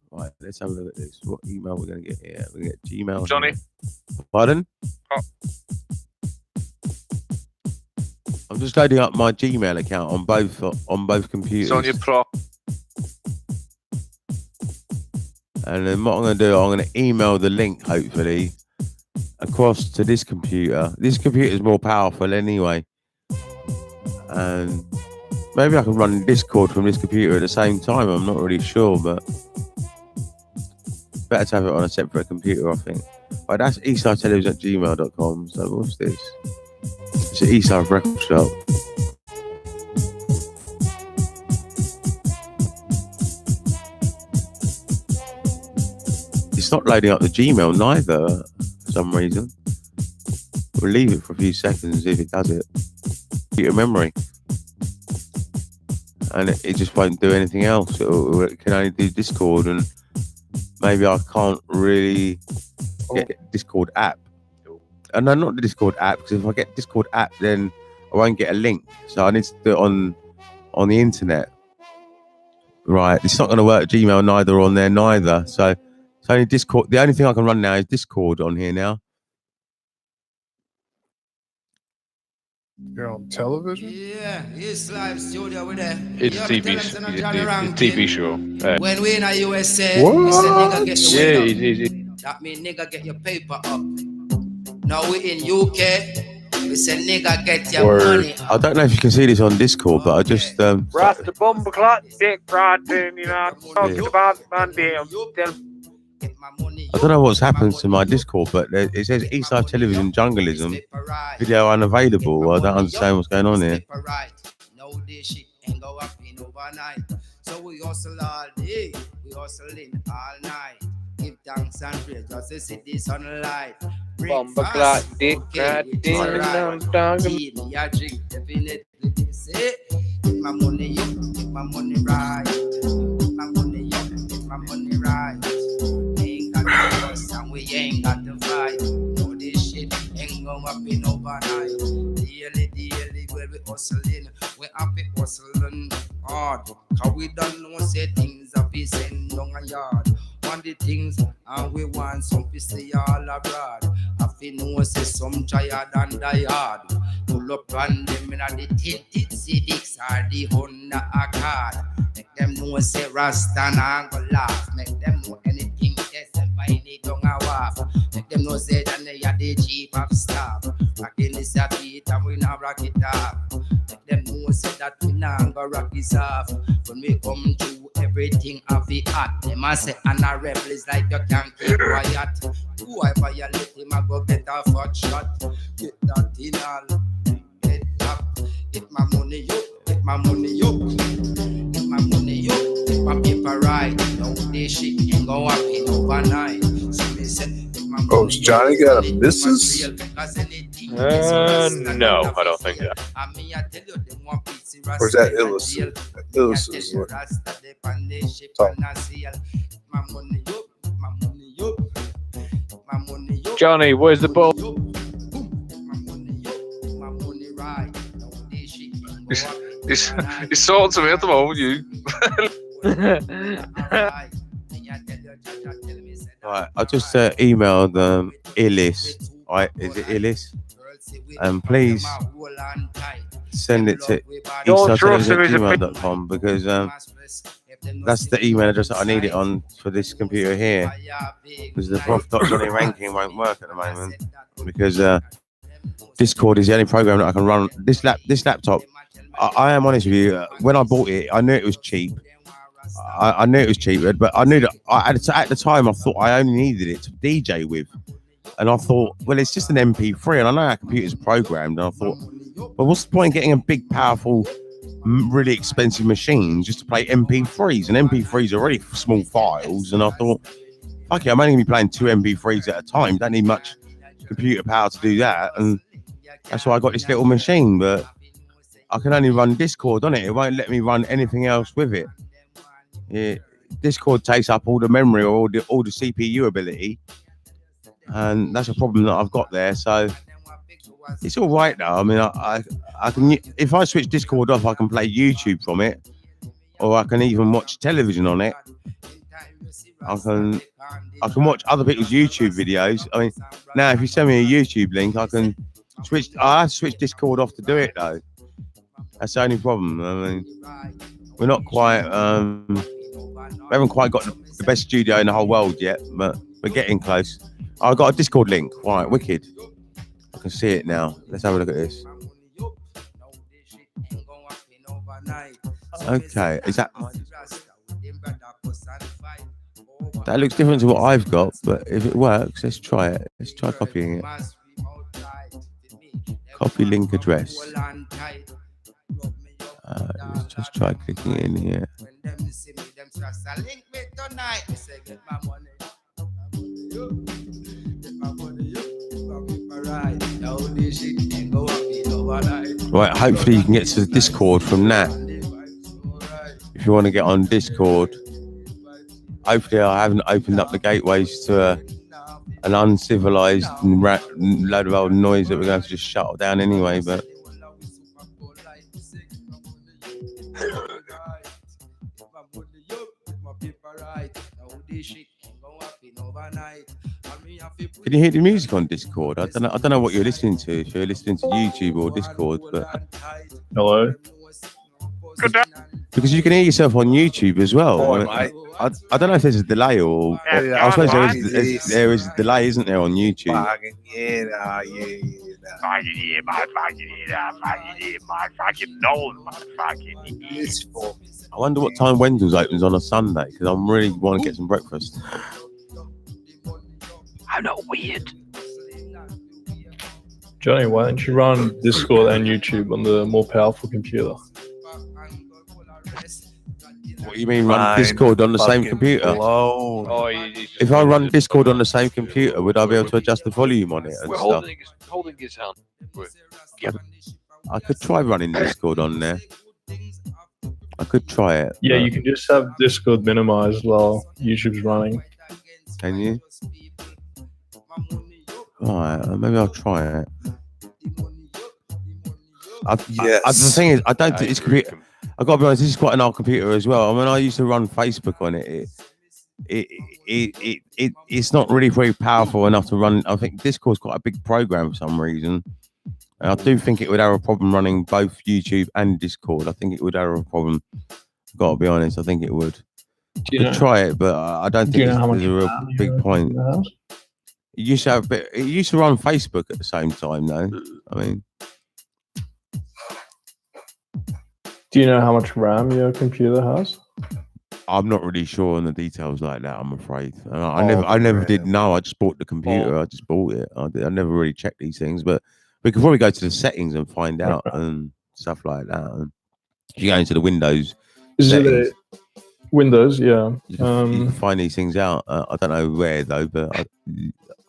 Right, let's have a look at this. What email we're gonna get here? We're gonna get Gmail. Johnny. Here. Pardon? Oh. I'm just loading up my Gmail account on both computers. It's on your prof. And then what I'm going to do, I'm going to email the link, hopefully, across to this computer. This computer is more powerful anyway. And maybe I can run Discord from this computer at the same time. I'm not really sure, but better to have it on a separate computer, I think. Right, that's eastsidetelevision@gmail.com. So what's this? It's an Eastside Record Shop. It's not loading up the Gmail neither for some reason. We'll leave it for a few seconds and see if it does it. Computer memory. And it just won't do anything else. It can only do Discord, and maybe I can't really get Discord app. And no, not the Discord app, because if I get Discord app, then I won't get a link. So I need to do it on the internet. Right, it's not going to work Gmail neither on there neither. So it's only Discord. The only thing I can run now is Discord on here now. You're on television? Yeah, it's live studio with that. It's TV show. When we in the USA, What? we say nigga get your Yeah, weight up. That mean nigga get your paper up. Now we in UK, we say nigga get your Word. money I up. don't know if you can see this on Discord, but I just Rasta bumper clot, dick riding, you know, talking about man damn. Get my money I don't know what's happened to my Discord, but it says Eastside Television Junglism video unavailable. I don't understand what's going on here. No, this shit ain't go up in overnight. So we hustle all day, we hustling all night. Give thanks and praise just to see the sunlight. Bumper clock, dick riding, I'm talking. Tea, I drink definitely this it. Get my money up, get my money right. Get my money up, get my money right. Ain't got to fuss and we ain't got to fight. No, this shit ain't going up in overnight. Daily, where we hustling, we happy hustling hard. Cause we don't know say things have been sent down a yard. Want the things and we want some to stay all abroad. I feel no say some tired and die hard. Pull up on them in the tinted Civics or the Honda Accord. Make them know say Rasta and go laugh. Make them know anything yes and find it down a waff. Make them know say that they are the chief of staff. Rockin' this a beat and we not rock it off. Make them know say that we not go rock this off. When we come to everything of the hot, them a say and a rebel is like you can't keep quiet. Whoever you let him a go get a fuck shot. Get that in all. Get up. Get my money up. Get my money up. Get my money up. Get my paper right. No, this shit can go up in overnight. So me say, Oh, has Johnny got a missus? No, I don't think that. Or is that Illis? Illis is what? Johnny, where's the ball? He's sorting to me at the moment, you. Right, I just emailed Illis. Right, is it Illis? And please send it to eastsidetelevision@gmail.com because that's the email address that I need it on for this computer here. Because the prof.johnny ranking won't work at the moment because Discord is the only program that I can run. This laptop, I am honest with you. When I bought it, I knew it was cheap. I knew it was cheap, but I knew that at the time I thought I only needed it to DJ with. And I thought, well, it's just an MP3, and I know how computers are programmed. And I thought, well, what's the point in getting a big, powerful, really expensive machine just to play MP3s? And MP3s are already small files. And I thought, okay, I'm only going to be playing 2 MP3s at a time. Don't need much computer power to do that. And that's why I got this little machine. But I can only run Discord on it. It won't let me run anything else with it. Discord takes up all the memory or all the CPU ability. And that's a problem that I've got there. So it's all right though. I mean, I can, if I switch Discord off, I can play YouTube from it, or I can even watch television on it. I can watch other people's YouTube videos. I mean, now if you send me a YouTube link, I can switch. I have to switch Discord off to do it though. That's the only problem. I mean, we're not quite. We haven't quite got the best studio in the whole world yet, but we're getting close. I got a Discord link. Right, wicked. I can see it now. Let's have a look at this. Okay, is that? That looks different to what I've got, but if it works, let's try it. Let's try copying it. Copy link address. Let's just try clicking it in here. Right, hopefully you can get to the Discord from that. If you want to get on Discord, hopefully I haven't opened up the gateways to an uncivilized load of old noise that we're going to just shut down anyway. But can you hear the music on Discord? I don't know what you're listening to. If you're listening to YouTube or Discord, but hello. Good day. Because you can hear yourself on YouTube as well. Oh, I don't know if there's a delay or I suppose there is a delay, isn't there, on YouTube? I wonder what time Wendell's opens on a Sunday, because I really want to get some breakfast. I'm not weird. Johnny, why don't you run Discord and YouTube on the more powerful computer? What do you mean run Discord on the same computer? If I run Discord on the same computer, would I be able to adjust the volume on it and stuff? Holding his hand. I could try running Discord on there. I could try it. Yeah, you can just have Discord minimized while YouTube's running. Can you? Alright, maybe I'll try it. The thing is, I don't think this computer. I've got to be honest, this is quite an old computer as well. I mean, I used to run Facebook on it. It's not really very powerful enough to run. I think Discord's quite a big program for some reason. And I do think it would have a problem running both YouTube and Discord. I think it would have a problem. I've got to be honest, I think it would. Could try it, but I don't think there's a real big point. It used to have it used to run Facebook at the same time, though. I mean, do you know how much RAM your computer has? I'm not really sure on the details like that, I'm afraid. I never did know. I just bought the computer. I just bought it. I never really checked these things, but we could probably go to the settings and find out and stuff like that. And if you go into the Windows settings, Windows, yeah. You can find these things out. I don't know where though, but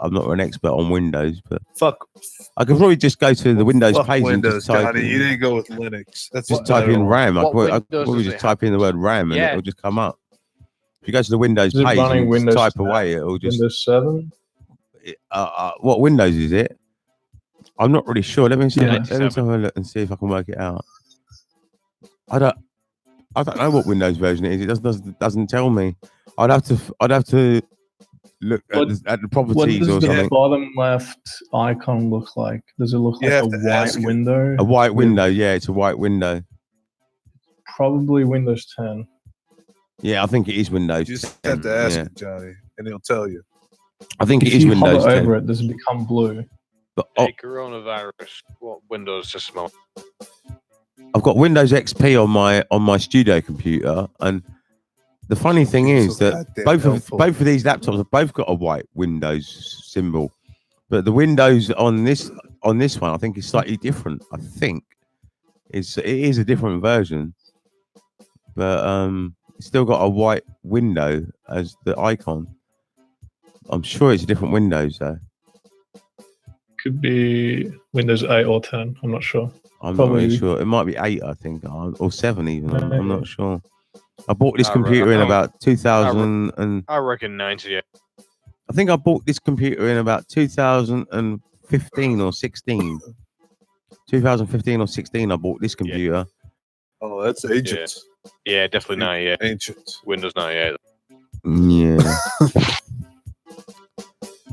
I'm not an expert on Windows. But I could probably just go to the Windows page Windows, and just type Johnny. You didn't go with Linux. That's just type in RAM. I could probably just type in the word RAM and Yeah. it'll just come up. If you go to the Windows Is it page running and Windows type 10? away, it'll just. Windows 7? What Windows is it? I'm not really sure. Let me see. Yeah, Let me have a look and see if I can work it out. I don't know what Windows version it is. It doesn't tell me. I'd have to look at the What properties does or the something. bottom left icon look like? Does it look like a white window? A white window, yeah, it's a white window. Probably Windows 10. Yeah, I think it is Windows. You just 10, have to ask yeah. him, Johnny, and he'll tell you. I think it If is you Windows hover 10. over it, does it become blue? But Hey, coronavirus. What Windows to smell? I've got Windows XP on my studio computer, and the funny thing is that both of these laptops have both got a white Windows symbol. But the Windows on this one, I think, is slightly different. I think it is a different version, but it's still got a white window as the icon. I'm sure it's a different Windows though. Could be Windows 8 or 10. I'm not sure. I'm Probably. not really sure. It might be 8, I think, or 7 even. I'm not sure. I bought this I computer in reckon- about 2000 and I reckon 90. Yeah. I think I bought this computer in about 2015 or 16. 2015 or 16, I bought this computer. Oh, that's ancient. Yeah, definitely 90. Yeah. Ancient. Windows 98. Yeah.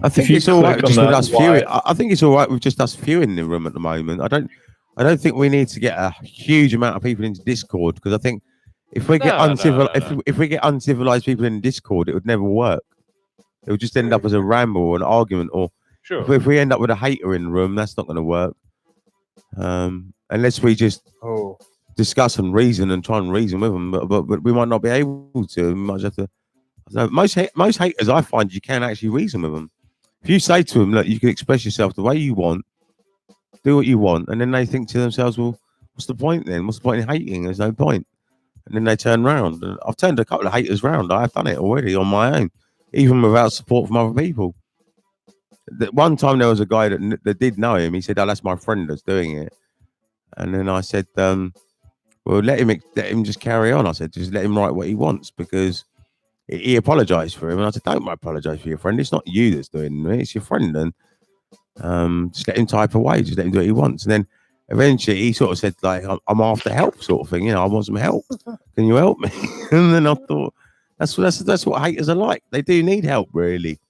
I think you it's all right click on just with that us viewing. I think it's all right with just us viewing the room at the moment. I don't think we need to get a huge amount of people into Discord, because I think if we get if we get uncivilized people in Discord, it would never work. It would just end up as a ramble or an argument, or Sure. if we end up with a hater in the room, that's not going to work. Unless we just discuss and reason and try and reason with them, but we might not be able to. We might have to. Most haters, I find, you can actually reason with them. If you say to them, look, you can express yourself the way you want, do what you want, and then they think to themselves, well, what's the point then? What's the point in hating? There's no point. And then they turn round. I've turned a couple of haters round. I've done it already on my own, even without support from other people. One time there was a guy that did know him. He said, oh, that's my friend that's doing it. And then I said, well, let him just carry on. I said, just let him write what he wants, because he apologized for him. And I said, don't apologize for your friend. It's not you that's doing it. It's your friend. And just let him type away. Just let him do what he wants. And then eventually he sort of said, like, I'm after help, sort of thing. You know, I want some help. Can you help me? And then I thought, that's what haters are like. They do need help, really.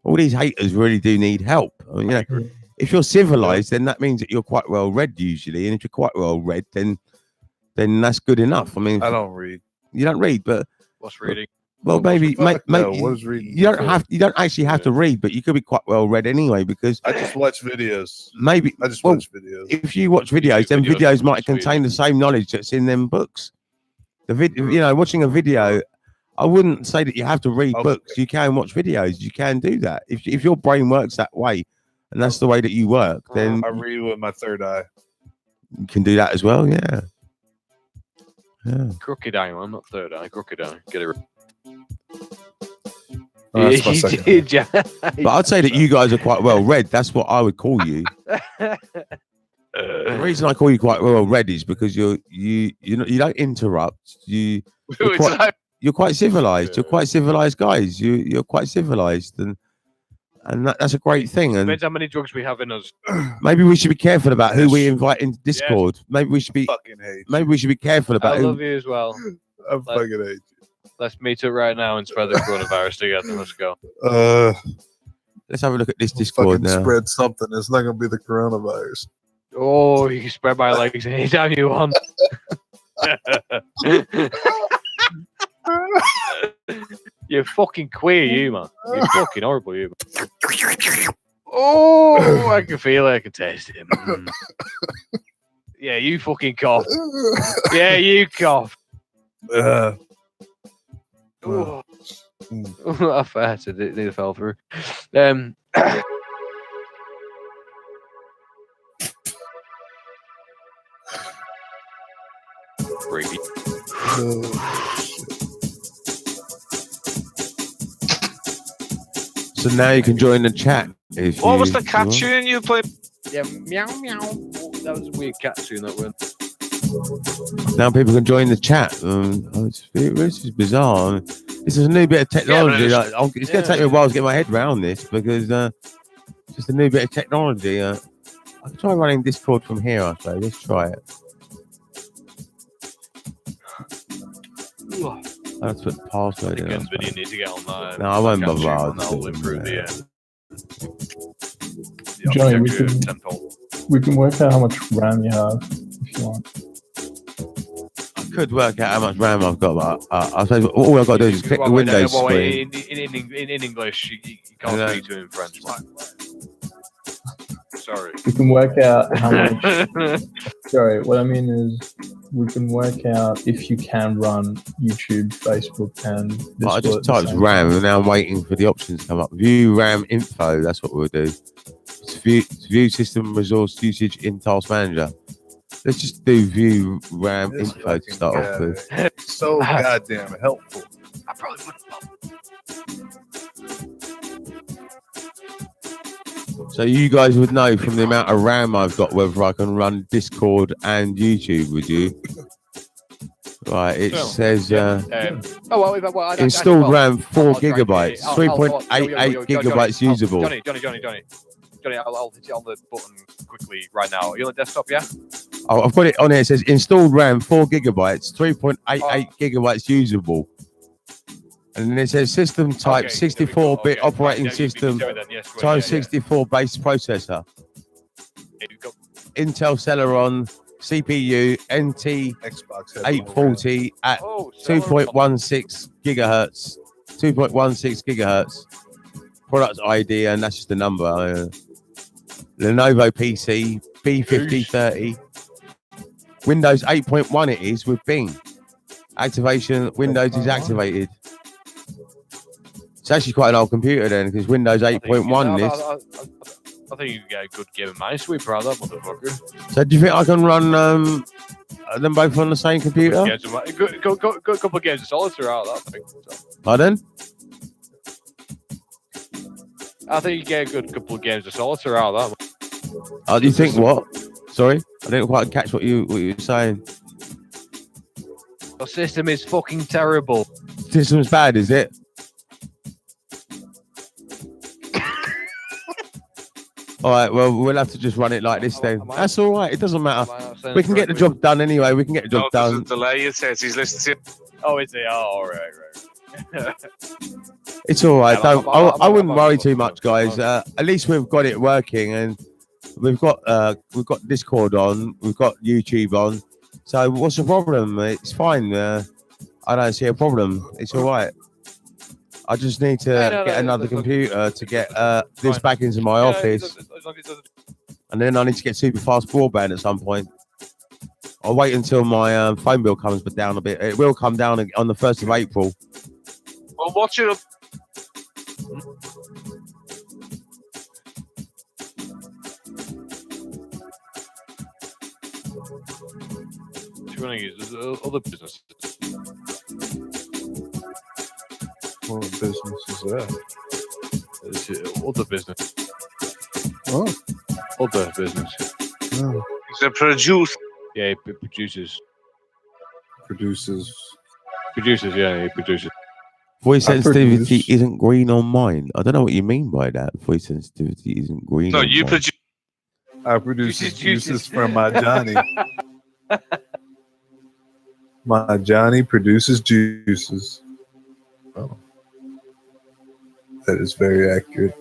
All these haters really do need help. I mean, you know, if you're civilized, then that means that you're quite well read usually. And if you're quite well read, then that's good enough. I mean, I don't read. You don't read, but what's reading? Well, maybe, what is reading? You don't actually have to read, but you could be quite well read anyway, because I just watch videos. Maybe I just watch videos. If you watch videos, then videos might contain the same knowledge that's in them books. Watching a video, I wouldn't say that you have to read books. You can watch videos. You can do that. If your brain works that way, and that's the way that you work, then I read with my third eye. You can do that as well. Yeah. Crooked eye, man, not third eye. Crooked eye. Get it right. Oh, that's my second eye. But I'd say that you guys are quite well read. That's what I would call you. The reason I call you quite well read is because you don't interrupt. You're quite civilized. You're quite civilized guys. You're quite civilized, and that's a great thing. And Depends how many drugs we have in us. maybe we should be careful about who we invite into Discord. Maybe we should be. Maybe we should be careful about. I love you as well. I fucking hate you. Let's meet up right now and spread the coronavirus together. Let's go. Let's have a look at this Discord now. Spread something. It's not gonna be the coronavirus. Oh, you can spread my legs anytime you want. You're fucking queer, you man. You're fucking horrible, you man. Oh, I can feel it. I can taste it. Yeah, you fucking cough. Yeah, you cough. Oh. I farted. It fell through. Creepy. So now you can join the chat. What was the cat tune you played? Yeah, meow meow. Oh, that was a weird cat tune. That one. Now people can join the chat. This is bizarre. This is a new bit of technology. It's going to take me a while to get my head around this, because it's just a new bit of technology. I'll try running Discord from here, I say. Let's try it. I have to put the password in. Again, but you need to get on that. No, I won't bother. That'll improve the Johnny, we can work out how much RAM you have if you want. I could work out how much RAM I've got, but I suppose all I've got to do is click the Windows screen. In English, you can't speak to him in French. Sorry. We can work out how much. Sorry, what I mean is we can work out if you can run YouTube, Facebook, and Discord. I just at the typed same RAM time. and now I'm waiting for the options to come up. View RAM info. That's what we'll do. It's view system resource usage in Task Manager. Let's just do view RAM This info to start off fucking with. guy, so goddamn helpful. I probably would. So you guys would know from the amount of RAM I've got whether I can run Discord and YouTube, would you? Right, it Sure. says installed installed RAM 4 I'll try and gigabytes, get it. 3.88 gigabytes usable. Johnny, I'll hit it on the button quickly right now. You're on the desktop, yeah? Oh, I've got it on here. It says installed RAM 4 gigabytes, 3.88 gigabytes usable. And then it says system type 64-bit operating system times 64 base processor. Intel Celeron CPU NT Xbox 840 at 2.16 gigahertz. 2.16 gigahertz. Product ID, and that's just the number. Lenovo PC B5030. Windows 8.1 it is with Bing. Activation, Windows is activated. It's actually quite an old computer then, because Windows 8.1 is. I think you can get a good game of Minesweeper out of that motherfucker. So do you think I can run them both on the same computer? Good couple of games of Solitaire out of that thing. So. Pardon? I think you get a good couple of games of Solitaire out of that. Oh, do you think what? Sorry? I didn't quite catch what you were saying. The system is fucking terrible. System's bad, is it? All right, well, we'll have to just run it like this then. That's all right. It doesn't matter. We can get the job done anyway. We can get the job done. There's a delay. It says he's listening to you. Oh, is it? Oh, all right. It's all right. I wouldn't worry too much, guys. At least we've got it working, and we've got Discord on. We've got YouTube on. So what's the problem? It's fine. I don't see a problem. It's all right. I just need to get another computer to get this back into my office. And then I need to get super fast broadband at some point. I'll wait until my phone bill comes down a bit. It will come down on the 1st of April. Well, what's your... There's other businesses. What business is that? It's other business. Oh. Other business. Oh. It's a produce. Yeah, he produces. Produces, Yeah, he produces. Voice sensitivity isn't green on mine. I don't know what you mean by that. Voice sensitivity isn't green. No, on you mine. produce. I produce juices from my Johnny. My Johnny produces juices. Oh. That is very accurate.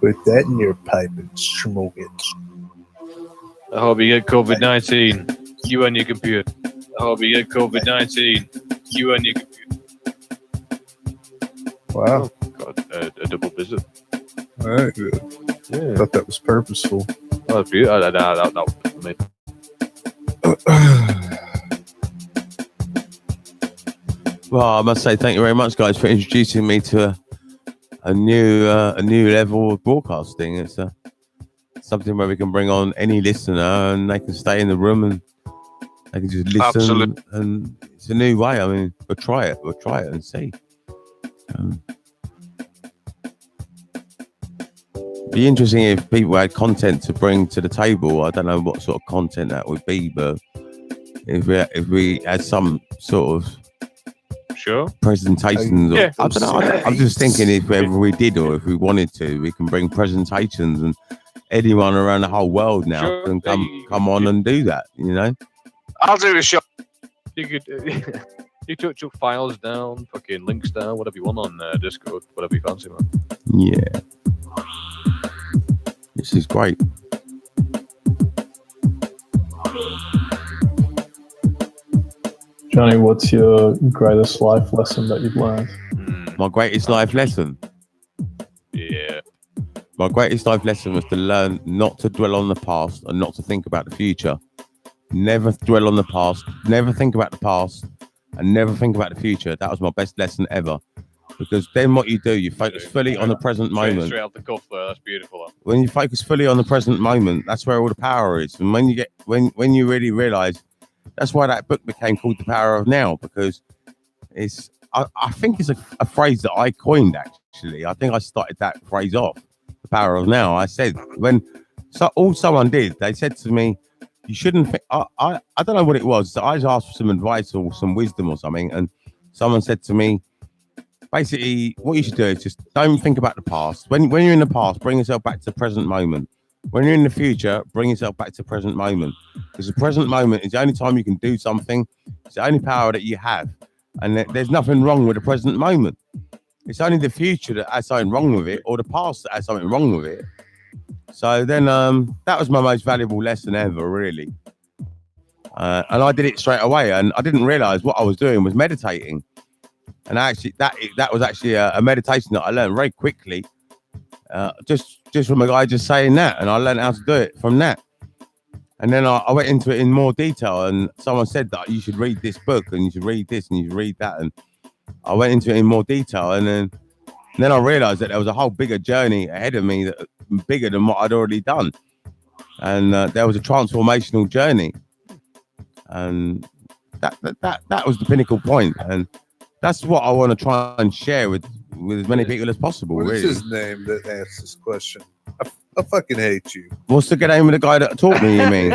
Put that in your pipe and smoke it. I hope you get COVID-19. You and your computer. I hope you get COVID-19. You and your computer. Wow. Oh, God, a double visit. All right. Good. Yeah. I thought that was purposeful. Oh, that's beautiful. That was me. Well, I must say thank you very much, guys, for introducing me to a new level of broadcasting. It's something where we can bring on any listener and they can stay in the room and they can just listen. Absolutely. And it's a new way. I mean, we'll try it and see. Be interesting if people had content to bring to the table. I don't know what sort of content that would be, but if we had some sort of presentations, Yeah. I don't know. I'm just thinking if ever we did or if we wanted to, we can bring presentations, and anyone around the whole world now can come on and do that. You know, I'll do a show. You could. You took files down, fucking links down, whatever you want on Discord, whatever you fancy, man. Yeah. This is great. Johnny, what's your greatest life lesson that you've learned? My greatest life lesson? Yeah. My greatest life lesson was to learn not to dwell on the past and not to think about the future. Never dwell on the past, never think about the past, and never think about the future. That was my best lesson ever. Because then what you do, you focus fully on the present moment. Straight off the cuff there, that's beautiful. When you focus fully on the present moment, that's where all the power is. And when you really realize, that's why that book became called The Power of Now, because I think it's a phrase that I coined, actually. I think I started that phrase off, The Power of Now. I said, all someone did, they said to me, you shouldn't think, I don't know what it was. I just asked for some advice or some wisdom or something. And someone said to me, basically, what you should do is just don't think about the past. When you're in the past, bring yourself back to the present moment. When you're in the future, bring yourself back to the present moment. Because the present moment is the only time you can do something. It's the only power that you have. And there's nothing wrong with the present moment. It's only the future that has something wrong with it, or the past that has something wrong with it. So then that was my most valuable lesson ever, really. And I did it straight away. And I didn't realize what I was doing was meditating. And actually, that was actually a meditation that I learned very quickly, just from a guy just saying that, and I learned how to do it from that. And then I went into it in more detail, and someone said that you should read this book, and you should read this, and you should read that, and I went into it in more detail, and then I realized that there was a whole bigger journey ahead of me, that bigger than what I'd already done, and there was a transformational journey, and that was the pinnacle point, and that's what I want to try and share with as many people as possible. What is really. his name that asked this question? I fucking hate you. What's the good name of the guy that taught me? You mean?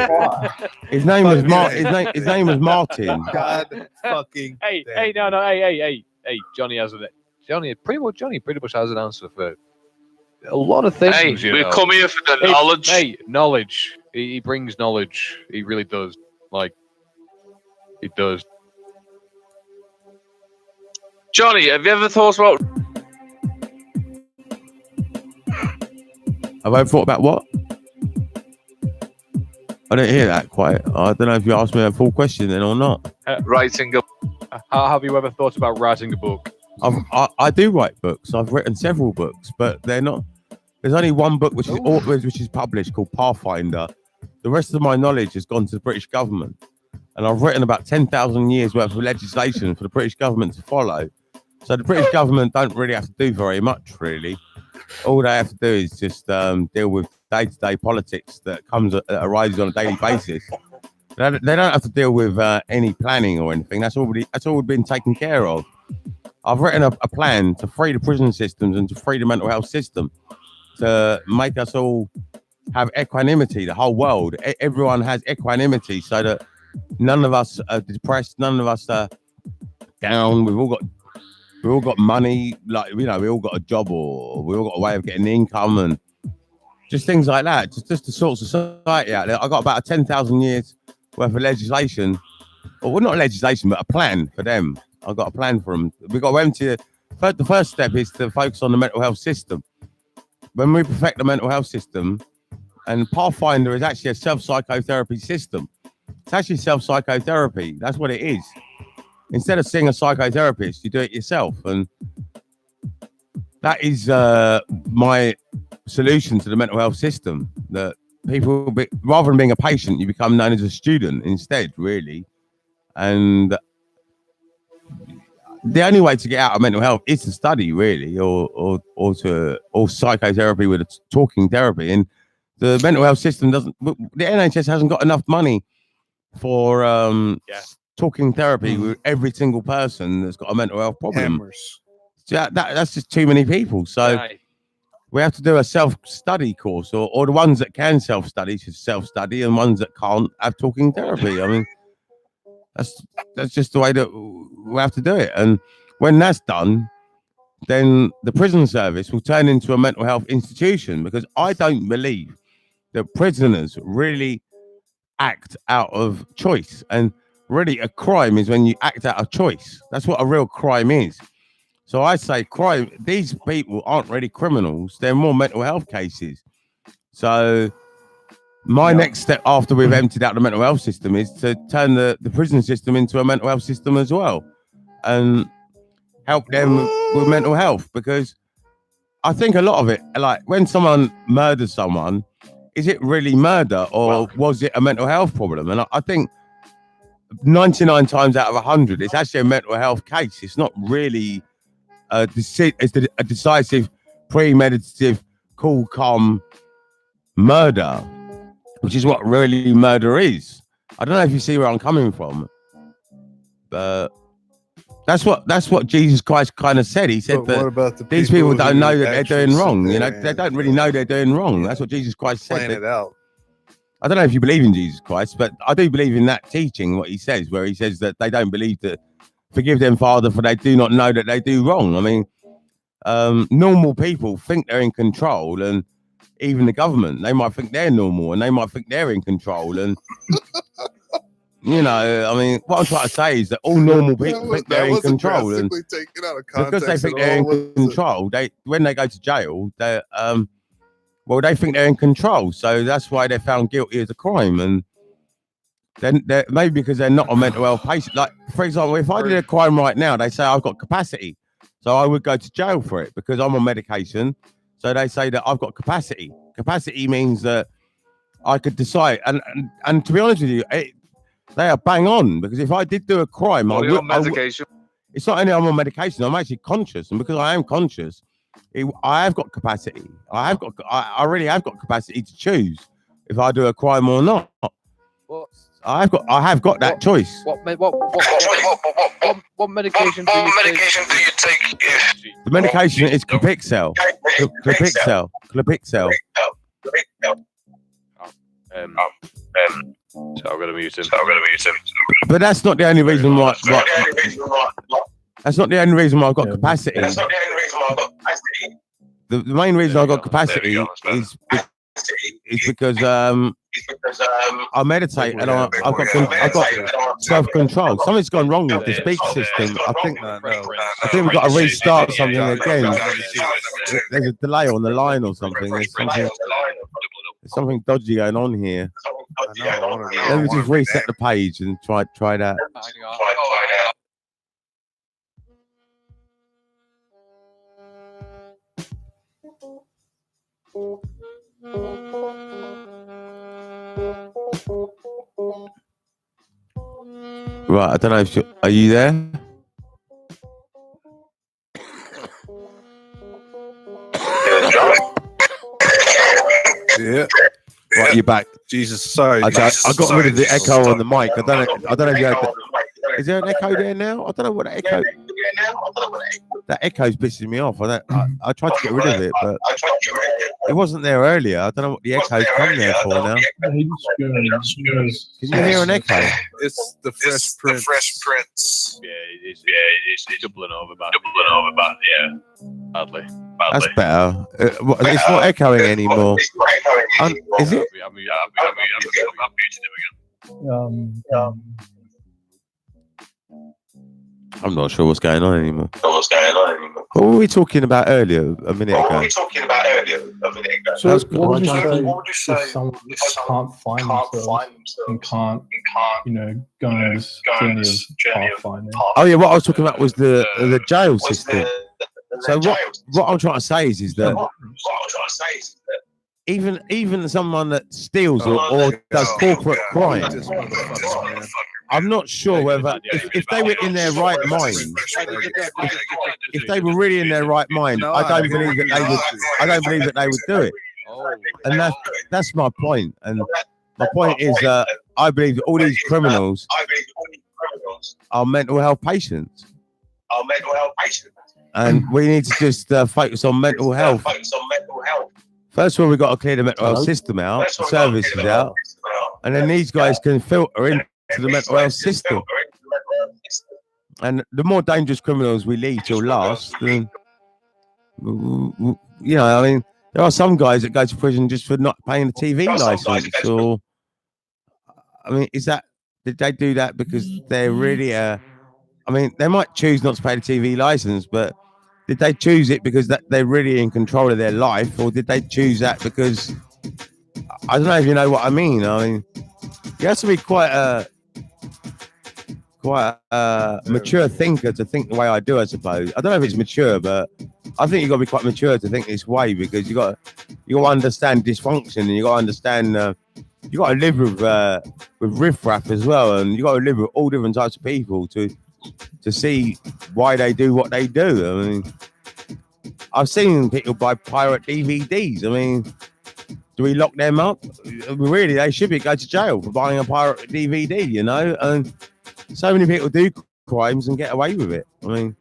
His name was His name was Martin. God fucking. Hey, Johnny has pretty much has an answer for a lot of things. Hey, you we know. come here for the knowledge. Hey, knowledge. He brings knowledge. He really does. Like, he does. Johnny, have you ever thought about? Have I thought about what? I didn't hear that quite. I don't know if you asked me a full question then or not. Writing a How have you ever thought about writing a book? I do write books. I've written several books, but they're not. There's only one book which is published called Pathfinder. The rest of my knowledge has gone to the British government, and I've written about 10,000 years worth of legislation for the British government to follow. So the British government don't really have to do very much, really. All they have to do is just deal with day-to-day politics that arises on a daily basis. They don't have to deal with any planning or anything. That's all been taken care of. I've written a plan to free the prison systems and to free the mental health system, to make us all have equanimity, the whole world. Everyone has equanimity, so that none of us are depressed, none of us are down. We've all got money, like, we all got a job, or we all got a way of getting income, and just things like that. Just the sorts of society out there. I got about 10,000 years worth of legislation, or well, not legislation, but a plan for them. I got a plan for them. We got to empty. The first step is to focus on the mental health system. When we perfect the mental health system, and Pathfinder is actually a self-psychotherapy system. It's actually self-psychotherapy. That's what it is. Instead of seeing a psychotherapist, you do it yourself. And that is my solution to the mental health system. That people, rather than being a patient, you become known as a student instead, really. And the only way to get out of mental health is to study, really, or psychotherapy with a talking therapy. And the mental health system the NHS hasn't got enough money for talking therapy with every single person that's got a mental health problem. Hammers. That's just too many people. So we have to do a self-study course, or the ones that can self-study should self-study, and ones that can't have talking therapy. I mean, that's just the way that we have to do it. And when that's done, then the prison service will turn into a mental health institution, because I don't believe that prisoners really act out of choice. And really, a crime is when you act out of choice. That's what a real crime is. So I say crime, these people aren't really criminals. They're more mental health cases. So my next step after we've emptied out the mental health system is to turn the prison system into a mental health system as well, and help them with mental health, because I think a lot of it, like when someone murders someone, is it really murder or was it a mental health problem? And I think 99 times out of 100, it's actually a mental health case. It's not really a decisive, premeditative, cool, calm murder, which is what really murder is. I don't know if you see where I'm coming from, but that's what Jesus Christ kind of said. He said But what that about these people don't who know that they're actually doing sit wrong. You there know, they and- don't really know they're doing wrong. That's what Jesus Christ said. plan it out? I don't know if you believe in Jesus Christ, but I do believe in that teaching, what he says, where he says that they don't believe that, forgive them, Father, for they do not know that they do wrong. I mean, normal people think they're in control, and even the government, they might think they're normal and they might think they're in control. And, you know, I mean, what I'm trying to say is that all normal people think they're in control. And taken out of because they think they're in control, when they go to jail, they they think they're in control. So that's why they're found guilty of the crime. And then maybe because they're not a mental health patient. Like, for example, if I did a crime right now, they say I've got capacity. So I would go to jail for it because I'm on medication. So they say that I've got capacity. Capacity means that I could decide. And to be honest with you, they are bang on, because if I did do a crime, Are you on medication? It's not only I'm on medication, I'm actually conscious. And because I am conscious, I have got capacity. I really have got capacity to choose if I do a crime or not. What? I have got that choice. What medication do you take? The medication is Clopixel. Clopixel. So I'm gonna mute him. But that's not the only reason why. That's not the only reason why I've got capacity. The main reason I've got capacity is because I meditate and I've got self-control. Something's gone wrong with the speech system. I think we've got to restart something again. There's a delay on the line or something. There's something dodgy going on here. Let me just reset the page and try that. Right, I don't know if are you there? Yeah. Right, you're back. Jesus, sorry. I got rid of the echo on the mic. I don't know if you had is there an echo there now? I don't know what that echo. That echo's pissing me off. I tried to get rid of it, but it wasn't there earlier. I don't know what the echo's come there for now. Can you hear an echo? It's the Fresh Prince. Yeah, it's doubling over, man. Yeah, badly. That's better. It's not echoing anymore. Is it? I'm muting him again. I'm not sure what's going on anymore. What were we talking about earlier? A minute ago. So what would you say if someone can't find themselves and can't, go on this journey of pathfinding? Oh yeah, what I was talking about was the jail system. So what I'm trying to say is that even someone that steals or does corporate crime, I'm not sure whether if they were in their right mind, if they were really in their right mind, I don't believe that they would do it. And that's my point. And my point is that I believe that all these criminals are mental health patients. And we need to just focus on mental health. First of all, we've got to clear the mental health system out, the services out, and then these guys can filter into the mental health system. And the more dangerous criminals we leave till last, then, I mean, there are some guys that go to prison just for not paying a TV license. Or, I mean, did they do that because they're really I mean, they might choose not to pay the TV license, but did they choose it because they're really in control of their life, or did they choose that because I don't know if you know what I mean? I mean, you have to be quite a mature thinker to think the way I do, I suppose. I don't know if it's mature, but I think you got to be quite mature to think this way because you got to understand dysfunction and you got to understand. You got to live with riffraff as well, and you got to live with all different types of people to see why they do what they do. I mean, I've seen people buy pirate DVDs. I mean, do we lock them up? Really, they should be go to jail for buying a pirate DVD. You know, and so many people do crimes and get away with it. I mean,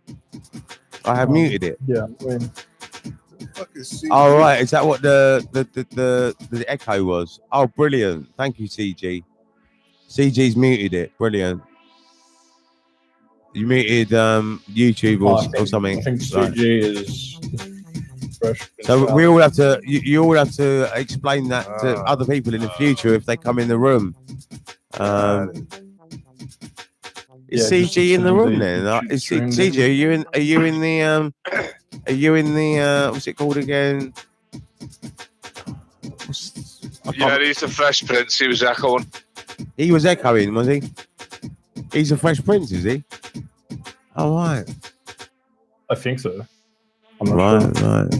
I have muted it. Yeah, I mean, Oh right, is that what the echo was? Oh, brilliant! Thank you, CG. CG's muted it. Brilliant. You muted YouTube or something. I think Right. CG is fresh. So we all have to. You all have to explain that to other people in the future if they come in the room. Is Yeah, CG in the room the then? Is stream CG? Are you in? Are you in the? Are you in the? What's it called again? Yeah, he's the Fresh Prince. He was echoing. He was echoing, was he? He's a Fresh Prince, is he? Oh right. I think so. I'm not sure. Right.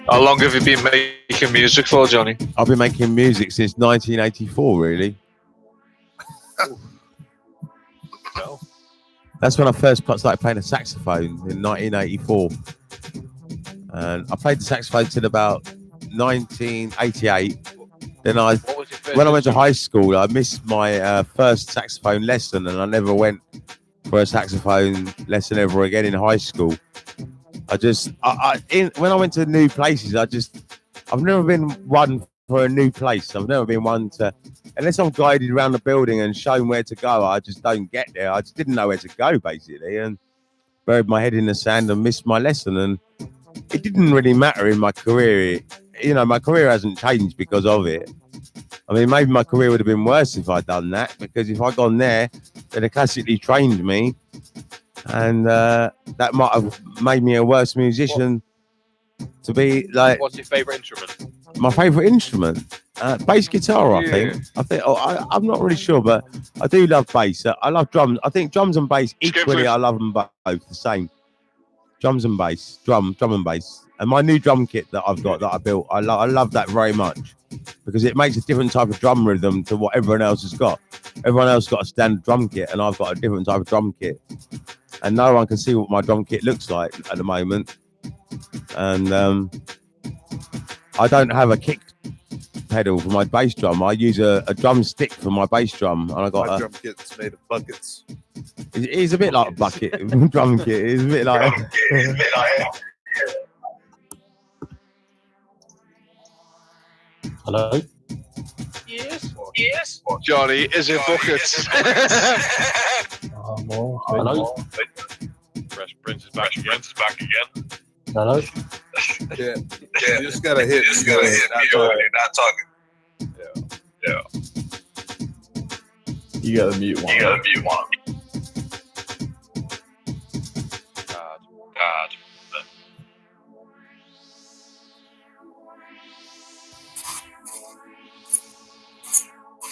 How long have you been making music for, Johnny? I've been making music since 1984, really. That's when I first started playing the saxophone in 1984. And I played the saxophone till about 1988. Then when I went to high school, I missed my first saxophone lesson and I never went for a saxophone lesson ever again in high school. When I went to new places, I've never been one for a new place. I've never been one to, unless I'm guided around the building and shown where to go, I just don't get there. I just didn't know where to go, basically, and buried my head in the sand and missed my lesson. And it didn't really matter in my career. My career hasn't changed because of it. I mean, maybe my career would have been worse if I'd done that, because if I'd gone there, they'd have classically trained me. And that might have made me a worse musician to be like. What's your favourite instrument? My favourite instrument? Bass guitar, I think. I'm not really sure, but I do love bass. I love drums. I think drums and bass equally, I love them both the same. Drums and bass, drum and bass. And my new drum kit that I've got, that I built, I love that very much because it makes a different type of drum rhythm to what everyone else has got. Everyone else got a standard drum kit and I've got a different type of drum kit. And no one can see what my drum kit looks like at the moment. And I don't have a kick pedal for my bass drum. I use a drum stick for my bass drum. And I got my drum kit's made of buckets. It's a bit like a bucket drum kit. It's a bit like. Hello? Yes. Johnny, is it buckets? Hello? Fresh Prince is back again. Hello? Yeah. You just gotta hit. Not talking. Yeah. You gotta mute one. God.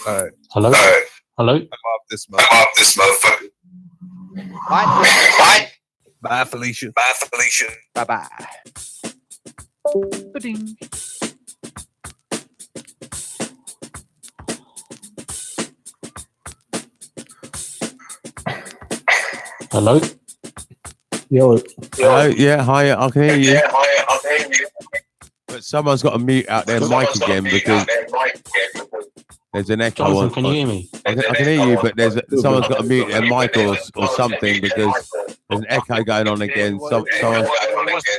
All right. Hello? Hello? I'm off this motherfucker. What? Bye, Felicia. Bye-bye. Hello? Yo. Hello? Yeah, hi, I can hear you. But someone's got to mute out their mic again because there's an echo. Jonathan, can you hear me? I can hear you, but someone's got to mute their mic or something because there's an echo going on again. Someone.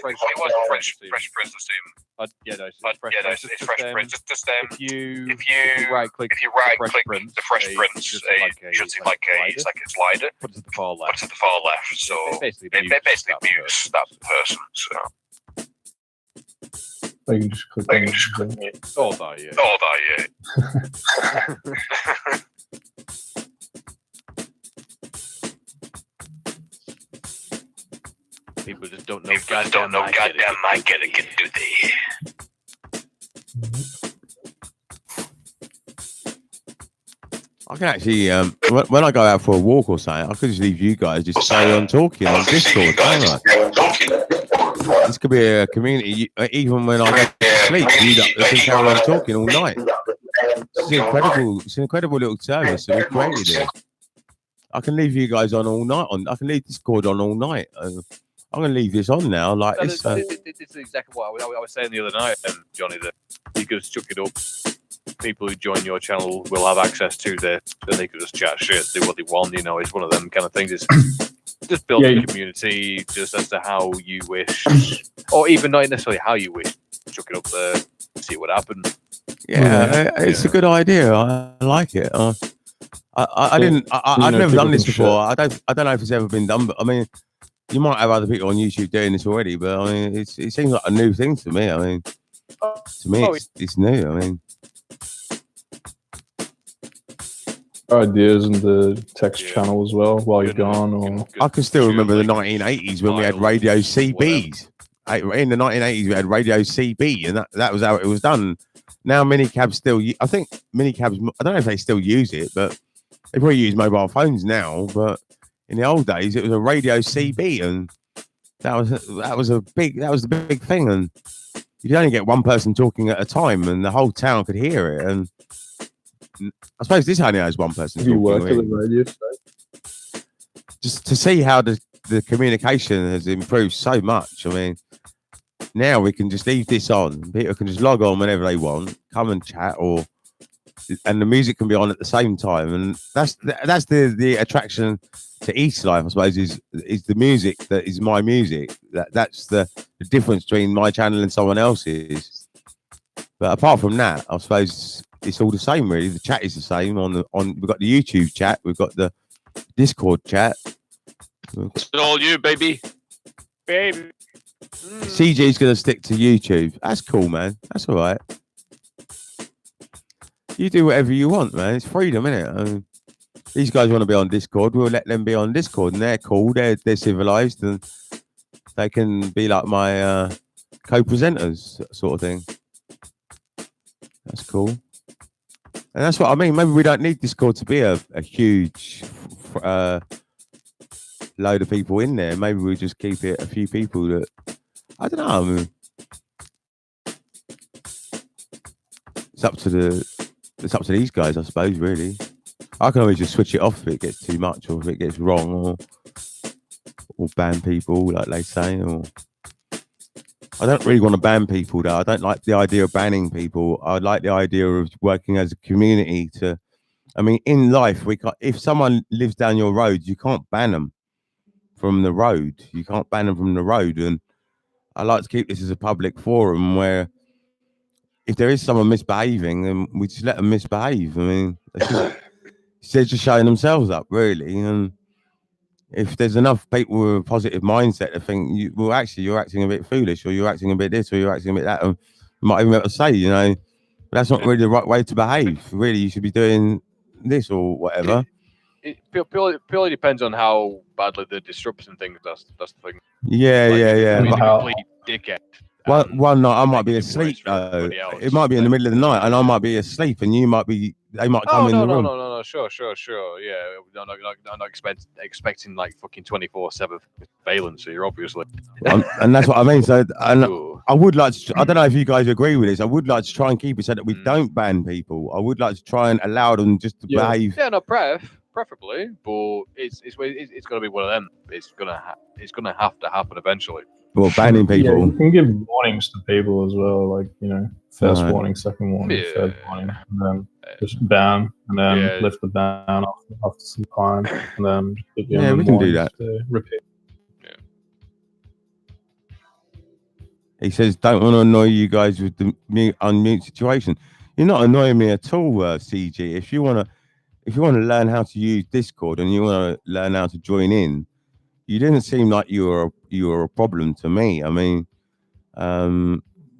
Fresh Prince the Steam. Yeah, no, it's Fresh Prince. If you right click the Fresh Prince, you should see like a slider. Put it to the far left. So it basically mutes that person. So. I can just click on it. All that, yeah. People just don't know goddamn might get it, do they? I can actually, when I go out for a walk or something, I could just leave you guys just carry on talking on Discord, can't I? This could be a community. Even when I go to sleep, you can carry on talking all night. It's incredible. It's an incredible little service that we created here. I can leave you guys on all night. I can leave Discord on all night. I'm going to leave this on now. Like this is exactly what I was saying the other night, Johnny. That you could chuck it up. People who join your channel will have access to this, and they could just chat shit, do what they want. You know, it's one of them kind of things. It's just build a community, just as to how you wish, or even not necessarily how you wish. Chuck it up there, see what happens. Yeah, it's a good idea. I like it. I've never done this before. I don't know if it's ever been done, but I mean, you might have other people on YouTube doing this already, but I mean, it seems like a new thing to me. I mean, to me, it's new. I mean, ideas in the text channel as well while you're gone. Or I can still remember the 1980s when we had radio CBs. In the 1980s, we had radio CB, and that was how it was done. Now minicabs still. I think minicabs. I don't know if they still use it, but they probably use mobile phones now. But in the old days, it was a radio CB, and that was the big thing. And you could only get one person talking at a time, and the whole town could hear it. And I suppose this only has one person. You work at the radio station? Just to see how the communication has improved so much. I mean, now we can just leave this on. People can just log on whenever they want, come and chat, and the music can be on at the same time. And that's the attraction to East Life, I suppose, is the music that is my music. That's the difference between my channel and someone else's. But apart from that, I suppose it's all the same, really. The chat is the same we've got the YouTube chat, we've got the Discord chat. It's all you, baby. Baby. CG's going to stick to YouTube. That's cool, man. That's all right. You do whatever you want, man. It's freedom, isn't it? I mean, these guys want to be on Discord. We'll let them be on Discord, and they're cool. They're civilized, and they can be like my co-presenters, sort of thing. That's cool. And that's what I mean. Maybe we don't need Discord to be a huge load of people in there. Maybe we just keep it a few people that, I don't know. I mean, it's up to these guys, I suppose, really. I can always just switch it off if it gets too much, or if it gets wrong, or ban people, like they say. Or I don't really want to ban people, though. I don't like the idea of banning people. I like the idea of working as a community to. I mean, in life, if someone lives down your road, you can't ban them from the road. You can't ban them from the road. And I like to keep this as a public forum where if there is someone misbehaving, then we just let them misbehave. I mean, they're just showing themselves up, really. And if there's enough people with a positive mindset to think, you're acting a bit foolish, or you're acting a bit this, or you're acting a bit that, and you might even be able to say, but that's not really the right way to behave. Really, you should be doing this or whatever. It purely depends on how badly the disruption thing. That's the thing. Yeah. Complete dickhead. One night I might be asleep though. It might be in the middle of the night, and I might be asleep, and they might come in the room. No, sure. Yeah, I'm not expecting like fucking 24/7 surveillance here, obviously. And that's what I mean. So, and I would like to. I don't know if you guys agree with this. I would like to try and keep it so that we don't ban people. I would like to try and allow them just to behave. Yeah, no, preferably, but it's gonna be one of them. It's gonna have to happen eventually. Well, banning people. Yeah, you can give warnings to people as well, like first warning, second warning, third warning, and then just ban, and then lift the ban after some time, and then just we can do that. Repeat. He says, "Don't want to annoy you guys with the unmute situation." You're not annoying me at all, CG. If you want to learn how to use Discord and you want to learn how to join in, you didn't seem like you were a problem to me. I mean,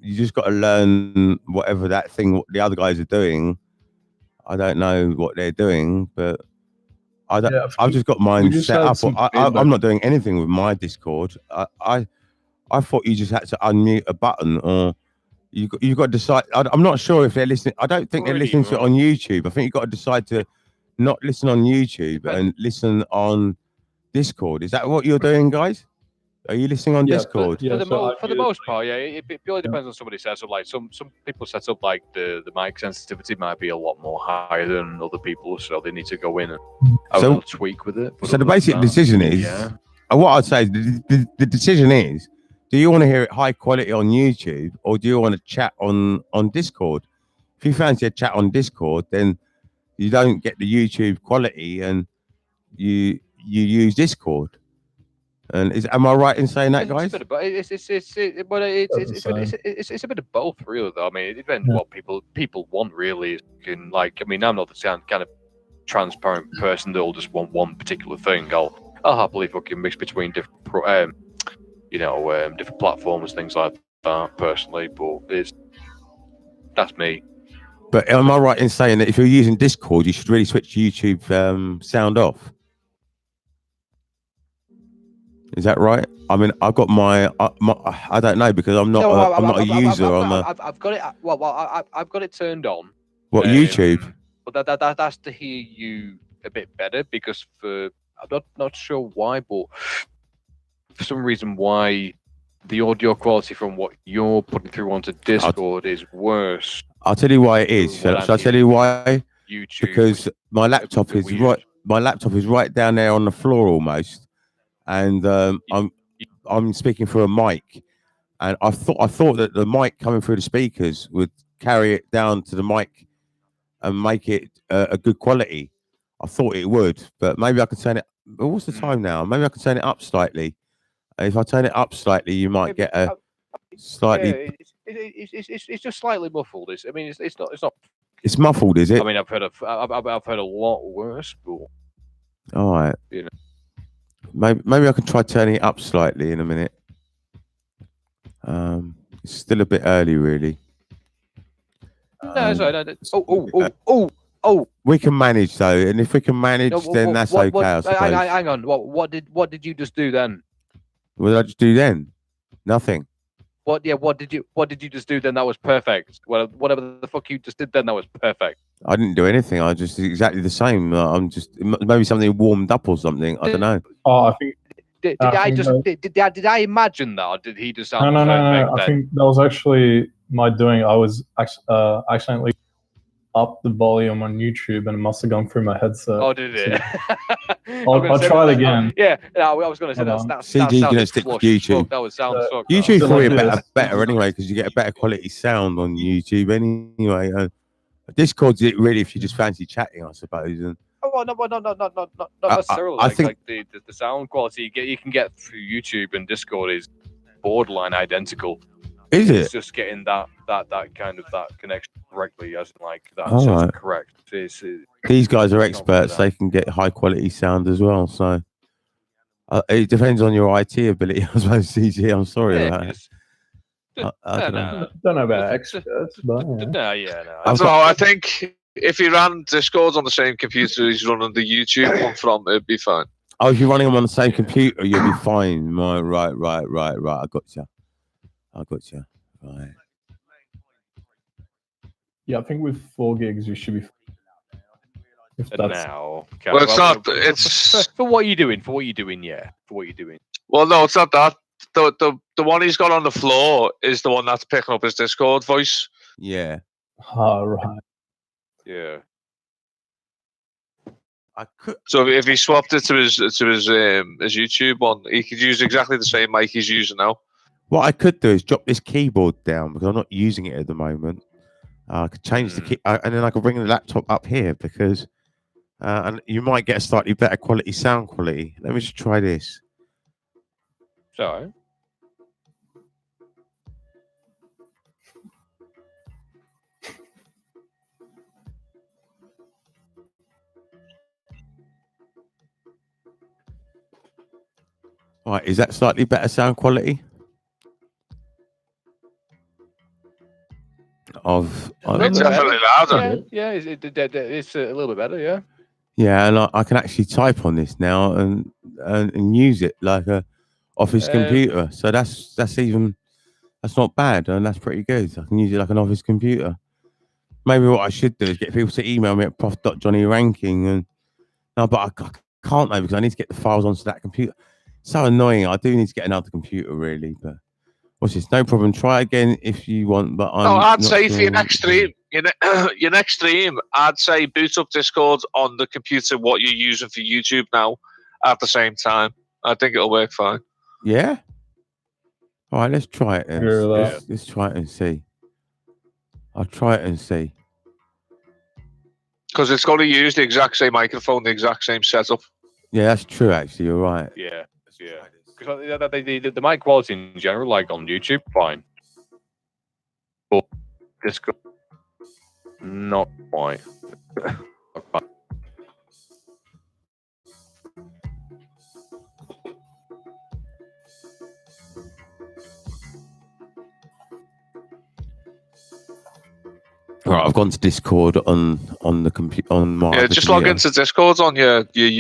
you just got to learn whatever what the other guys are doing. I don't know what they're doing, but I've just got mine just set had up. some I'm feedback. not doing anything with my Discord. I thought you just had to unmute a button, or you got to decide. I'm not sure if they're listening. I don't think they're listening to it on YouTube. I think you got to decide to not listen on YouTube and listen on Discord. Is that what you're doing, guys? Are you listening on Discord? For the most part, yeah. It purely depends on somebody's setup. Like some people set up like the mic sensitivity might be a lot more higher than other people, so they need to go in and have a little tweak with it. So the basic decision is, what I'd say is the decision is, do you want to hear it high quality on YouTube, or do you want to chat on Discord? If you fancy a chat on Discord, then you don't get the YouTube quality, and you use Discord. And am I right in saying that, guys? It's a bit of both, really. Though I mean, it depends what people want. Really, I'm not the kind of transparent person that'll just want one particular thing. I'll happily fucking mix between different different platforms, things like that. Personally, but that's me. But am I right in saying that if you're using Discord, you should really switch YouTube sound off? Is that right? I mean, I've got my I don't know, because I'm not a user. I've got it. I've got it turned on. What, YouTube? But that's to hear you a bit better, because I'm not sure why, but for some reason why the audio quality from what you're putting through onto Discord is worse. I'll tell you why it is. Shall I tell you why? YouTube, because my laptop is right. My laptop is right down there on the floor almost, and I'm speaking through a mic, and I thought that the mic coming through the speakers would carry it down to the mic and make it a good quality. I thought it would, but maybe I could turn it. What's the time now? Maybe I could turn it up slightly. And if I turn it up slightly, you might get a slightly. It's just slightly muffled. It's not. It's muffled, is it? I mean, I've heard a lot worse, but. All right. You know. Maybe I can try turning it up slightly in a minute. It's still a bit early, really. No, sorry. Oh. We can manage though, and if we can manage, then that's okay. I suppose. Hang on. What did you just do then? What did I just do then? Nothing. What did you just do then? That was perfect. Well, whatever the fuck you just did then, that was perfect. I didn't do anything. I just exactly the same. I'm just maybe something warmed up or something. I don't know. Oh, I think. Did I imagine that, or did he just sound No. perfect? I think that was actually my doing. I was accidentally up the volume on YouTube, and it must have gone through my headset. Oh, did it? I'll try it again. Yeah, no, I was going to say that. CG's going to stick with YouTube. That would sound so. YouTube's probably better anyway, because you get a better quality sound on YouTube anyway. Discord's it really if you just fancy chatting, I suppose. And oh, not necessarily. I think the sound quality you can get through YouTube and Discord is borderline identical. Is it? It's just getting that kind of that connection correctly, as in like that right. correct. These guys are experts; they can get high quality sound as well. So it depends on your IT ability, I suppose. CG, I'm sorry about that. I don't know about experts, but no. So I think if he ran Discord on the same computer he's running the YouTube one from, it'd be fine. Oh, if you're running them on the same computer, you'll be fine. Right. I got you. Right. Yeah, I think with 4 gigs you should be. Now, well, it's not. It's for what you're doing. Yeah, for what you're doing. Well, no, it's not that. The one he's got on the floor is the one that's picking up his Discord voice. Yeah. Oh, right. Yeah. I could. So if he swapped it to his YouTube one, he could use exactly the same mic he's using now. What I could do is drop this keyboard down because I'm not using it at the moment. I could change the key, and then I could bring the laptop up here because, and you might get a slightly better quality sound quality. Let me just try this. Sorry. Right, is that slightly better sound quality? It's definitely louder. Yeah, it's a little bit better. Yeah. Yeah, and I can actually type on this now and use it like a office computer. So that's not bad, and that's pretty good. I can use it like an office computer. Maybe what I should do is get people to email me at prof.johnnyranking and no, but I can't though because I need to get the files onto that computer. So annoying. I do need to get another computer really, but what's this? No problem. Try again if you want, but I'd say for your next stream, your next stream, I'd say boot up Discord on the computer what you're using for YouTube now at the same time. I think it'll work fine. Yeah. All right, let's try it. Then. Let's try it and see. I'll try it and see. Because it's got to use the exact same microphone, the exact same setup. Yeah, that's true. Actually, you're right. Yeah. Because the mic quality in general, like on YouTube, fine. But Discord, not quite. Right, I've gone to Discord on the computer on my. Yeah, just log into Discord on your